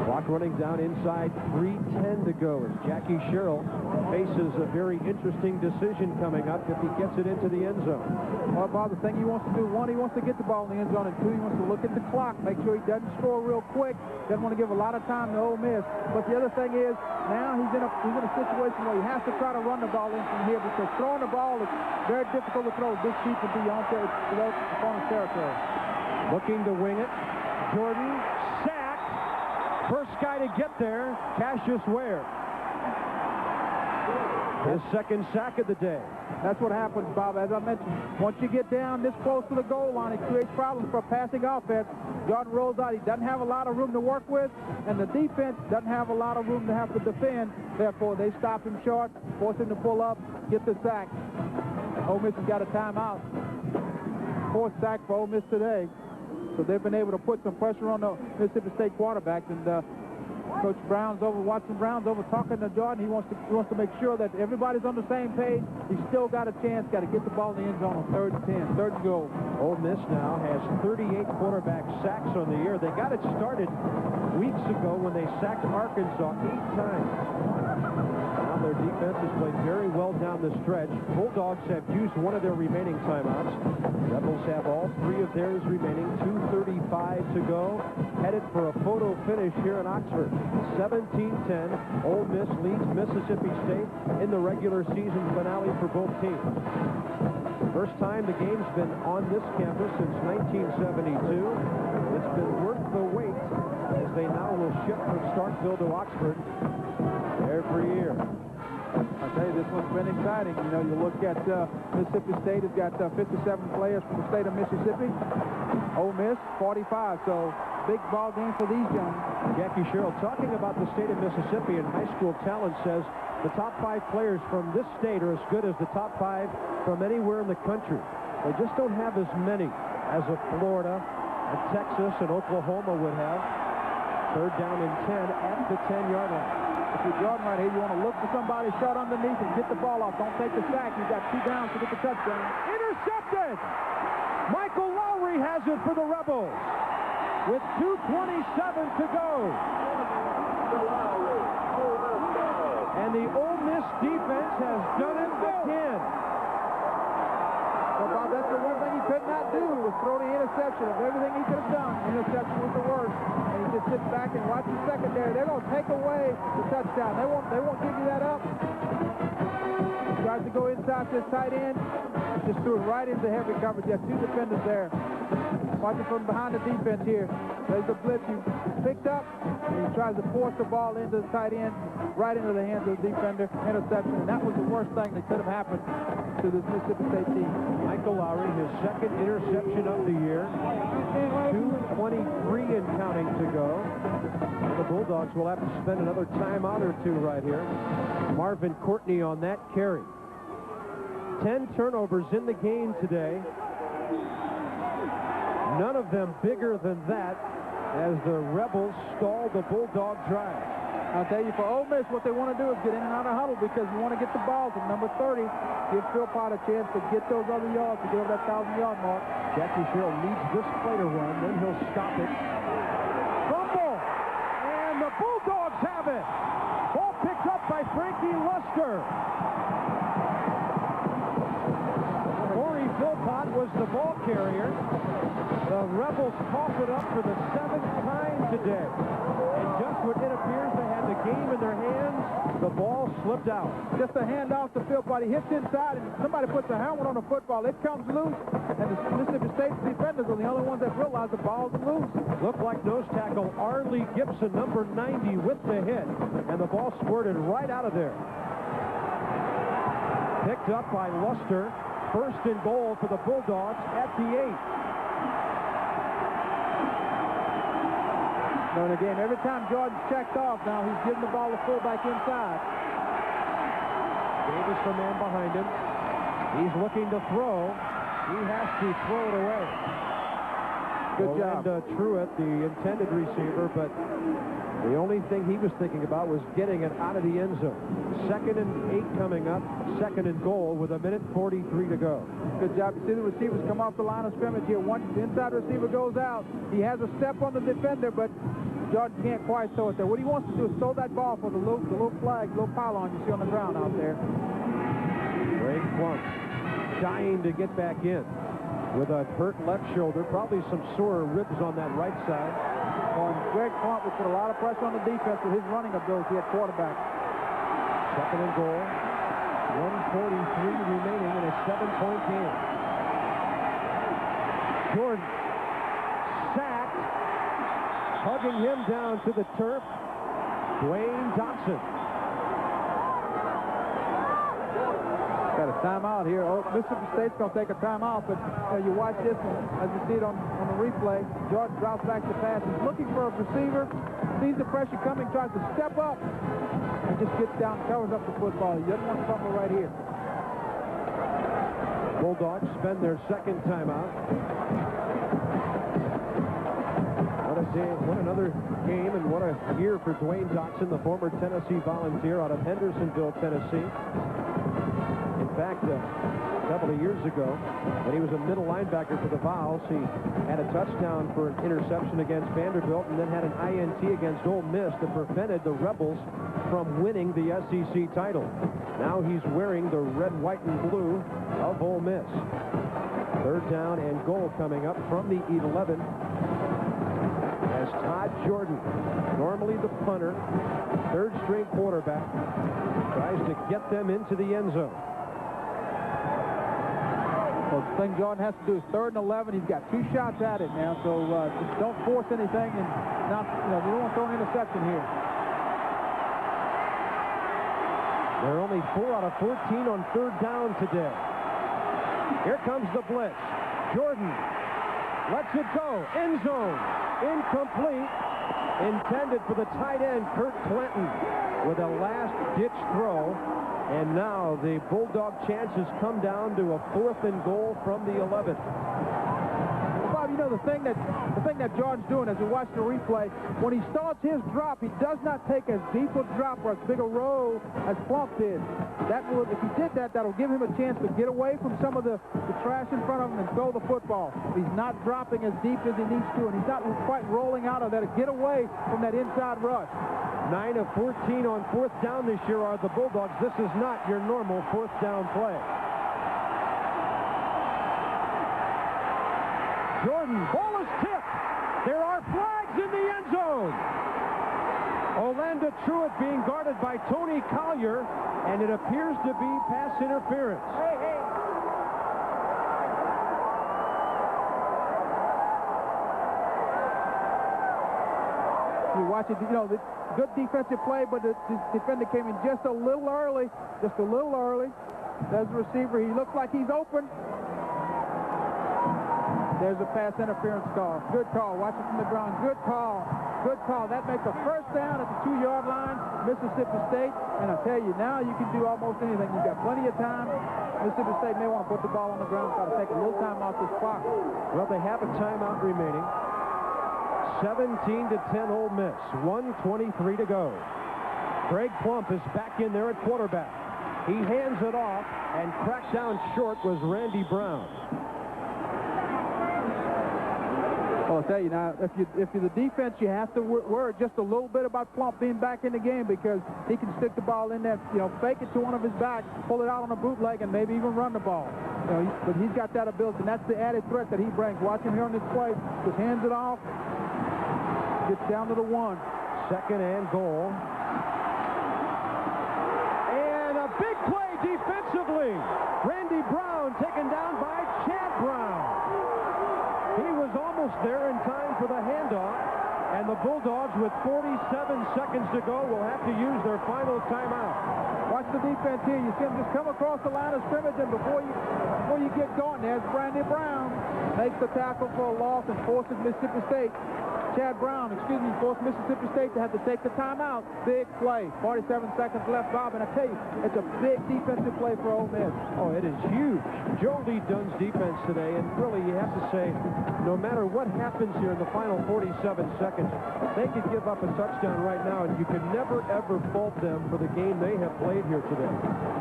Clock running down inside, 3:10 to go as Jackie Sherrill faces a very interesting decision coming up if he gets it into the end zone. Well, Bob, the thing he wants to do, 1, he wants to get the ball in the end zone, and 2, he wants to look at the clock, make sure he doesn't score real quick, doesn't want to give a lot of time to Ole Miss. But the other thing is, now he's in a situation where he has to try to run the ball in from here because throwing the ball is very difficult to throw this deep and beyond the opponent's territory. Looking to wing it. Jordan sacked. First guy to get there, Cassius Ware. His second sack of the day. That's what happens, Bob. As I mentioned, once you get down this close to the goal line, it creates problems for a passing offense. Jordan rolls out. He doesn't have a lot of room to work with, and the defense doesn't have a lot of room to have to defend. Therefore, they stop him short, force him to pull up, get the sack. Ole Miss has got a timeout. Fourth sack for Ole Miss today. So they've been able to put some pressure on the Mississippi State quarterbacks, and Coach Watson Brown's over talking to Jordan. He wants to make sure that everybody's on the same page. He's still got a chance, got to get the ball in the end zone on 3rd and 10, 3rd and goal. Ole Miss now has 38 quarterback sacks on the year. They got it started weeks ago when they sacked Arkansas 8 times. Now their defense has played very well down the stretch. Bulldogs have used one of their remaining timeouts. Rebels have all 3 of theirs remaining. 2:35 to go. Headed for a photo finish here in Oxford. 17-10. Ole Miss leads Mississippi State in the regular season finale for both teams. First time the game's been on this campus since 1972. It's been worth the wait as they now will ship from Starkville to Oxford every year. I tell you, this one's been exciting. You know, you look at Mississippi State has got 57 players from the state of Mississippi. Ole Miss, 45. So big ball game for these young. Jackie Sherrill talking about the state of Mississippi and high school talent says the top 5 players from this state are as good as the top 5 from anywhere in the country. They just don't have as many as a Florida, a Texas, and Oklahoma would have. 3rd down and 10 at the 10-yard line. If you're Jordan right here, you want to look for somebody short underneath and get the ball off. Don't take the sack. You've got 2 downs to get the touchdown. Intercepted! Michael Lowry has it for the Rebels with 2:27 to go. And the Ole Miss defense has done it again. Well, Bob, that's the one thing he could not do was throw the interception. Of everything he could have done, interception was the worst. And he just sits back and watches the secondary. They're going to take away the touchdown. They won't give you that up. He tries to go inside to his tight end. He just threw it right into heavy coverage. You have 2 defenders there. Watching from behind the defense here. There's the blitz. He picked up, and he tries to force the ball into the tight end, right into the hands of the defender. Interception. And that was the worst thing that could have happened to this Mississippi State team. Michael Lowry, his 2nd interception of the year. 2:23 and counting to go. The Bulldogs will have to spend another timeout or 2 right here. Marvin Courtney on that carry. 10 turnovers in the game today. None of them bigger than that as the Rebels stall the Bulldog drive. I'll tell you, for Ole Miss, what they want to do is get in and out of huddle because you want to get the ball to number 30. Give Philpott a chance to get those other yards to get over that 1,000-yard mark. Jackie Sherrill needs this play to run, then he'll stop it. Fumble! And the Bulldogs have it! Ball picked up by Frankie Luster. Corey Philpott was the ball carrier. The Rebels cough it up for the 7th time today. And just when it appears they had the game in their hands, the ball slipped out. Just a handoff to Philpott. He hits inside, and somebody puts a helmet on the football. It comes loose, and the Mississippi State defenders are the only ones that realize the ball's loose. Looked like nose tackle Arlie Gibson, number 90, with the hit, and the ball squirted right out of there. Picked up by Luster. 1st and goal for the Bulldogs at the 8. And again, every time Jordan's checked off now, he's giving the ball to fullback inside. Davis, the man behind him. He's looking to throw. He has to throw it away. Good job. Truitt, the intended receiver, but the only thing he was thinking about was getting it out of the end zone. 2nd and 8 coming up. 2nd and goal with 1:43 to go. Good job. You see the receivers come off the line of scrimmage here. Once the inside receiver goes out, he has a step on the defender, but Jordan can't quite throw it there. What he wants to do is throw that ball for the little flag, little pylon you see on the ground out there. Greg Plunk dying to get back in with a hurt left shoulder, probably some sore ribs on that right side. Greg Plunk will put a lot of pressure on the defense with his running ability at quarterback. 2nd and goal. 1:43 remaining in a 7-point game. Jordan sacked hugging him down to the turf, Dwayne Dotson. Got a timeout here. Oh, Mississippi State's going to take a timeout, but you watch this one, as you see it on the replay. Jordan drops back to pass. He's looking for a receiver, sees the pressure coming, tries to step up, and just gets down, covers up the football. He doesn't want to fumble right here. Bulldogs spend their second timeout. What a day, what another game, and what a year for Dwayne Dotson, the former Tennessee Volunteer out of Hendersonville, Tennessee. In fact, a couple of years ago, when he was a middle linebacker for the Vols, he had a touchdown for an interception against Vanderbilt and then had an INT against Ole Miss that prevented the Rebels from winning the SEC title. Now he's wearing the red, white, and blue of Ole Miss. Third down and goal coming up from the 11 as Todd Jordan, normally the punter, third-string quarterback, tries to get them into the end zone. Well, the thing Jordan has to do is 3rd and 11. He's got 2 shots at it now, so just don't force anything, and not, you don't want to throw an interception here. They're only 4 out of 14 on 3rd down today. Here comes the blitz. Jordan lets it go. End zone. Incomplete. Intended for the tight end, Kurt Clinton, with a last-ditch throw. And now the Bulldog chances come down to a 4th and goal from the 11. Bob, you know the thing that Jordan's doing, as we watch the replay, when he starts his drop, he does not take as deep a drop or as big a roll as Plump did. If he did that, that'll give him a chance to get away from some of the trash in front of him and throw the football. He's not dropping as deep as he needs to, and he's not quite rolling out of that to get away from that inside rush. 9 of 14 on 4th down this year are the Bulldogs. This is not your normal 4th down play. Jordan, ball is tipped. There are flags in the end zone. Orlando Truitt being guarded by Tony Collier, and it appears to be pass interference. You watch it, the good defensive play, but the defender came in just a little early. There's the receiver. He looks like he's open. There's a pass interference call. Good call. Watch it from the ground. Good call. Good call. That makes a first down at the 2-yard line, Mississippi State. And I tell you, now you can do almost anything. You've got plenty of time. Mississippi State may want to put the ball on the ground, try to take a little time off this clock. Well, they have a timeout remaining. 17-10 Ole Miss. 1:23 to go. Greg Plump is back in there at quarterback. He hands it off, and cracked down short was Randy Brown. Well, I'll tell you now, if you're the defense, you have to worry just a little bit about Plump being back in the game, because he can stick the ball in there, fake it to one of his backs, pull it out on a bootleg, and maybe even run the ball. But he's got that ability, and that's the added threat that he brings. Watch him here on this play. Just hands it off, gets down to the 1. 2nd and goal. And a big play defensively. Randy Brown taken down by Chad Brown. He was almost there in time for the handoff, and the Bulldogs, with 47 seconds to go, will have to use their final timeout. Watch the defense here. You see him just come across the line of scrimmage, and before you get going, there's Randy Brown. Makes the tackle for a loss and forces Mississippi State. Forced Mississippi State to have to take the timeout. Big play. 47 seconds left, Bob, and I tell you, it's a big defensive play for Ole Miss. Oh, it is huge. Joe Lee Dunn's defense today, and really you have to say, no matter what happens here in the final 47 seconds, they could give up a touchdown right now, and you can never, ever fault them for the game they have played here today.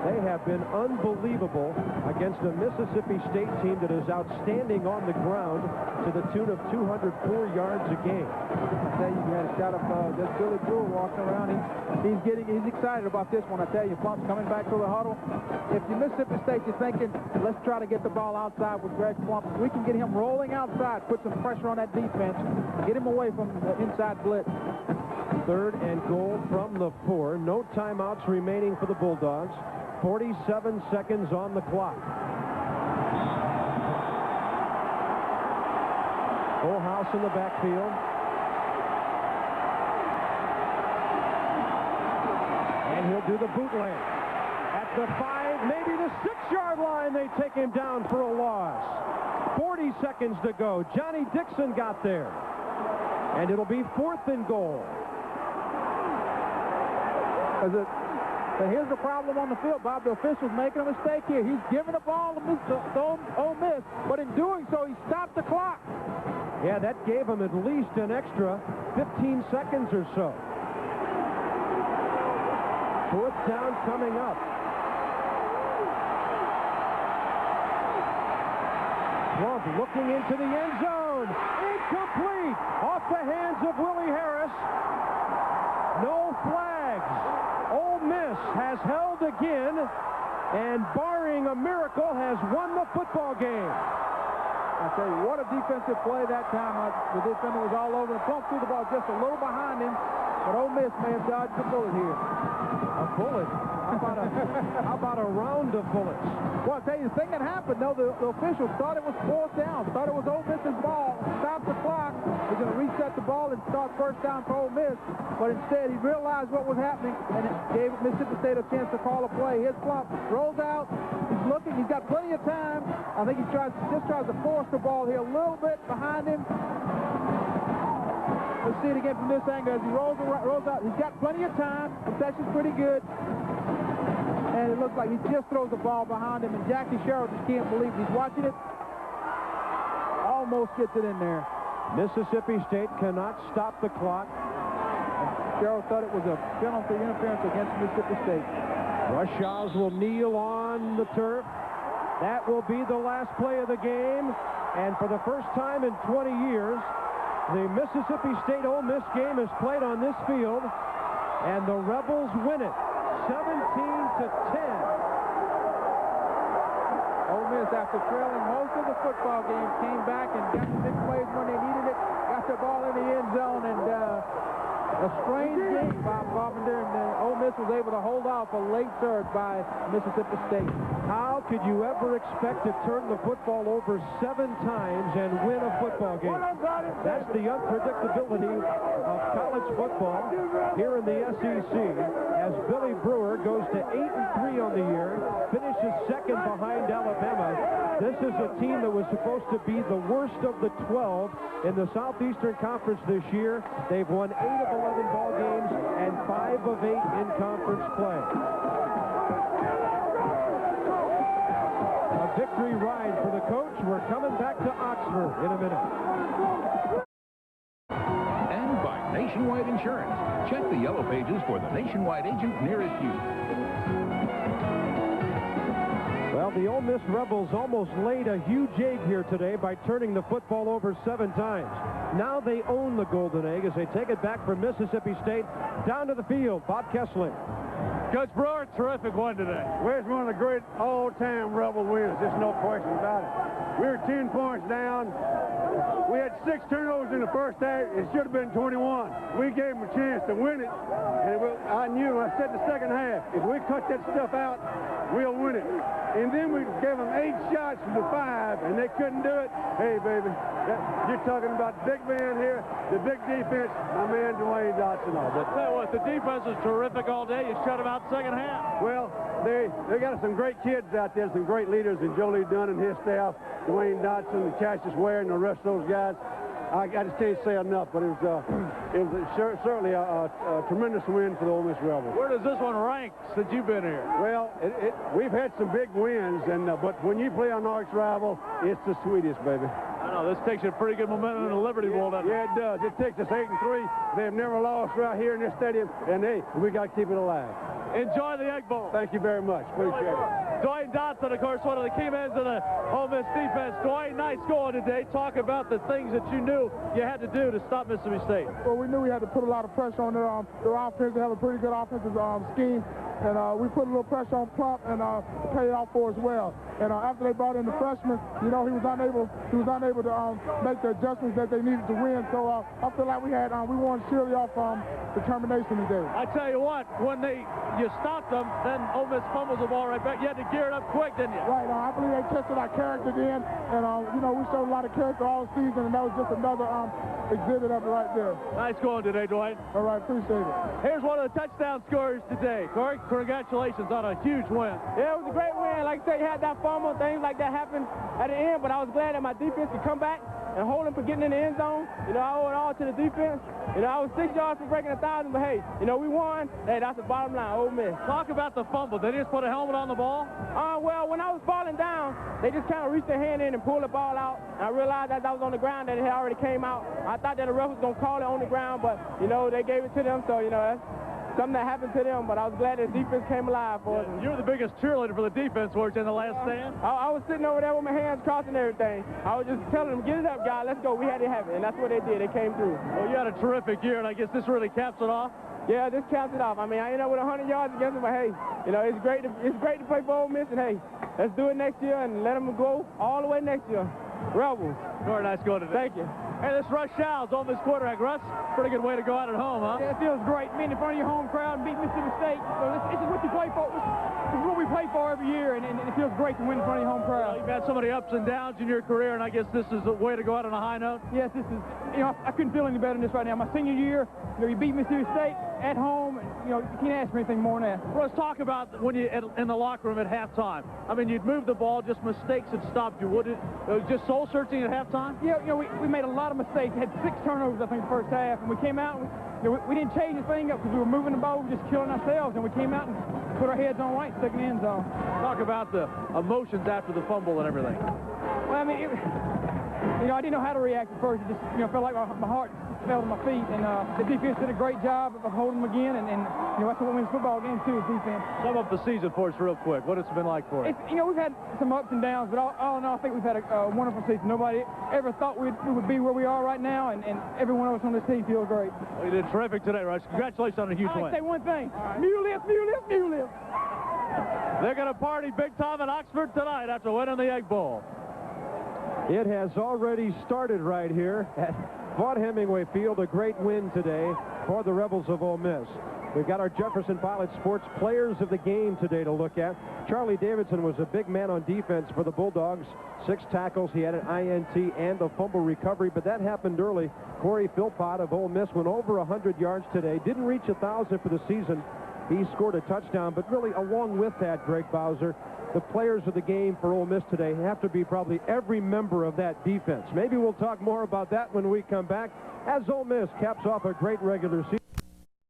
They have been unbelievable against a Mississippi State team that is outstanding on the ground to the tune of 204 yards a game. I tell you, you had a shot of this Billy Brewer walking around. He's excited about this one. I tell you, Plump's coming back to the huddle. If you're Mississippi State, you're thinking, let's try to get the ball outside with Greg Plump. We can get him rolling outside, put some pressure on that defense, get him away from the inside blitz. 3rd and goal from the 4. No timeouts remaining for the Bulldogs. 47 seconds on the clock. Full house in the backfield. to the bootleg. At the 5, maybe the 6-yard line, they take him down for a loss. 40 seconds to go. Johnny Dixon got there. And it'll be 4th and goal. So here's the problem on the field, Bob. The official's making a mistake here. He's giving the ball to Ole Miss, but in doing so, he stopped the clock. Yeah, that gave him at least an extra 15 seconds or so. 4th down coming up. Plump looking into the end zone. Incomplete. Off the hands of Willie Harris. No flags. Ole Miss has held again, and barring a miracle, has won the football game. I tell you, what a defensive play that time. The defender was all over. The Plump threw the ball just a little behind him, but Ole Miss may have dodged a bullet here. A bullet? How about a round of bullets? Well, I'll tell you, the thing that happened, though, the officials thought it was 4th down, thought it was Ole Miss's ball, stopped the clock, was going to reset the ball and start 1st down for Ole Miss, but instead he realized what was happening, and it gave Mississippi State a chance to call a play. Here's Plump, rolls out, he's looking, he's got plenty of time. I think he just tries to force the ball here a little bit behind him. Let's see it again from this angle as he rolls out. He's got plenty of time. Protection's pretty good. And it looks like he just throws the ball behind him, and Jackie Sherrill just can't believe it. He's watching it. Almost gets it in there. Mississippi State cannot stop the clock. Sherrill thought it was a penalty interference against Mississippi State. Rush Oz will kneel on the turf. That will be the last play of the game. And for the first time in 20 years, the Mississippi State-Ole Miss game is played on this field, and the Rebels win it, 17-10. Ole Miss, after trailing most of the football game, came back and got the big plays when they needed it, got the ball in the end zone, and a strange game, Bob Carpenter, and Ole Miss was able to hold off a late surge by Mississippi State. How could you ever expect to turn the football over 7 times and win a football game? That's the unpredictability of college football here in the SEC, as Billy Brewer goes to 8-3 on the year, finishes 2nd behind Alabama. This is a team that was supposed to be the worst of the 12 in the Southeastern Conference this year. They've won 8 of 11 ball games and 5 of 8 in conference play. A victory ride for the coach. We're coming back to Oxford in a minute. And by Nationwide Insurance. Check the yellow pages for the Nationwide agent nearest you. Well, the Ole Miss Rebels almost laid a huge egg here today by turning the football over 7 times. Now they own the golden egg as they take it back from Mississippi State down to the field. Bob Kessling. Coach Brewer, terrific one today. Well, it's one of the great all-time Rebel wins. There's no question about it. We were 10 points down. We had 6 turnovers in the first half. It should have been 21. We gave them a chance to win it. And I knew, I said the second half, if we cut that stuff out, we'll win it. And then we gave them 8 shots from the 5, and they couldn't do it. Hey, baby, you're talking about the big man here, the big defense, my man Dwayne Dotson. I'll tell you what, the defense is terrific all day. You shut them out second half. Well, they got some great kids out there, some great leaders, and Jolie Dunn and his staff, Dwayne Dotson, and Cassius Ware, and the rest of those guys. I just can't say enough, but it was certainly a tremendous win for the Ole Miss Rebels. Where does this one rank since you've been here? Well, we've had some big wins, but when you play an arch rival, it's the sweetest, baby. I know, this takes you a pretty good momentum in the Liberty Bowl, doesn't it? Yeah, it does. It takes us 8-3. They've never lost right here in this stadium, and hey, we got to keep it alive. Enjoy the Egg Bowl. Thank you very much. Appreciate it. Dwayne Dotson, of course, one of the key men of the Ole Miss defense. Dwayne, nice going today. Talk about the things that you knew you had to do to stop Mississippi State. Well, we knew we had to put a lot of pressure on their offense. They have a pretty good offensive scheme. And we put a little pressure on Plump and paid it off for us well. And after they brought in the freshman, you know, he was unable to make the adjustments that they needed to win. So I feel like we won surely off determination today. I tell you what, when you stopped them, then Ole Miss fumbles the ball right back. You had to geared up quick, didn't you? Right. I believe they tested our character then, and you know, we showed a lot of character all season, and that was just another exhibit of it right there. Nice going today, Dwight. All right, appreciate it. Here's one of the touchdown scorers today. Corey, congratulations on a huge win. Yeah, it was a great win. Like I said, you had that fumble, things like that happened at the end, but I was glad that my defense could come back and hold him for getting in the end zone. You know, I owe it all to the defense. You know, I was 6 yards from breaking 1,000, but hey, you know, we won. Hey, that's the bottom line, Ole Miss. Talk about the fumble. They just put a helmet on the ball? Well, when I was falling down, they just kind of reached their hand in and pulled the ball out. And I realized as I was on the ground that it had already came out. I thought that the ref was going to call it on the ground, but, you know, they gave it to them. So, you know, that's something that happened to them, but I was glad the defense came alive for us. You were the biggest cheerleader for the defense, weren't you, in the last stand? I was sitting over there with my hands crossed and everything. I was just telling them, get it up, guys, let's go. We had to have it, and that's what they did. They came through. Well, you had a terrific year, and I guess this really caps it off. Yeah, this caps it off. I mean, I ended up with 100 yards against them, but hey, you know, it's great to play for Ole Miss, and hey, let's do it next year and let them go all the way next year. Rebels. Very nice going today. Thank you. Hey, this Russ Childs, Ole Miss quarterback. Russ, pretty good way to go out at home, huh? Yeah, it feels great being in front of your home crowd and beat Mississippi State. So this is what you play for. This is what we play for every year, and it feels great to win in front of your home crowd. Well, you've had so many ups and downs in your career, and I guess this is a way to go out on a high note? Yes, this is, you know, I couldn't feel any better than this right now. My senior year, you know, you beat Mississippi State at home, and, you know, you can't ask for anything more than that. Russ, talk about when you in the locker room at halftime. I mean, you'd moved the ball, just mistakes had stopped you. Would it just soul-searching at halftime? Yeah, you know, we made a lot of mistakes. Had 6 turnovers, I think, the first half, and we came out and we didn't change the thing up because we were moving the ball, we were just killing ourselves, and we came out and put our heads on right and stuck in the end zone. Talk about the emotions after the fumble and everything. Well, I mean, you know, I didn't know how to react at first. It just, you know, felt like my heart fell to my feet, and the defense did a great job of holding them again, and you know, that's what wins football games too, is defense. Sum up the season for us real quick. What it's been like for you? You know, we've had some ups and downs, but all in all, I think we've had a wonderful season. Nobody ever thought we would be where we are right now, and every one of us on this team feels great. Well, you did terrific today, Russ. Congratulations on a huge win. I'll say one thing. Mule lift, mule lift, mule lift. They're going to party big time in Oxford tonight after winning the Egg Bowl. It has already started right here at Vaught Hemingway Field. A great win today for the Rebels of Ole Miss. We've got our Jefferson Pilot Sports Players of the Game today to look at. Charlie Davidson was a big man on defense for the Bulldogs. 6 tackles. He had an INT and a fumble recovery, but that happened early. Corey Philpott of Ole Miss went over 100 yards today. Didn't reach 1,000 for the season. He scored a touchdown, but really along with that, Greg Bowser, the players of the game for Ole Miss today have to be probably every member of that defense. Maybe we'll talk more about that when we come back as Ole Miss caps off a great regular season.